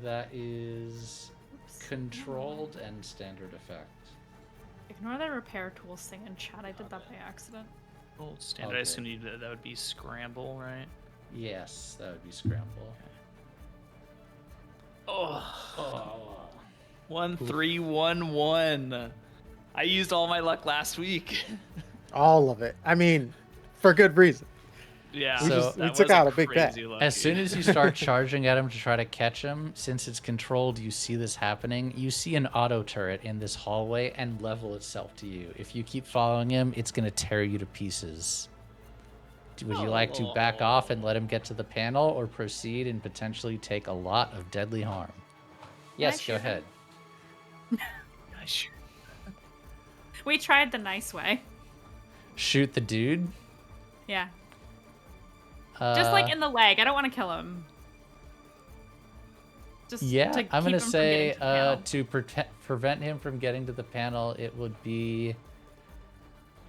that is controlled and standard effect. Ignore the repair tools thing in chat. I did that by accident. Well, standard. I assume that would be scramble, right? Yes, that would be scramble. Oh. 1, 3, 1, 1. I used all my luck last week. All of it. I mean, for good reason. Yeah. We took out a big bet. As soon as you start charging at him to try to catch him, since it's controlled, you see this happening. You see an auto turret in this hallway and level itself to you. If you keep following him, it's going to tear you to pieces. Would you like to back off and let him get to the panel, or proceed and potentially take a lot of deadly harm? Yes, go ahead. We tried the nice way. Shoot the dude? Yeah. Just like in the leg. I don't want to kill him. Just yeah, I'm going to say to prevent him from getting to the panel, it would be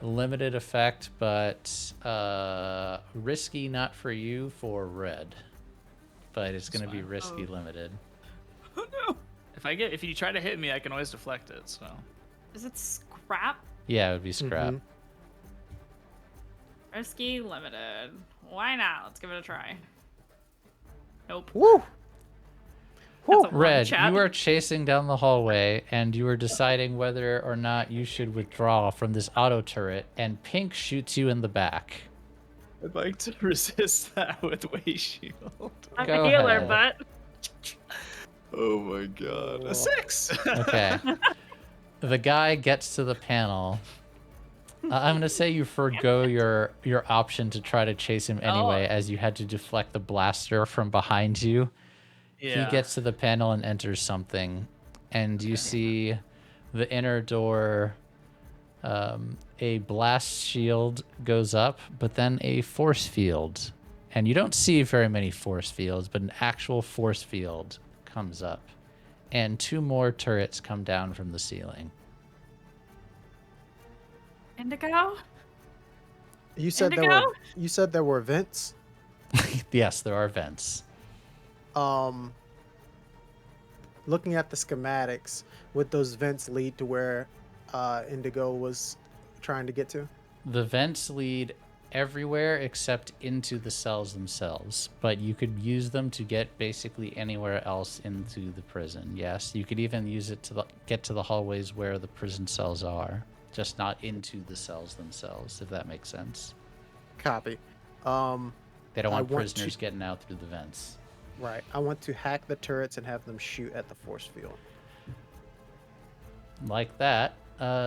limited effect, but risky not for you for red. But it's going to be risky limited. Oh no! If you try to hit me, I can always deflect it. So. Is it scrap? Yeah, it would be scrap. Risky limited. Why not? Let's give it a try. Nope. Woo! Red, you are chasing down the hallway, and you are deciding whether or not you should withdraw from this auto turret, and Pink shoots you in the back. I'd like to resist that with Way Shield. I'm a healer, but... Oh my god. A 6! Okay. The guy gets to the panel. I'm going to say you forgo your option to try to chase him anyway, as you had to deflect the blaster from behind you. Yeah. He gets to the panel and enters something, and you see the inner door, a blast shield goes up, but then a force field. And you don't see very many force fields, but an actual force field comes up. And 2 more turrets come down from the ceiling. Indigo? You said there were vents? Yes, there are vents. Looking at the schematics, would those vents lead to where Indigo was trying to get to? The vents lead everywhere except into the cells themselves, but you could use them to get basically anywhere else into the prison. Yes, you could even use it to get to the hallways where the prison cells are, just not into the cells themselves, if that makes sense. Copy. They don't want prisoners getting out through the vents. Right. I want to hack the turrets and have them shoot at the force field. Like that.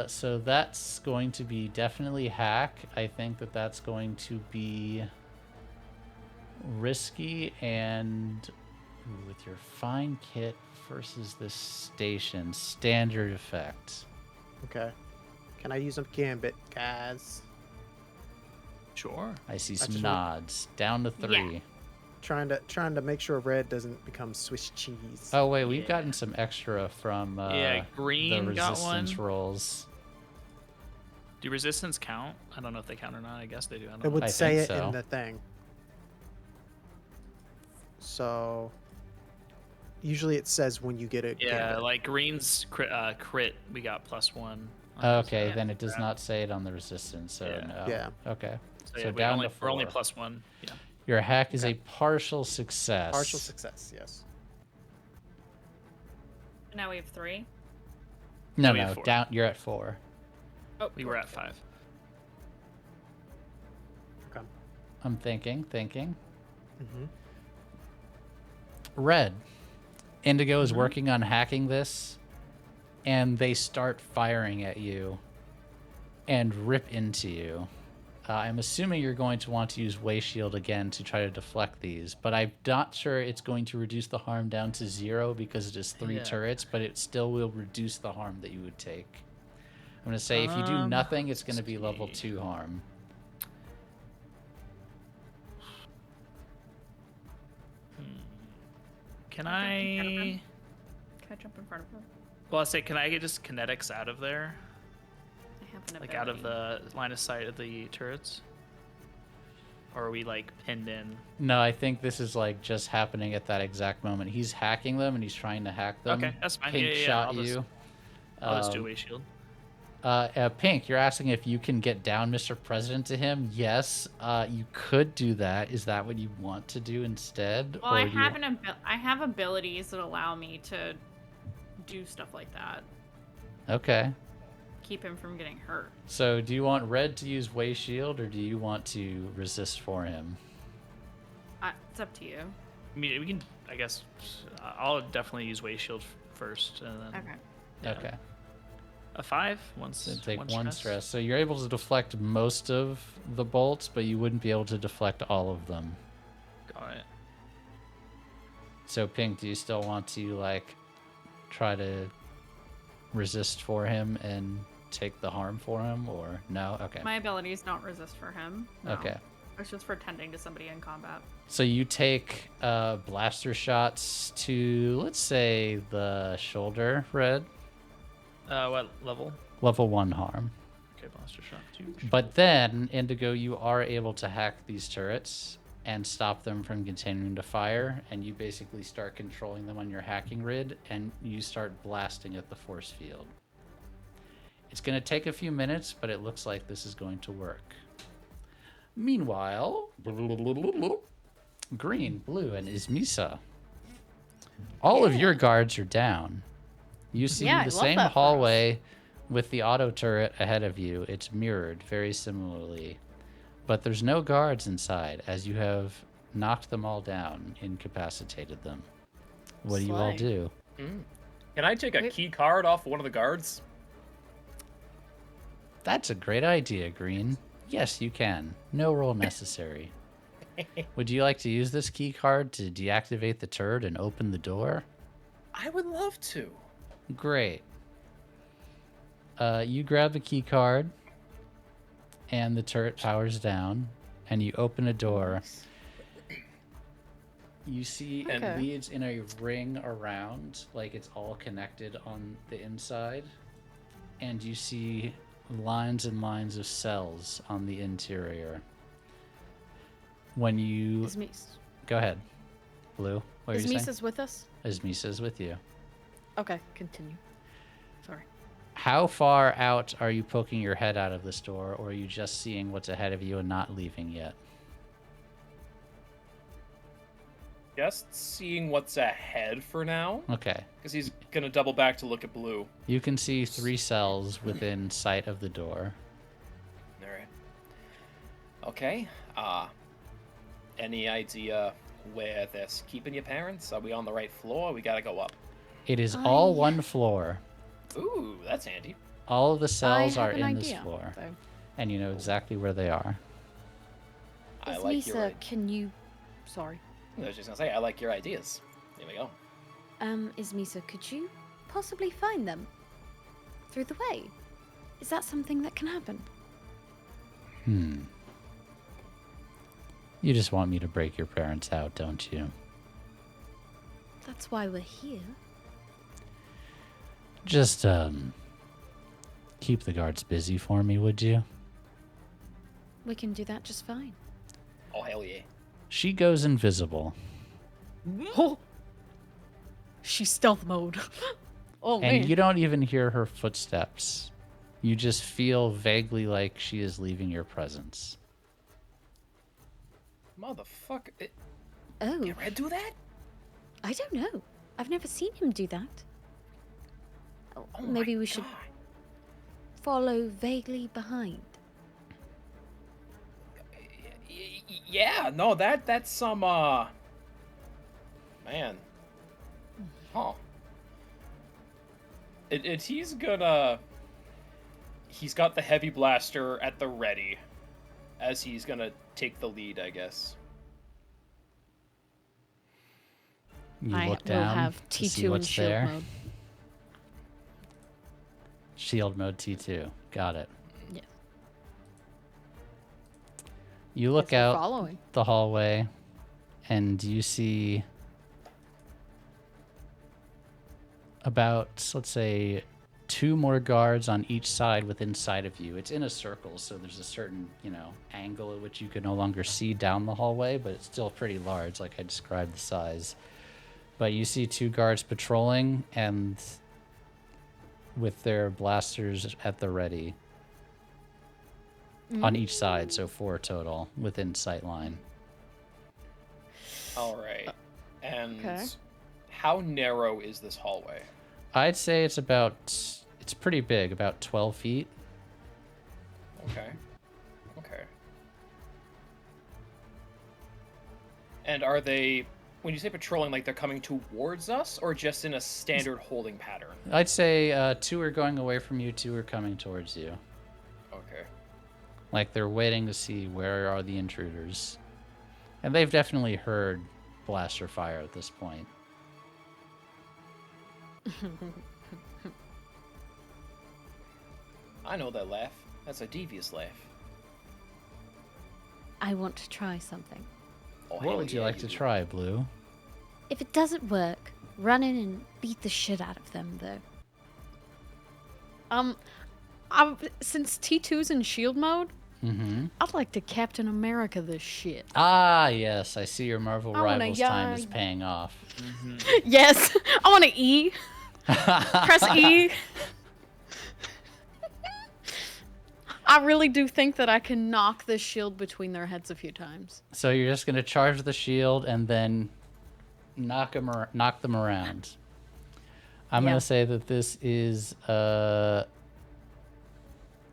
So that's going to be definitely hack. I think that's going to be risky, and with your fine kit versus this station, standard effect. Okay. Can I use a gambit, guys? Sure. I see some nods. Down to 3. Yeah. Trying to make sure red doesn't become Swiss cheese. Oh wait, we've gotten some extra from green the resistance got one. rolls. Do resistance count? I don't know if they count or not. I guess they do. I don't It would I say think it so. in the thing. So usually it says when you get a Yeah, gambit. like green's crit, we got +1. on Okay, his, then it does not say it on the resistance, so Yeah. no. Yeah. Okay. So, So yeah, down to we're only 4. +1. Yeah. Your hack is Okay. a partial success. Partial success, yes. Now we have 3. No, we have no, 4. down. You're at 4. Oh, We were at 5. Okay. I'm thinking. Mm-hmm. Red. Indigo is Mhm. working on hacking this, and they start firing at you and rip into you. I'm assuming you're going to want to use Way Shield again to try to deflect these, but I'm not sure it's going to reduce the harm down to 0 because it is 3 Yeah. turrets, but it still will reduce the harm that you would take. I'm going to say if you do Um, nothing, it's going to let's be level see. 2 harm. Can Can I? I jump in front of her? Well, I say, can I get just kinetics out of there, I have an like out of ability. the line of sight of the turrets? Or are we like pinned in? No, I think this is like just happening at that exact moment. He's hacking them and he's trying to hack them. Okay, that's fine. Pink Yeah, shot I'll just- you. I'll just do Um, Way Shield. Pink, you're asking if you can get down Mr. President to him. Yes, you could do that. Is that what you want to do instead? Well, I do you have I have abilities that allow me to do stuff like that. Okay. Keep him from getting hurt. So do you want Red to use Way Shield or do you want to resist for him? It's up to you. I mean, we can. I guess I'll definitely use Way Shield first, and then Okay. yeah. Okay. A 5 once. So take one stress. So you're able to deflect most of the bolts, but you wouldn't be able to deflect all of them. Got it. So Pink, do you still want to like try to resist for him and take the harm for him, or no? Okay. My abilities don't resist for him. No. Okay. It's just for tending to somebody in combat. So you take blaster shots to, let's say, the shoulder, Red. What level? Level 1 harm. Okay, blaster shot 2. But then, Indigo, you are able to hack these turrets and stop them from continuing to fire, and you basically start controlling them on your hacking grid, and you start blasting at the force field. It's going to take a few minutes, but it looks like this is going to work. Meanwhile, Green, Blue, and Ismisa. All of your guards are down. You see Yeah, I the love same that for us. hallway with the auto turret ahead of you. It's mirrored very similarly. But there's no guards inside, as you have knocked them all down, incapacitated them. What do you all Slay. do? Can I take a Wait. key card off one of the guards? That's a great idea, Green. Yes, you can. No roll necessary. Would you like to use this key card to deactivate the turret and open the door? I would love to. Great. You grab the key card, and the turret powers down, and you open a door. You see Okay. it leads in a ring around, like it's all connected on the inside, and you see lines and lines of cells on the interior. When you go ahead, Blue, what are Is you saying? Misa's with us? Ismisa's with you. Okay, continue. Sorry. How far out are you poking your head out of this door, or are you just seeing what's ahead of you and not leaving yet? Just seeing what's ahead for now. Okay. Because he's gonna double back to look at Blue. You can see 3 cells within sight of the door. Alright. Okay. Any idea where they're keeping your parents? Are we on the right floor? We gotta go up. It is all one floor. Ooh, that's handy. All of the cells I are have an in this idea, floor, though. and you know exactly where they are. I like your. Misa, can you... Sorry. I was just gonna say, I like your ideas. Here we go. Ismisa, could you possibly find them? Through the way? Is that something that can happen? You just want me to break your parents out, don't you? That's why we're here. Just, keep the guards busy for me, would you? We can do that just fine. Oh hell yeah. She goes invisible. Oh, she's stealth mode. Oh And man. you don't even hear her footsteps. You just feel vaguely like she is leaving your presence. Motherfucker. Oh, Can Red do that? I don't know. I've never seen him do that. Oh, Oh maybe my we should God. follow vaguely behind. Yeah, no, that's some, man. Huh. He's got the heavy blaster at the ready, as he's gonna take the lead, I guess. You I look will down have to see T2 in what's shield there. mode. Shield mode T2. Got it. Yeah. You look Guess we're out following. the hallway, and you see about, let's say, 2 more guards on each side within sight of you. It's in a circle, so there's a certain, angle at which you can no longer see down the hallway, but it's still pretty large, like I described the size. But you see 2 guards patrolling, and with their blasters at the ready. On each side, so 4 total within sight line. All right. And okay. how narrow is this hallway? I'd say it's pretty big, about 12 feet. Okay. Okay. And are they, when you say patrolling, like they're coming towards us, or just in a standard holding pattern? I'd say 2 are going away from you, 2 are coming towards you. Okay. Like they're waiting to see where are the intruders. And they've definitely heard blaster fire at this point. I know that laugh. That's a devious laugh. I want to try something. Oh, What hell would you yeah, like to do. try, Blue? If it doesn't work, run in and beat the shit out of them, though. Since T2's in shield mode, Mm-hmm. I'd like to Captain America this shit. Ah, yes. I see your Marvel I wanna Rivals time is yard. paying off. Yes, I want to E. Press E. I really do think that I can knock this shield between their heads a few times. So you're just going to charge the shield and then knock them around. I'm Yeah. going to say that this is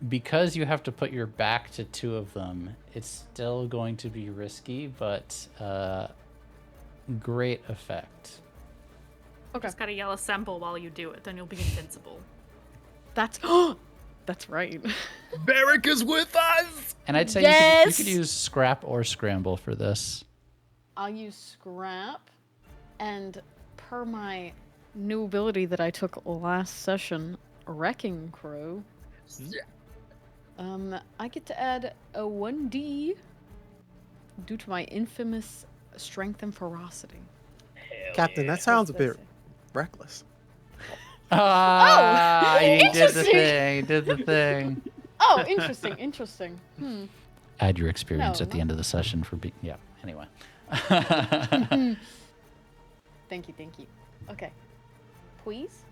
because you have to put your back to 2 of them. It's still going to be risky, but great effect. Okay. Just gotta yell assemble while you do it, then you'll be invincible. That's that's right. Barrick is with us! And I'd say you Yes! could use scrap or scramble for this. I'll use scrap, and per my new ability that I took last session, Wrecking Crew. I get to add a 1d due to my infamous strength and ferocity. Captain, that sounds a bit reckless. Ah, he did the interesting. thing. He did the thing. Oh, interesting. Add your experience No, at the end of the session for being. Yeah. Anyway. Thank you. Okay. Please?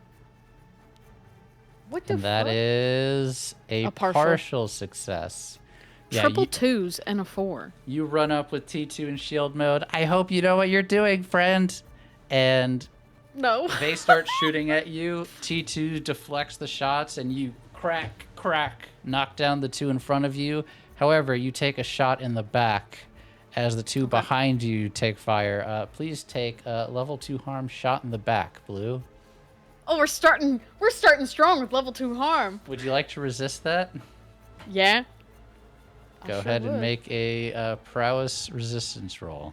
What the And that fuck? is a A partial. partial success. Yeah, Triple 2s and a 4. you run up with T2 in shield mode. I hope you know what you're doing, friend. And No. they start shooting at you. T2 deflects the shots, and you crack, knock down the 2 in front of you. However, you take a shot in the back as the 2 behind you take fire. Please take a level 2 harm shot in the back, Blue. Oh, we're starting strong with level 2 harm. Would you like to resist that? Yeah. I Go sure ahead and would. make a prowess resistance roll.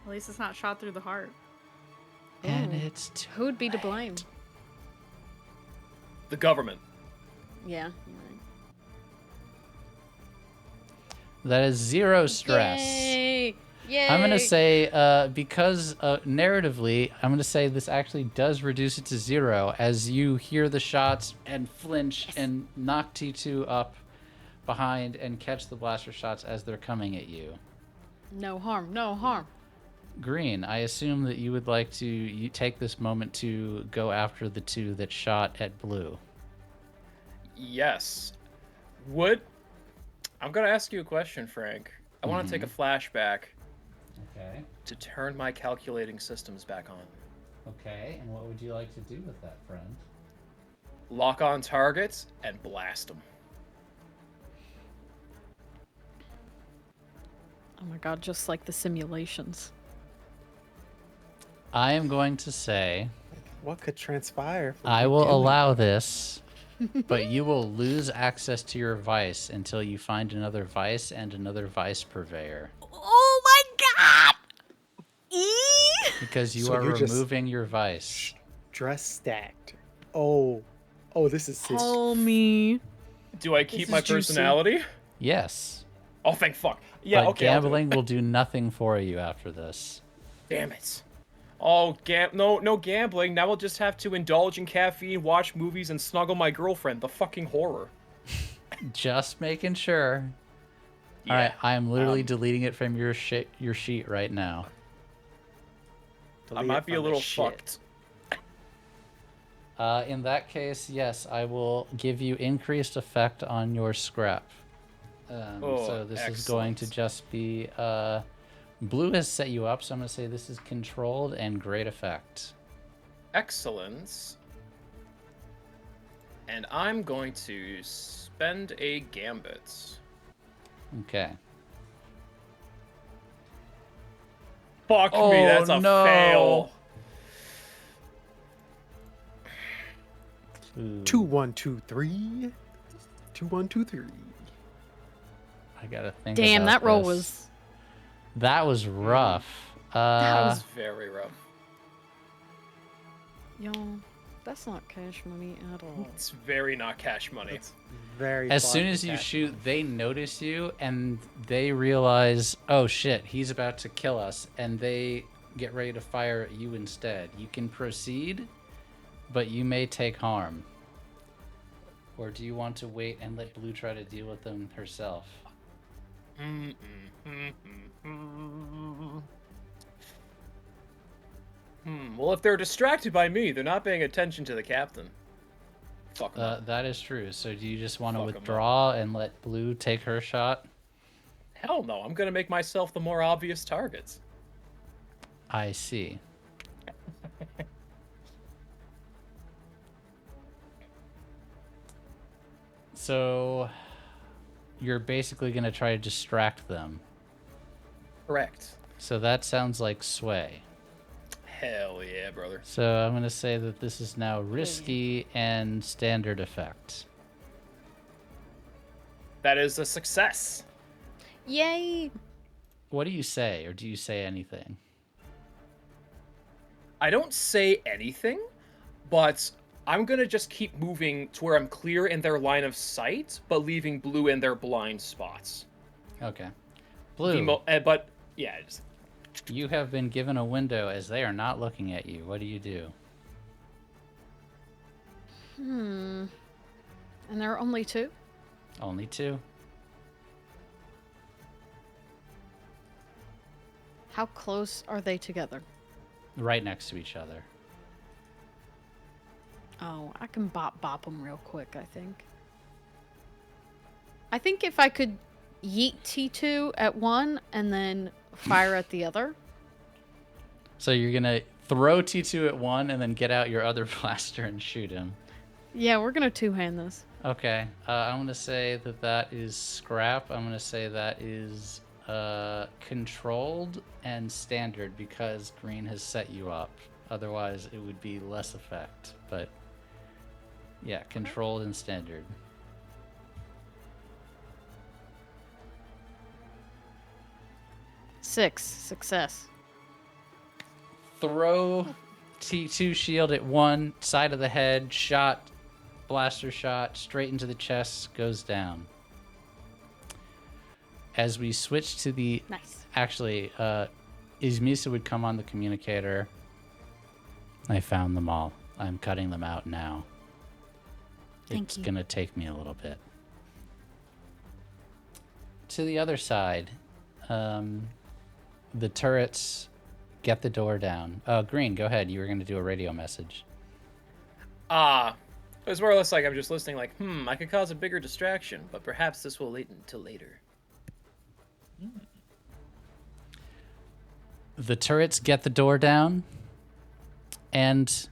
At least it's not shot through the heart. And Ooh. it's too Who would be to blame? The government. Yeah. That is 0 stress. Yay! Yay! I'm going to say, because narratively, I'm going to say this actually does reduce it to 0 as you hear the shots and flinch and knock T2 up behind and catch the blaster shots as they're coming at you. No harm. Green, I assume that you would like to take this moment to go after the two that shot at Blue. Yes. I'm gonna ask you a question, Frank. I want to take a flashback Okay. to turn my calculating systems back on. Okay, and what would you like to do with that, friend? Lock on targets and blast them. Oh my god, just like the simulations. I am going to say What could transpire? From I you will doing allow that? this, but you will lose access to your vice until you find another vice and another vice purveyor. Oh my god! Because you So are you're just removing your vice. Dress stacked. Oh, this is sick. Homie. Do I keep This my is juicy. personality? Yes. Oh, thank fuck. Yeah, But okay. I'll do it. gambling will do nothing for you after this. Damn it. Oh, no gambling. Now I'll just have to indulge in caffeine, watch movies, and snuggle my girlfriend. The fucking horror. Just making sure. Yeah. All right, I am literally deleting it from your sheet right now. I might be a little fucked. In that case, yes, I will give you increased effect on your scrap. So this is going to excellent. just be... Blue has set you up, so I'm going to say this is controlled and great effect. Excellence. And I'm going to spend a gambit. Okay. Fuck me, that's a fail. Ooh, 2 1 2 3. 2 1 2 3. I gotta think. Damn, about that roll this. was. That was rough. That was. It's very rough. Yo, that's not cash money at all. It's very not cash money. It's very. As far soon from as you cash shoot, money. they notice you and they realize, oh shit, he's about to kill us, and they get ready to fire at you instead. You can proceed, but you may take harm. Or do you want to wait and let Blue try to deal with them herself? Well, if they're distracted by me, they're not paying attention to the captain. Fuck 'em up. That is true. So do you just want to Fuck 'em up. withdraw and let Blue take her shot? Hell no, I'm gonna make myself the more obvious targets. I see. So you're basically going to try to distract them. Correct. So that sounds like sway. Hell yeah, brother. So I'm going to say that this is now risky and standard effect. That is a success. Yay! What do you say, or do you say anything? I don't say anything, but I'm gonna just keep moving to where I'm clear in their line of sight, but leaving Blue in their blind spots. Okay. Blue, But yeah, just, you have been given a window as they are not looking at you. What do you do? And there are only two? Only two. How close are they together? Right next to each other. Oh, I can bop them real quick, I think. I think if I could yeet T2 at one and then fire at the other. So you're going to throw T2 at one and then get out your other blaster and shoot him. Yeah, we're gonna two-hand this. Okay. I'm going to say that that is scrap. I'm going to say that is controlled and standard because green has set you up. Otherwise, it would be less effect. But yeah, controlled and standard. Success. Throw T2 shield at one side of the head, shot, blaster shot, straight into the chest, goes down. As we switch to the... Nice. Actually, Izmisa would come on the communicator. I found them all. I'm cutting them out now. It's going to take me a little bit. To the other side, the turrets get the door down. Green, go ahead. You were going to do a radio message. It's more or less like I'm just listening like, I could cause a bigger distraction, but perhaps this will wait until later. The turrets get the door down, and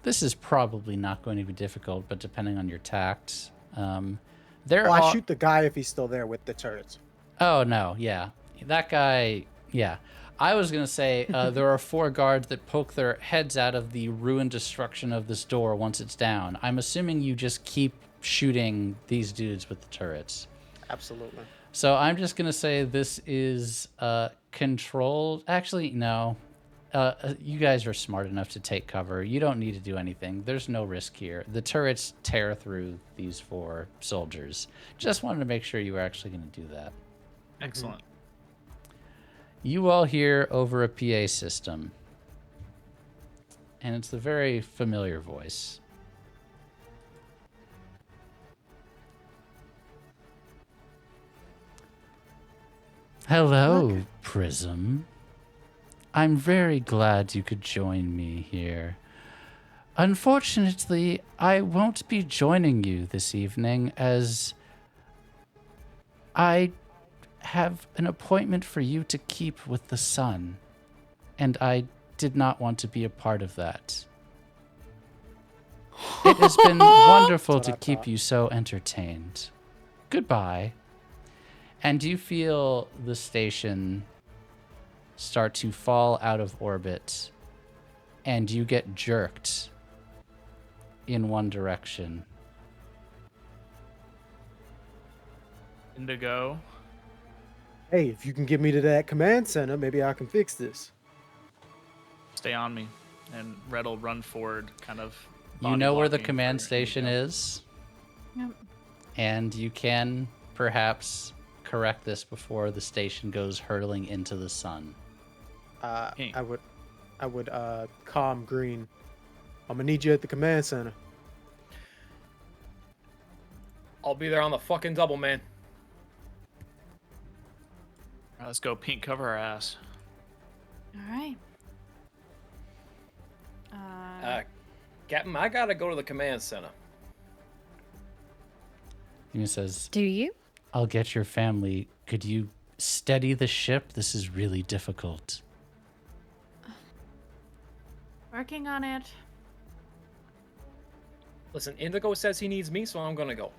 this is probably not going to be difficult, but depending on your tact, I shoot the guy if he's still there with the turrets. Oh no, yeah, that guy, yeah. I was gonna say there are 4 guards that poke their heads out of the ruined destruction of this door once it's down. I'm assuming you just keep shooting these dudes with the turrets. Absolutely. So I'm just gonna say this is controlled. Actually, no. You guys are smart enough to take cover. You don't need to do anything. There's no risk here. The turrets tear through these 4 soldiers. Just wanted to make sure you were actually going to do that. Excellent. You all hear over a PA system, and it's a very familiar voice. Hello, Prism. I'm very glad you could join me here. Unfortunately, I won't be joining you this evening as I have an appointment for you to keep with the sun, and I did not want to be a part of that. It has been wonderful to keep you so entertained. Goodbye. And you feel the station start to fall out of orbit, and you get jerked in one direction. Indigo. Hey, if you can get me to that command center, maybe I can fix this. Stay on me. And Red will run forward, kind of. You know where the body-blocking command for station Indigo. is, Yep. and you can perhaps correct this before the station goes hurtling into the sun. Pink. I would calm Green. I'm gonna need you at the command center. I'll be there on the fucking double, man. All right, let's go. Pink, cover our ass. All right. Captain, I gotta go to the command center. He says, Do you? I'll get your family. Could you steady the ship? This is really difficult. Working on it. Listen, Indigo says he needs me, so I'm gonna go.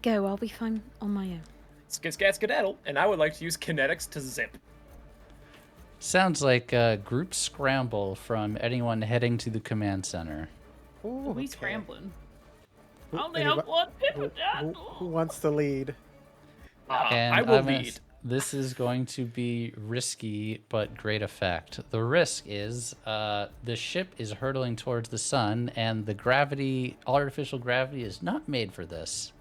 Go, I'll be fine on my own. Skedaddle, and I would like to use kinetics to zip. Sounds like a group scramble from anyone heading to the command center. Ooh, We okay. scrambling. Who- Only anybo- have one who, people who wants to lead? And I will I'm gonna lead. This is going to be risky, but great effect. The risk is the ship is hurtling towards the sun, and the gravity, artificial gravity, is not made for this.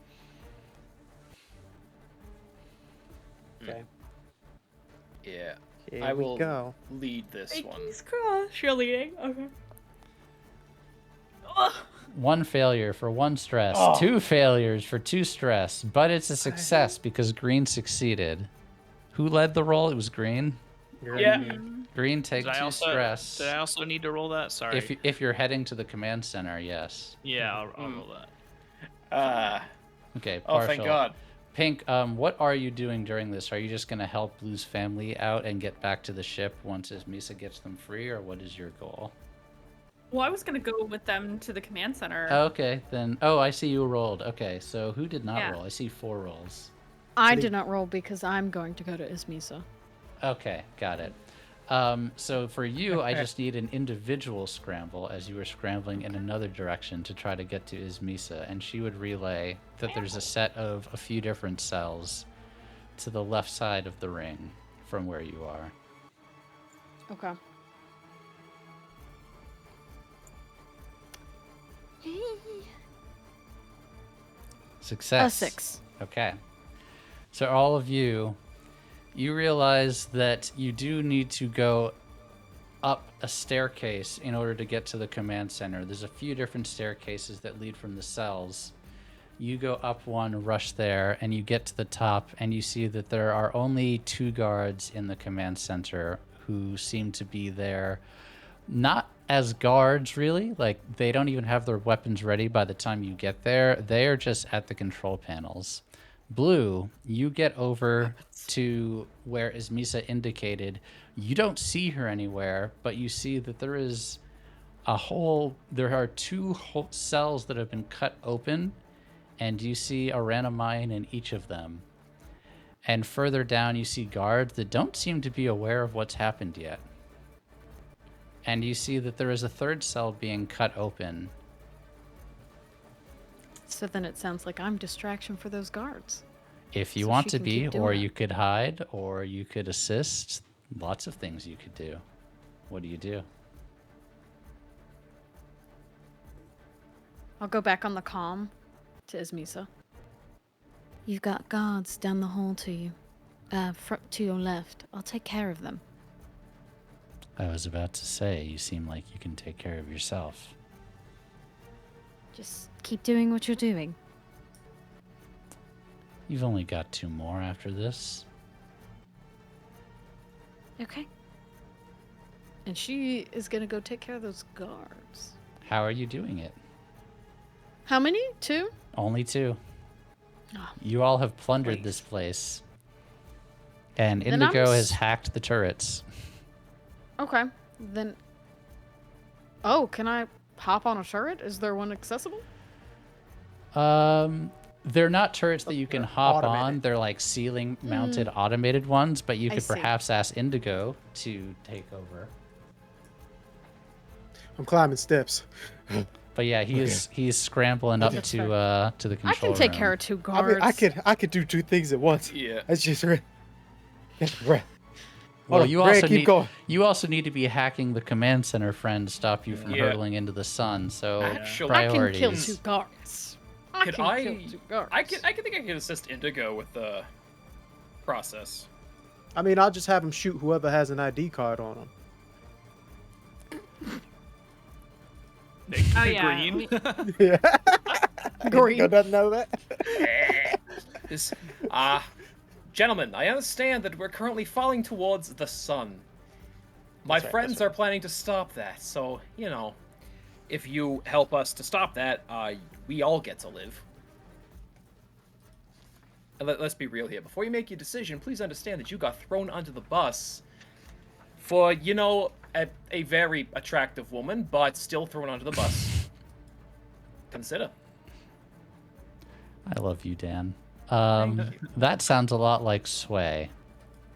Okay. Yeah. Here I we will go. lead this one. Fingers crossed. You're leading. Okay. One failure for one stress, Oh. 2 failures for 2 stress, but it's a success because Green succeeded. Who led the roll? It was Green. Yeah. Green, take Did I 2 also, stress. Did I also need to roll that? Sorry. If you're heading to the command center, yes. Yeah, I'll roll that. Okay, Oh, partial. thank God. Pink, what are you doing during this? Are you just going to help Blue's family out and get back to the ship once Misa gets them free, or what is your goal? Well, I was gonna go with them to the command center. Okay, then. Oh, I see you rolled. Okay, so who did not Yeah. roll? I see 4 rolls. I did not roll because I'm going to go to Ismisa. Okay, got it. So for you, I just need an individual scramble as you were scrambling in another direction to try to get to Ismisa, and she would relay that there's a set of a few different cells to the left side of the ring from where you are. Okay. Success. 6. Okay. So all of you realize that you do need to go up a staircase in order to get to the command center. There's a few different staircases that lead from the cells. You go up one, rush there, and you get to the top, and you see that there are only 2 guards in the command center who seem to be there, not as guards really. Like, they don't even have their weapons ready by the time you get there. They are just at the control panels. Blue, you get over to where Ismisa indicated. You don't see her anywhere, but you see that there is there are two whole cells that have been cut open, and you see a random mine in each of them. And further down, you see guards that don't seem to be aware of what's happened yet. And you see that there is a third cell being cut open. So then it sounds like I'm distraction for those guards. If you So want she to can be, keep doing or it. you could hide, or you could assist. Lots of things you could do. What do you do? I'll go back on the comm to Ismisa. You've got guards down the hall to you. To your left. I'll take care of them. I was about to say, you seem like you can take care of yourself. Just keep doing what you're doing. You've only got 2 more after this. Okay. And she is gonna go take care of those guards. How are you doing it? How many? 2? Only 2. Oh, You all have plundered Christ. this place. And Then I'm Indigo s- has hacked the turrets. okay. Then. Oh, can I hop on a turret? Is there one accessible? They're not turrets that you can hop on. automated. They're like ceiling mounted automated ones, but you I could see. perhaps ask Indigo to take over. I'm climbing steps. But yeah, he's scrambling up That's to the I control can take room. care of 2 I guards. mean, I could do 2 things at once. Yeah. That's just right. Get the breath. Well, Hold on, you Greg, also keep need going. you also need to be hacking the command center, friend, to stop you from Yeah. hurtling into the sun. So Actually- I can priorities. kill 2 guards. I Could can I- kill 2 guards. I think I could assist Indigo with the process. I mean, I'll just have him shoot whoever has an ID card on him. Oh, yeah. Green. Yeah. Green. Indigo doesn't know that. This, gentlemen, I understand that we're currently falling towards the sun. My That's right, friends that's are planning to stop that, so, you know, if you help us to stop that, we all get to live. And let's be real here. Before you make your decision, please understand that you got thrown under the bus for, you know, a very attractive woman, but still thrown under the bus. Consider. I love you, Dan. Thank you. That sounds a lot like Sway.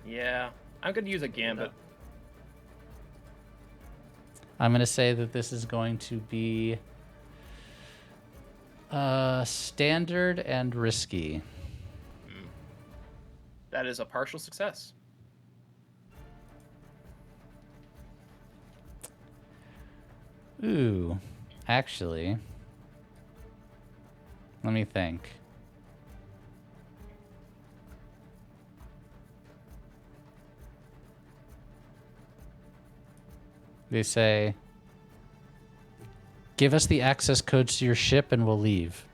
Yeah, I'm gonna use a gambit. I'm going to say that this is going to be standard and risky. That is a partial success. Ooh, actually, let me think. They say, give us the access codes to your ship and we'll leave.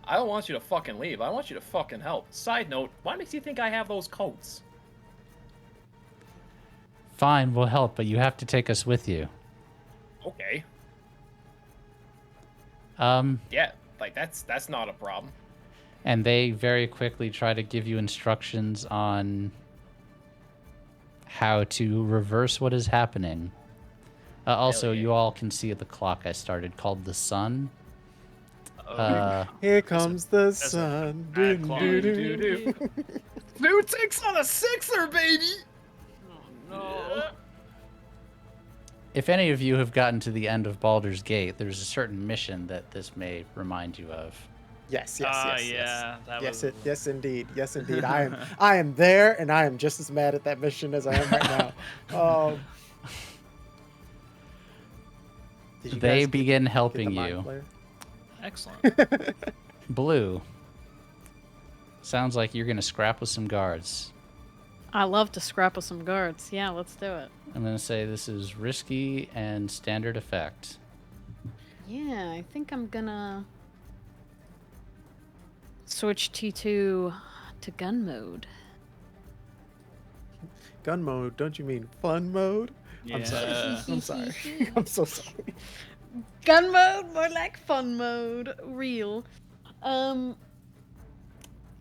I don't want you to fucking leave. I want you to fucking help. Side note, why makes you think I have those codes? Fine, we'll help, but you have to take us with you. Okay. Um, Yeah, like that's not a problem. and they very quickly try to give you instructions on how to reverse what is happening. Also, yeah. you all can see the clock I started called the sun. Oh. Here comes the a sun. bad Doo, clock. doo, doo, doo. New ticks on a sixer, baby. No. If any of you have gotten to the end of Baldur's Gate, there's a certain mission that this may remind you of. Yes, yes, Ah, yes, yeah, that yes. was- Yes, indeed. Yes, indeed. I am there, and I am just as mad at that mission as I am right now. Did you They guys begin get the helping mind you. flayer? Excellent. Blue. Sounds like you're going to scrap with some guards. I love to scrap with some guards. Yeah, let's do it. I'm going to say this is risky and standard effect. Yeah, I think I'm gonna switch T2 to gun mode. gun mode. Don't you mean fun mode? I'm sorry. Yeah. I'm sorry. I'm so sorry. Gun mode, more like fun mode. Real.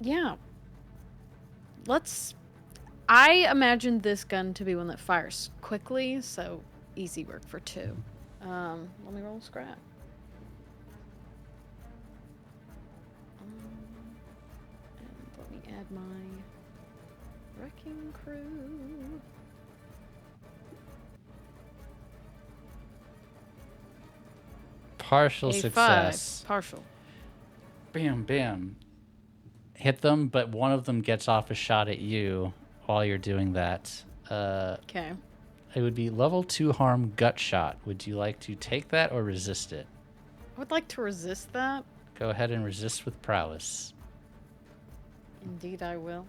Yeah. I imagine this gun to be one that fires quickly, so easy work for 2. Let me roll scrap. And let me add my wrecking crew. Partial A5. success. Partial. Bam, bam. Hit them, but one of them gets off a shot at you while you're doing that. Okay. It would be level 2 harm gut shot. Would you like to take that or resist it? I would like to resist that. Go ahead and resist with prowess. Indeed, I will.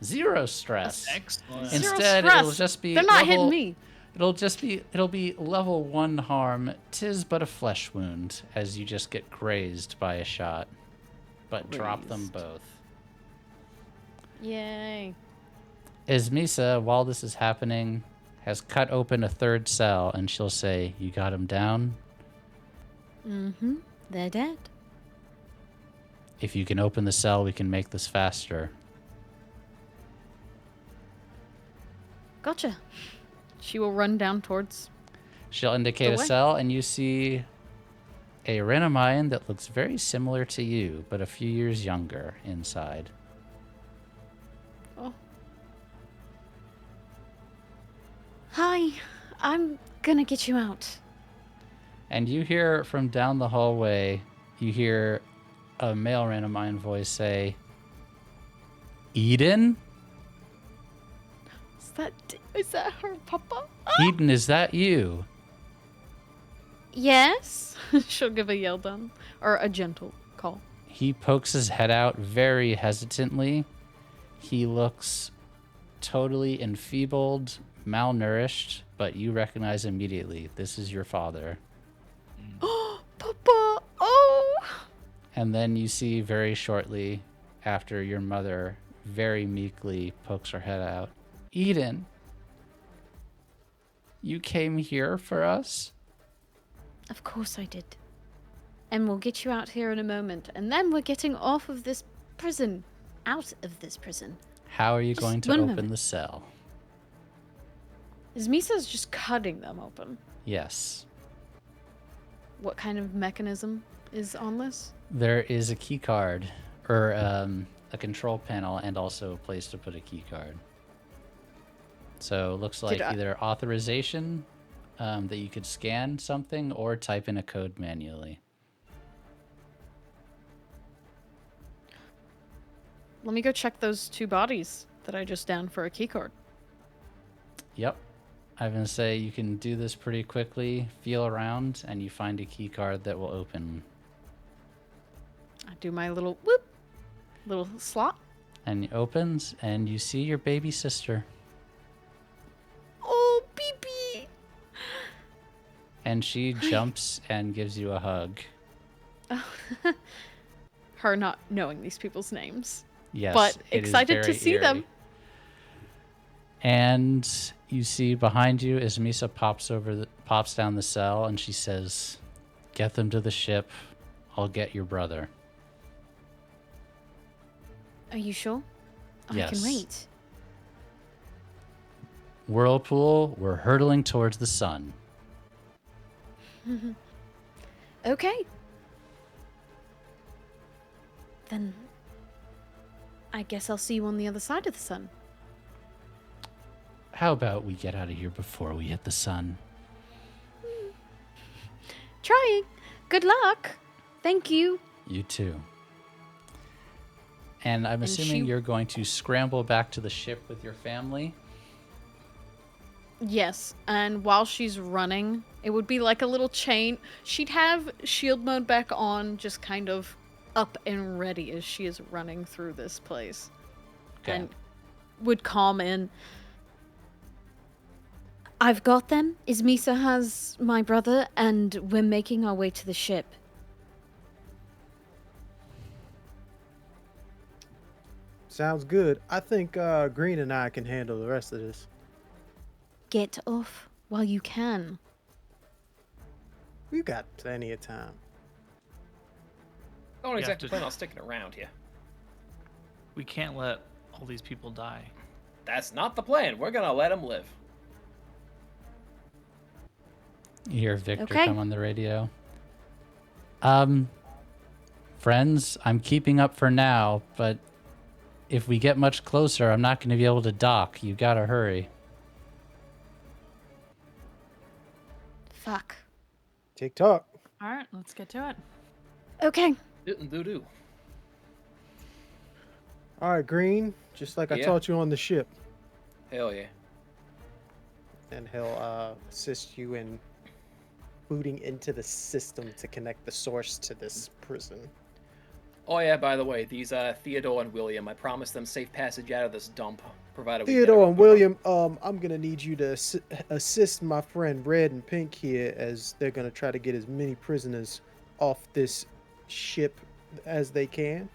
Zero stress. Excellent. Zero Instead, stress. it'll just be They're not level, hitting me. It'll be level 1 harm. 'Tis but a flesh wound, as you just get grazed by a shot. But drop them Grazed. both. Yay. Ismisa, while this is happening, has cut open a third cell, and she'll say, "You got him down? Mm-hmm. They're dead. If you can open the cell, we can make this faster." Gotcha. She will run down towards. She'll indicate a way. cell, and you see a Renamine that looks very similar to you, but a few years younger inside. Oh. Hi. I'm gonna get you out. And you hear from down the hallway, you hear a male Renamine voice say, "Eden? Is that her papa? Eden, is that you?" Yes? She'll give a yell down. Or a gentle call. He pokes his head out very hesitantly. He looks totally enfeebled, malnourished, but you recognize immediately this is your father. Oh, papa! Oh! And then you see very shortly after your mother very meekly pokes her head out, "Eden, you came here for us?" Of course I did. And we'll get you out here in a moment. And then we're getting off of this prison. Out of this prison. How are you Just going to one open moment. the cell? Is Misa's just cutting them open? Yes. What kind of mechanism is on this? There is a key card, or a control panel, and also a place to put a key card. So it looks like either authorization that you could scan something or type in a code manually. Let me go check those 2 bodies that I just downed for a keycard. Yep. I'm going to say you can do this pretty quickly, feel around, and you find a key card that will open. I do my little whoop, little slot. And it opens, and you see your baby sister. Oh, baby! And she jumps and gives you a hug. Her not knowing these people's names. Yes, but it is excited to very see them. eerie. And you see behind you as Misa pops down the cell, and she says, "Get them to the ship. I'll get your brother." Are you sure? Yes. I can wait. Whirlpool, we're hurtling towards the sun. Okay. Then I guess I'll see you on the other side of the sun. How about we get out of here before we hit the sun? Trying. Good luck. Thank you. You too. And I'm And assuming she- you're going to scramble back to the ship with your family. Yes, and while she's running, it would be like a little chain. She'd have shield mode back on, just kind of up and ready as she is running through this place. Okay. And would calm in. I've got them. Ismisa has my brother, and we're making our way to the ship. Sounds good. I think Green and I can handle the rest of this. Get off while you can. We got plenty of time. Don't have exactly to- plan on sticking around here. We can't let all these people die. That's not the plan. We're gonna let them live. You hear Victor Okay. come on the radio. Friends, I'm keeping up for now, but if we get much closer, I'm not going to be able to dock. You gotta hurry. Fuck. TikTok. All right, let's get to it. Okay. Do. All right, Green. Just like I Yeah. taught you on the ship. Hell yeah. And he'll assist you in booting into the system to connect the source to this prison. Oh yeah, by the way, these Theodore and William, I promised them safe passage out of this dump, provided we get Theodore it. and William, I'm gonna need you to assist my friend Red and Pink here, as they're gonna try to get as many prisoners off this ship as they can,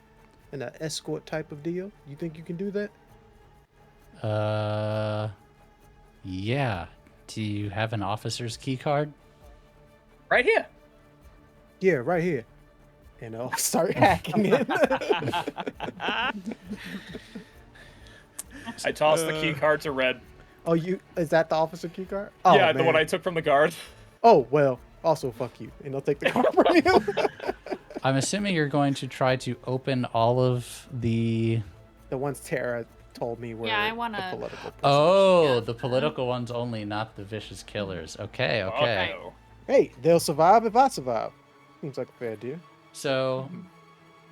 in an escort type of deal. You think you can do that? Yeah. Do you have an officer's key card? Right here. Yeah, right here. And I'll start hacking it. I tossed the key card to Red. Oh, is that the officer key card? Oh, Yeah, the one man. I took from the guard. Oh, well, also fuck you. And I'll take the card from you. I'm assuming you're going to try to open all of the... The ones Tara told me were Yeah, I wanna- the political prisoners. Oh, Yeah. the political ones only, not the vicious killers. Okay. Uh-oh. Hey, they'll survive if I survive. Seems like a fair deal. So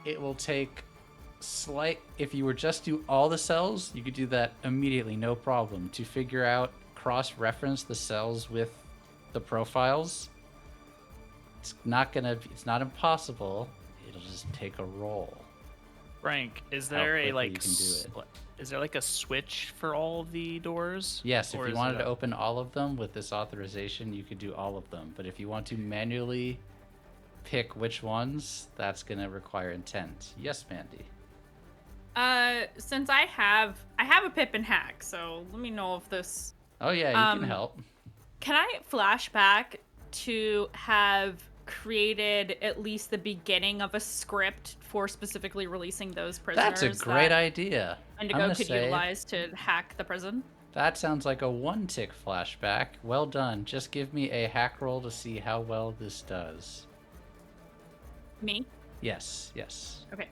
it will take if you were just do all the cells, you could do that immediately, no problem. To figure out, cross-reference the cells with the profiles, it's not impossible. It'll just take a roll. Frank, is How there a quickly like you can do it. is there like a switch for all of the doors? Yes, if Or you is wanted it to a- open all of them with this authorization, you could do all of them. But if you want to manually pick which ones, that's going to require intent. Yes, Mandy. Since I have a pip and hack, so let me know if this. Oh yeah, you can help. Can I flashback to have created at least the beginning of a script for specifically releasing those prisoners? That's a great that idea. I'm Indigo gonna could say utilize to hack the prison. that sounds like a one-tick flashback. Well done. Just give me a hack roll to see how well this does. Me? Yes. Okay.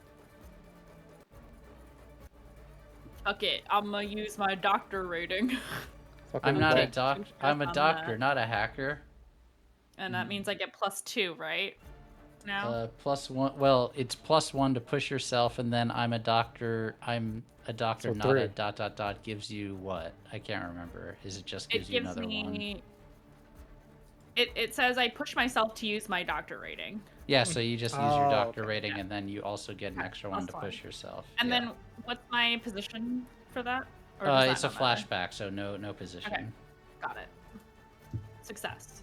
Fuck it. I'm gonna use my doctor rating. Fucking I'm not a wrong. doc. I'm a doctor, not a hacker. And that means I get +2, right? Now? +1. Well, it's +1 to push yourself, and then I'm a doctor. So not three. a ... gives you what? I can't remember. Is it just It gives you gives another one? me. It says I push myself to use my doctor rating. Yeah, so you just use your Oh, doctor okay. rating, and then you also get an extra one to +1. push yourself. And Yeah. then what's my position for that? Or does that It's a not matter? flashback, so no position. Okay. Got it. Success.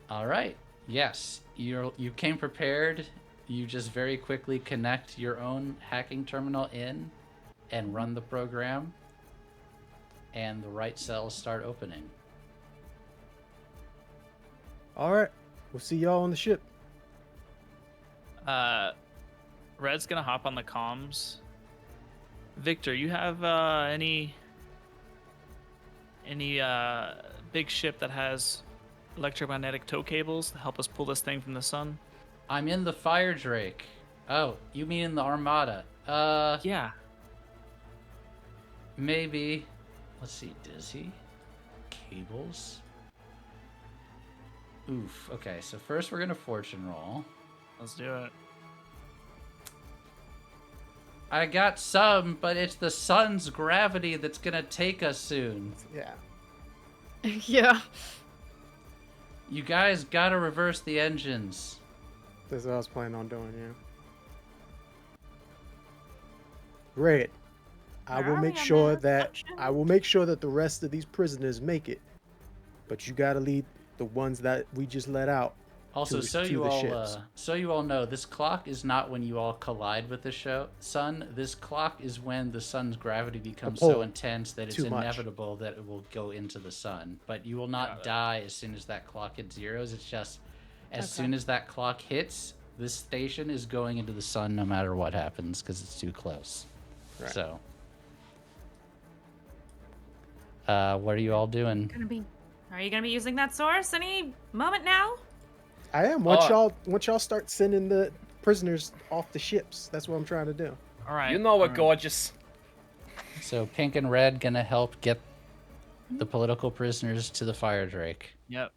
All right. Yes, you came prepared. You just very quickly connect your own hacking terminal in and run the program, and the right cells start opening. All right. We'll see y'all on the ship. Red's gonna hop on the comms. Victor, you have any big ship that has electromagnetic tow cables to help us pull this thing from the sun? I'm in the Fire Drake. Oh, you mean in the Armada? Yeah. Maybe. Let's see. Does he? Cables. Oof. Okay, so first we're gonna fortune roll. Let's do it. I got some, but it's the sun's gravity that's gonna take us soon. Yeah. Yeah. You guys gotta reverse the engines. That's what I was planning on doing, yeah. Red, I Where will are we make on sure the that section? the rest of these prisoners make it. But you gotta leave the ones that we just let out Also, to so the you all ships. know, this clock is not when you all collide with the sun. This clock is when the sun's gravity becomes so pull. intense that it's Too much. inevitable that it will go into the sun. But you will not die as soon as that clock hits zeros. It's just as soon as that clock hits, this station is going into the sun no matter what happens because it's too close. Right. So, what are you all doing? Are you gonna be using that source any moment now? I am. Once y'all start sending the prisoners off the ships, that's what I'm trying to do. All right. You know what, all right. gorgeous. So Pink and Red gonna help get the political prisoners to the Fire Drake. Yep.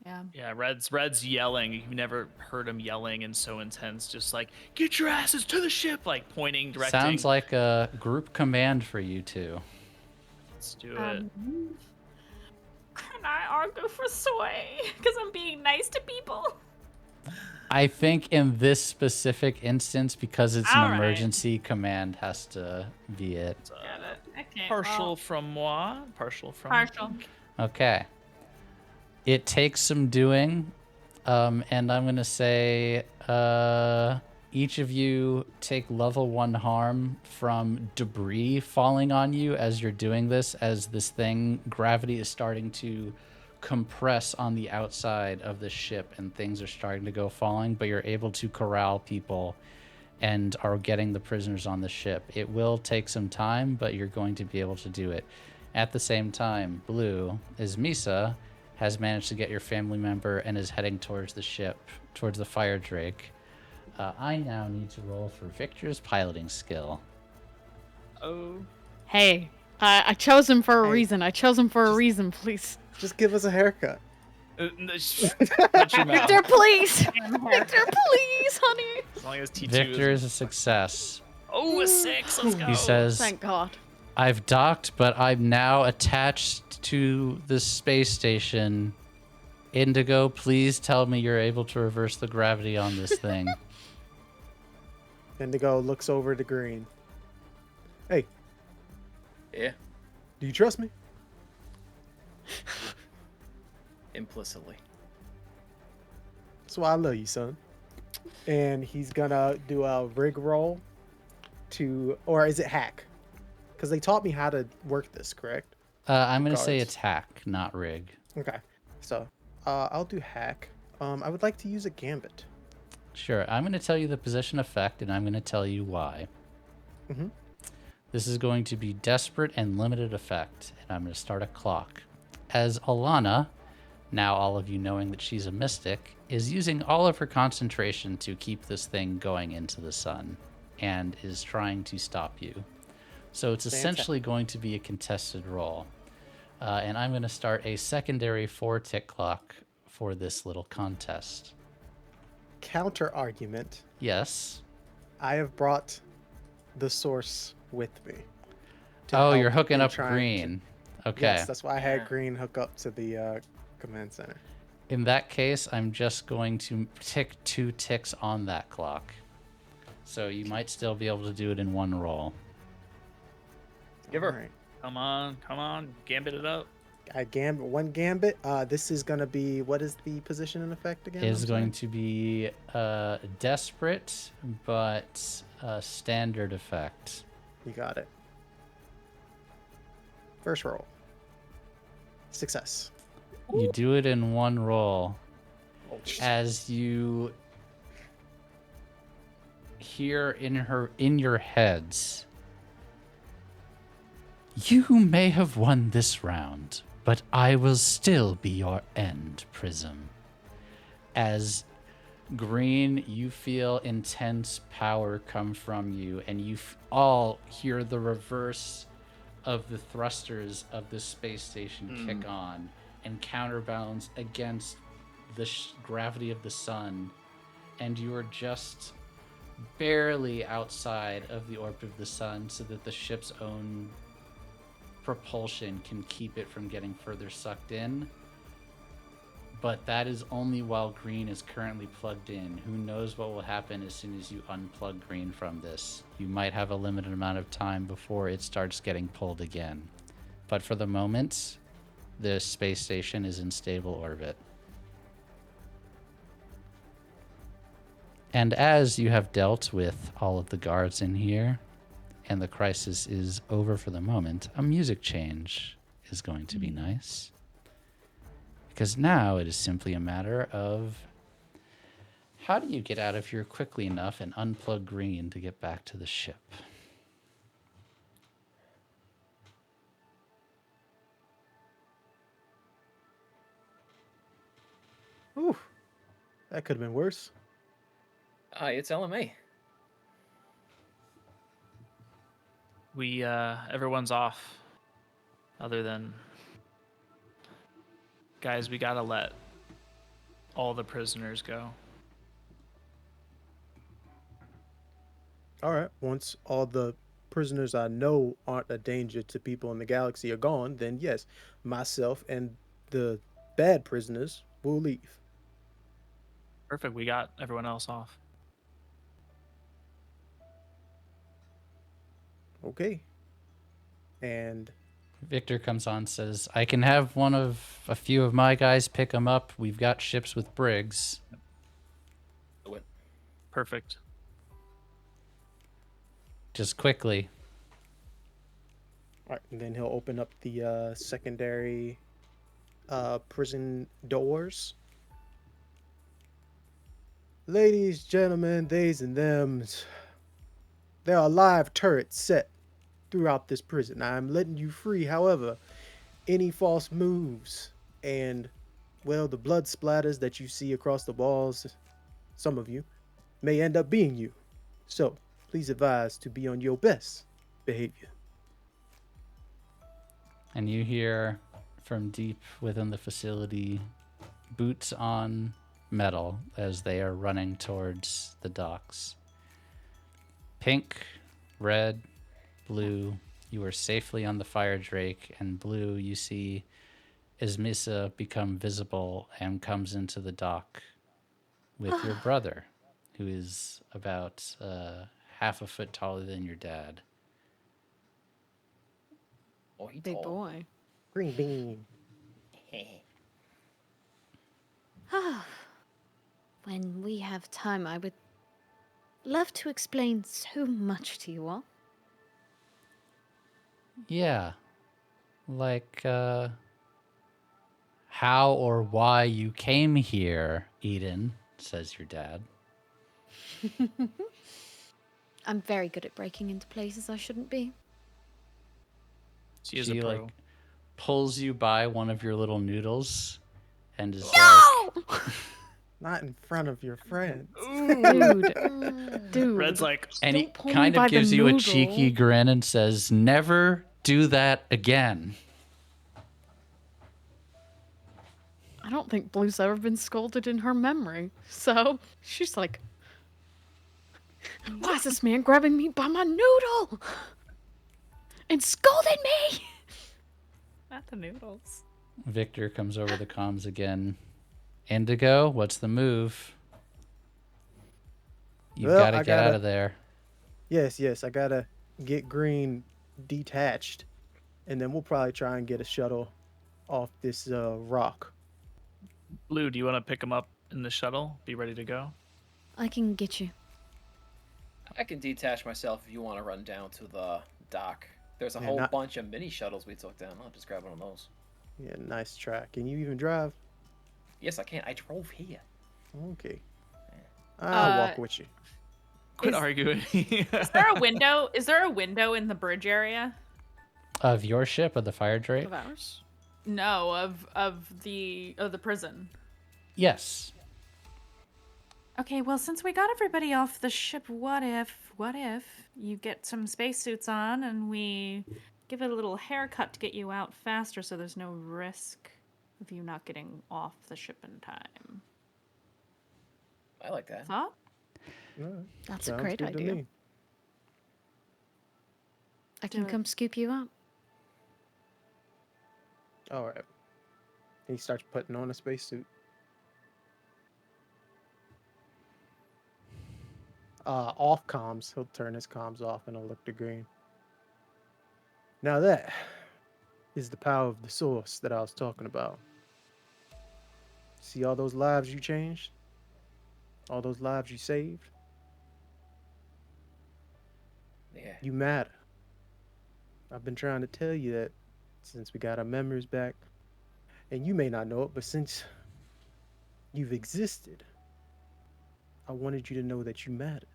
Yeah. Yeah, Red's yelling. You've never heard him yelling and so intense, just like, get your asses to the ship, like pointing, directing. Sounds like a group command for you two. Let's do it. Can I argue for Soy? Because I'm being nice to people. I think in this specific instance, because it's All an right. emergency, command has to be it. Get it. Okay. Partial well, from moi, partial from partial. Okay. It takes some doing, and I'm going to say each of you take level 1 harm from debris falling on you as you're doing this, as this thing, gravity is starting to compress on the outside of the ship and things are starting to go falling, but you're able to corral people and are getting the prisoners on the ship. It will take some time, but you're going to be able to do it. At the same time, Blue, is Misa, has managed to get your family member and is heading towards the ship, towards the Fire Drake. I now need to roll for Victor's piloting skill. Oh. Hey, I chose him for a Hey, reason. I chose him for a reason, please. Just give us a haircut. Shut your mouth. Victor, please! Victor, please, honey! As long as T2 Victor is a success. Oh, a 6. Let's go. He says, Thank God. I've docked, but I'm now attached to the space station. Indigo, please tell me you're able to reverse the gravity on this thing. Indigo looks over to Green. Hey, Yeah, do you trust me? implicitly. That's why I love you, son. And he's gonna do a rig roll to, or is it hack? Because they taught me how to work this, correct? I'm going to say Guards. attack, not rig. Okay. So, I'll do hack. I would like to use a gambit. Sure, I'm going to tell you the position effect, and I'm going to tell you why. Mhm. This is going to be desperate and limited effect, and I'm going to start a clock. As Alana, now all of you knowing that she's a mystic, is using all of her concentration to keep this thing going into the sun, and is trying to stop you. So it's essentially going to be a contested roll. And I'm going to start a secondary 4-tick clock for this little contest. Counter argument. Yes. I have brought the source with me. to Oh, help you're hooking in up trying to- Green. Okay. Yes, that's why I had Green hook up to the command center. In that case, I'm just going to tick 2 ticks on that clock. So you might still be able to do it in one roll. Give her. Alright. Come on, gambit it up. I one gambit. This is gonna be, what is the position and effect again? Is I'm going sorry? to be desperate, but standard effect. You got it. First roll. Success. You do it in one roll. Oh, As you hear in your heads, you may have won this round, but I will still be your end, Prism. As Green, you feel intense power come from you, and you all hear the reverse of the thrusters of the space station kick on and counterbalance against the gravity of the sun, and you are just barely outside of the orbit of the sun so that the ship's own propulsion can keep it from getting further sucked in. But that is only while Green is currently plugged in. Who knows what will happen as soon as you unplug Green from this. You might have a limited amount of time before it starts getting pulled again. But for the moment, the space station is in stable orbit. And as you have dealt with all of the guards in here, and the crisis is over for the moment, a music change is going to be nice. Because now it is simply a matter of how do you get out of here quickly enough and unplug Green to get back to the ship? Ooh, that could have been worse. It's LMA. Everyone's off. Other than guys, we gotta let all the prisoners go. All right. Once all the prisoners I know aren't a danger to people in the galaxy are gone, then yes, myself and the bad prisoners will leave. Perfect. We got everyone else off. Okay. And Victor comes on, says, I can have a few of my guys pick them up. We've got ships with brigs. Do it. Perfect. Just quickly. all right, and then he'll open up the secondary prison doors. Ladies, gentlemen, theys and thems, there are live turrets set throughout this prison. I'm letting you free. However, any false moves and, well, the blood splatters that you see across the walls, some of you, may end up being you. So, please advise to be on your best behavior. And you hear from deep within the facility boots on metal as they are running towards the docks. Pink, red, blue, you are safely on the fire drake, and blue, you see Ismisa become visible and comes into the dock with your brother, who is about half a foot taller than your dad. Oh, he Big tall. boy. Green bean. When we have time, I would love to explain so much to you all. Yeah. Like, how or why you came here, Eden, says your dad. I'm very good at breaking into places I shouldn't be. She is a pro. Like, pulls you by one of your little noodles and is Not in front of your friends. Dude. Red's like, and he Don't pull me kind by of the gives you a noodle. cheeky grin and says, never do that again. I don't think Blue's ever been scolded in her memory. So she's like, why is this man grabbing me by my noodle? And scolding me? Not the noodles. Victor comes over the comms again. Indigo, what's the move? You've Well, got to I get out gotta- of there. Yes, I gotta get Green detached, and then we'll probably try and get a shuttle off this rock. Blue, do you want to pick him up in the shuttle? Be ready to go? I can get you. I can detach myself if you want to run down to the dock. There's a Yeah, whole not- bunch of mini shuttles we took down. I'll just grab one of those. Yeah, nice try. Can you even drive? Yes, I can. I drove here. Okay. I'll walk Uh, with you. Quit Is- arguing. Is there a window? Is there a window in the bridge area? Of your ship, of the fire drake? Of ours? No, of the prison. Yes. Okay, well, since we got everybody off the ship, what if you get some spacesuits on and we give it a little haircut to get you out faster so there's no risk of you not getting off the ship in time? I like that. Thought? All right. That's a Sounds great good to idea. me. I can Do it. come scoop you up. All right. He starts putting on a spacesuit. Off comms. He'll turn his comms off and he'll look to Green. Now that is the power of the source that I was talking about. See all those lives you changed? all those lives you saved, Yeah. you matter. I've been trying to tell you that since we got our memories back, and you may not know it, but since you've existed, I wanted you to know that you matter.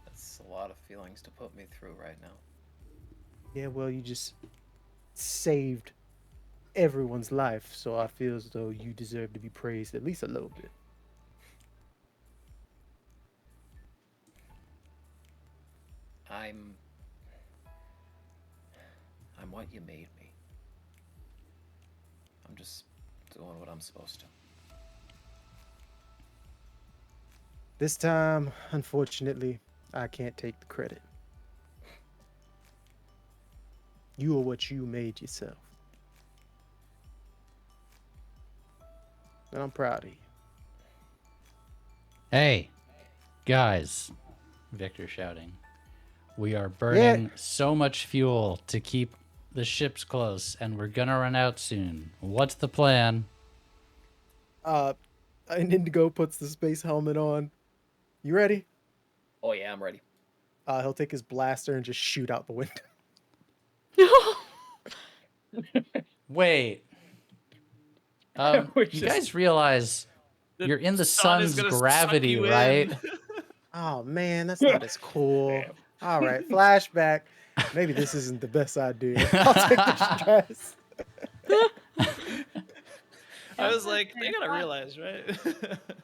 That's a lot of feelings to put me through right now. Yeah, well, you just saved everyone's life, so I feel as though you deserve to be praised at least a little bit. I'm what you made me. I'm just doing what I'm supposed to. This time, unfortunately, I can't take the credit. You are what you made yourself. And I'm proud of you. Hey, guys, Victor shouting. We are burning so much fuel to keep the ships close, and we're gonna run out soon. What's the plan? And Indigo puts the space helmet on. You ready? Oh yeah, I'm ready. He'll take his blaster and just shoot out the window. Wait. You guys realize you're in the sun is sun's gonna suck gravity, you in. right? Oh man, that's not as cool. All right, flashback. Maybe this isn't the best idea. I'll take the stress. I was like, they gotta realize, right?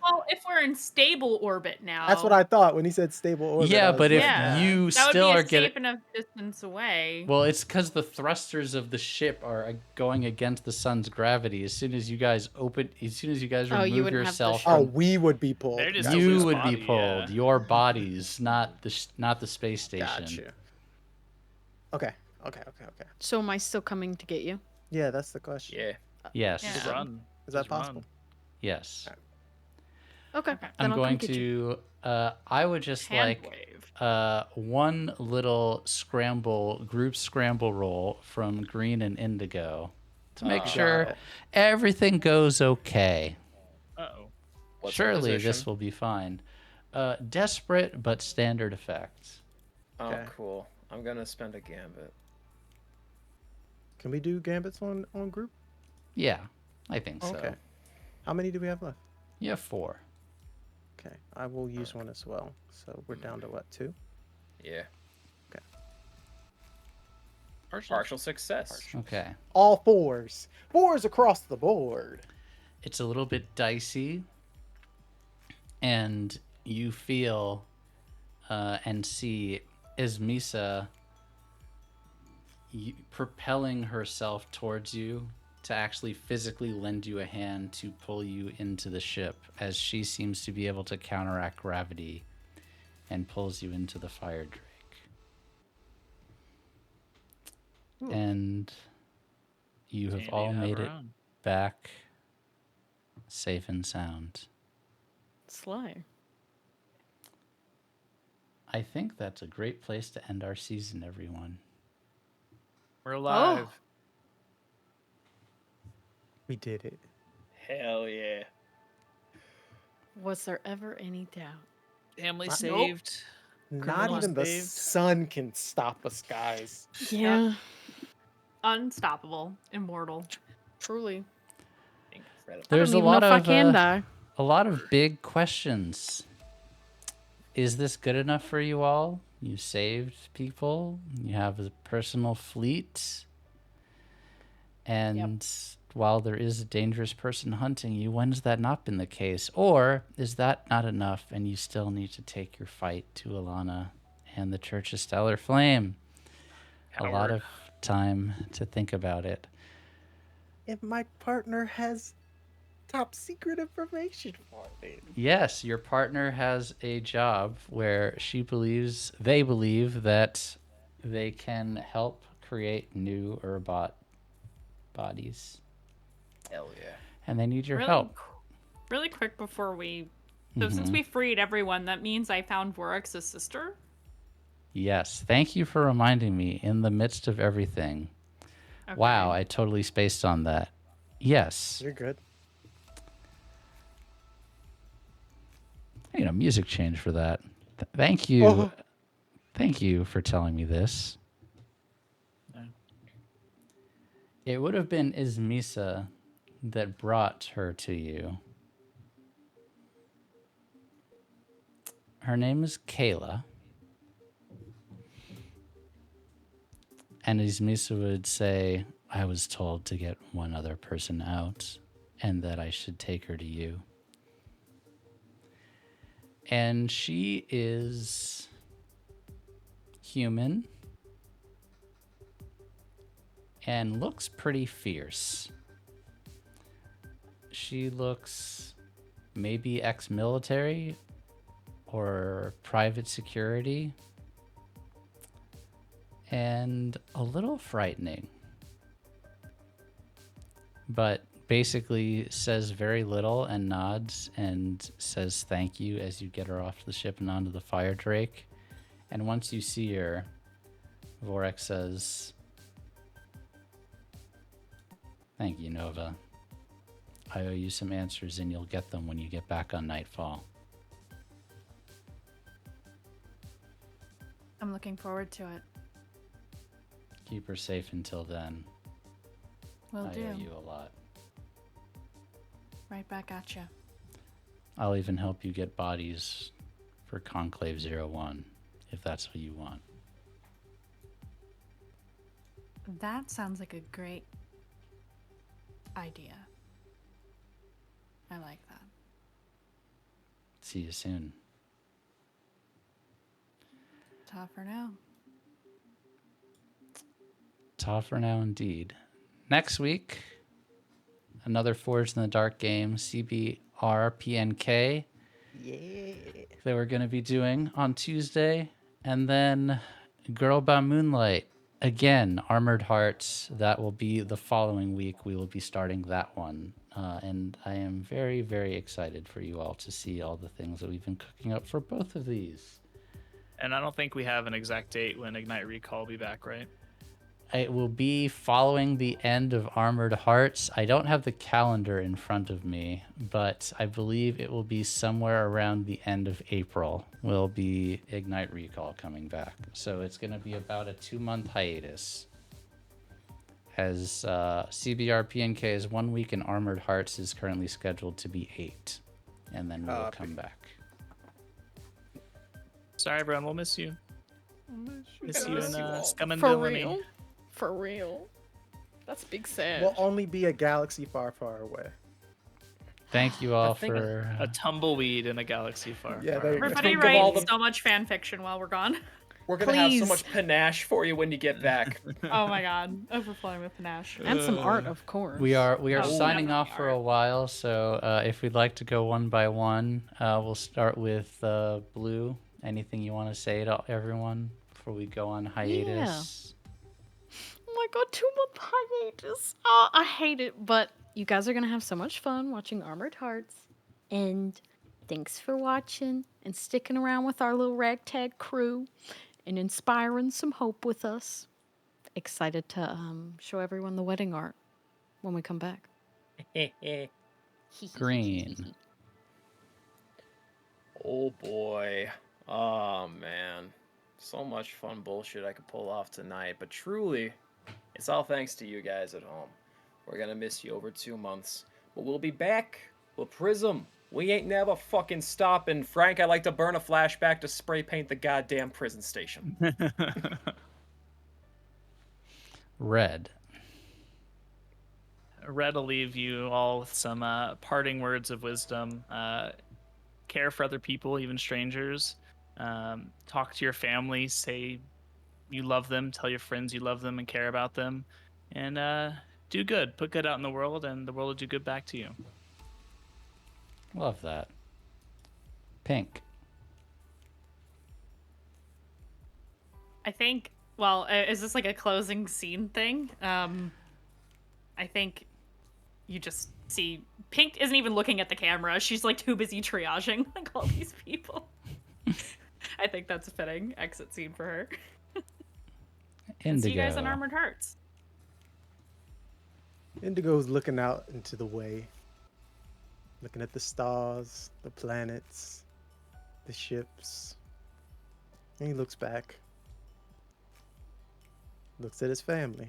Well, if we're in stable orbit now. That's what I thought when he said stable orbit. Yeah, I was but if like, you that would still be are a getting... safe enough distance away. Well, it's because the thrusters of the ship are going against the sun's gravity. As soon as you guys you remove wouldn't have the yourself ship. oh, from... we would be pulled. They're just a You loose would be body, pulled. yeah. Your bodies, not the space station. Gotcha. Okay. So am I still coming to get you? Yeah, that's the question. Yeah. Yes. Yeah. Just run. Is that Just run. possible? Yes. Okay. Then I'm I'll going come get you. to... I would just Hand like wave. one little group scramble roll from Green and Indigo to make sure everything goes okay. Uh-oh. What's Surely the this position? will be fine. Desperate but standard effects. Oh, Okay. cool. I'm gonna spend a gambit. Can we do gambits on group? Yeah, I think so. Okay. How many do we have left? You have 4. Okay, I will use one as well. So we're down to what, 2? Yeah. Okay. Partial success. Okay. All 4s. 4s across the board. It's a little bit dicey, and you feel and see Ismisa propelling herself towards you to actually physically lend you a hand to pull you into the ship, as she seems to be able to counteract gravity and pulls you into the fire drake. And you have all made it back safe and sound. Sly. I think that's a great place to end our season, everyone. We're alive. We did it. Hell yeah. Was there ever any doubt? Family Nope. saved. Not Criminals even the saved. sun can stop us, guys. Yeah, Unstoppable. Immortal. truly. There's I a don't even lot know if I of can die. a lot of big questions. Is this good enough for you all? You saved people. You have a personal fleet. And while there is a dangerous person hunting you, when has that not been the case? Or is that not enough and you still need to take your fight to Alana and the Church of Stellar Flame? A lot of time to think about it. If my partner has top secret information for me. Yes, your partner has a job where they believe that they can help create new Urbot bodies. Hell yeah. And they need your Really help. Really quick before we... So since we freed everyone, that means I found Vorex's sister? Yes. Thank you for reminding me in the midst of everything. Okay. Wow, I totally spaced on that. Yes. You're good. Music change for that. Thank you. Oh. Thank you for telling me this. Yeah. It would have been Ismisa that brought her to you. Her name is Kayla. And Ismisa would say, I was told to get one other person out and that I should take her to you. And she is human and looks pretty fierce. She looks maybe ex-military or private security and a little frightening, but basically says very little and nods and says thank you as you get her off the ship and onto the fire drake. And once you see her, Vorek says, thank you, Nova. I owe you some answers and you'll get them when you get back on Nightfall. I'm looking forward to it. Keep her safe until then. Will I do. owe you a lot. Right back at you. I'll even help you get bodies for Conclave 01, if that's what you want. That sounds like a great idea. I like that. See you soon. Ta for now. Ta for now, indeed. Next week, another Forged in the Dark game, CBRPNK, Yeah. that we're going to be doing on Tuesday. And then Girl by Moonlight. Again, Armored Hearts. That will be the following week. We will be starting that one. And I am very, very excited for you all to see all the things that we've been cooking up for both of these. And I don't think we have an exact date when Ignite Recall will be back, right? It will be following the end of Armored Hearts. I don't have the calendar in front of me, but I believe it will be somewhere around the end of April will be Ignite Recall coming back. So it's going to be about a 2-month hiatus. As CBRPNK is 1 week and Armored Hearts is currently scheduled to be 8. And then we'll come back. Sorry, everyone. We'll miss you. Miss you in Scum and For Villainy. real? For real? That's big sad. We'll only be a galaxy far, far away. Thank you all I think for... a tumbleweed in a galaxy far. Yeah, far there you go. away. Everybody Think of all write the- so much fan fiction while we're gone. We're gonna have so Please. much panache for you when you get back. Oh my god. Overflowing with panache. And some art, of course. We are Oh, signing definitely off for a while, so if we'd like to go one by one, we'll start with Blue. Anything you want to say to everyone before we go on hiatus? Oh my god, 2-month hiatus. Oh, I hate it, but you guys are gonna have so much fun watching Armored Hearts. And thanks for watching and sticking around with our little ragtag crew and inspiring some hope with us. Excited to show everyone the wedding art when we come back. Green. Oh boy. Oh man. So much fun bullshit I could pull off tonight, but truly, it's all thanks to you guys at home. We're gonna miss you over 2 months, but we'll be back. We'll Prism. We ain't never fucking stopping. Frank, I like to burn a flashback to spray paint the goddamn prison station. Red. Red will leave you all with some parting words of wisdom. Care for other people, even strangers. Talk to your family. Say you love them. Tell your friends you love them and care about them. And do good. Put good out in the world, and the world will do good back to you. Love that. Pink. I think, well, is this like a closing scene thing? I think you just see Pink isn't even looking at the camera. She's like too busy triaging like all these people. I think that's a fitting exit scene for her. Indigo. And see you guys on Armored Hearts. Indigo's looking out into the way, looking at the stars, the planets, the ships. And he looks back, looks at his family.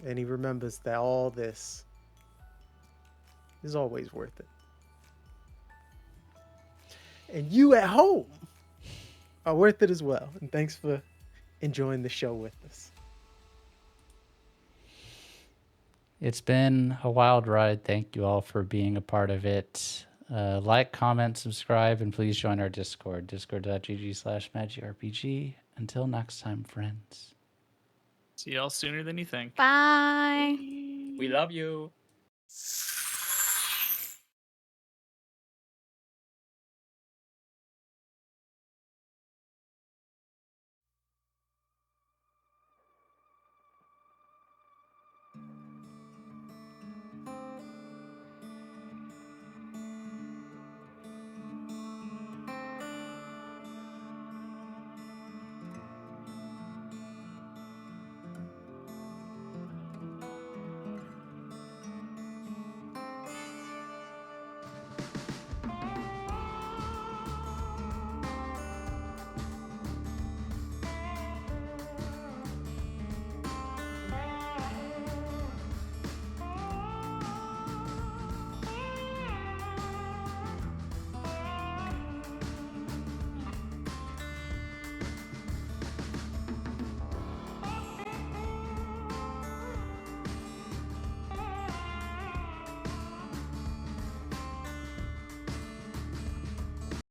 And he remembers that all this is always worth it. And you at home are worth it as well. And thanks for enjoying the show with us. It's been a wild ride. Thank you all for being a part of it. Like, comment, subscribe, and please join our Discord, discord.gg/magicrpg. Until next time, friends. See y'all sooner than you think. Bye. We love you.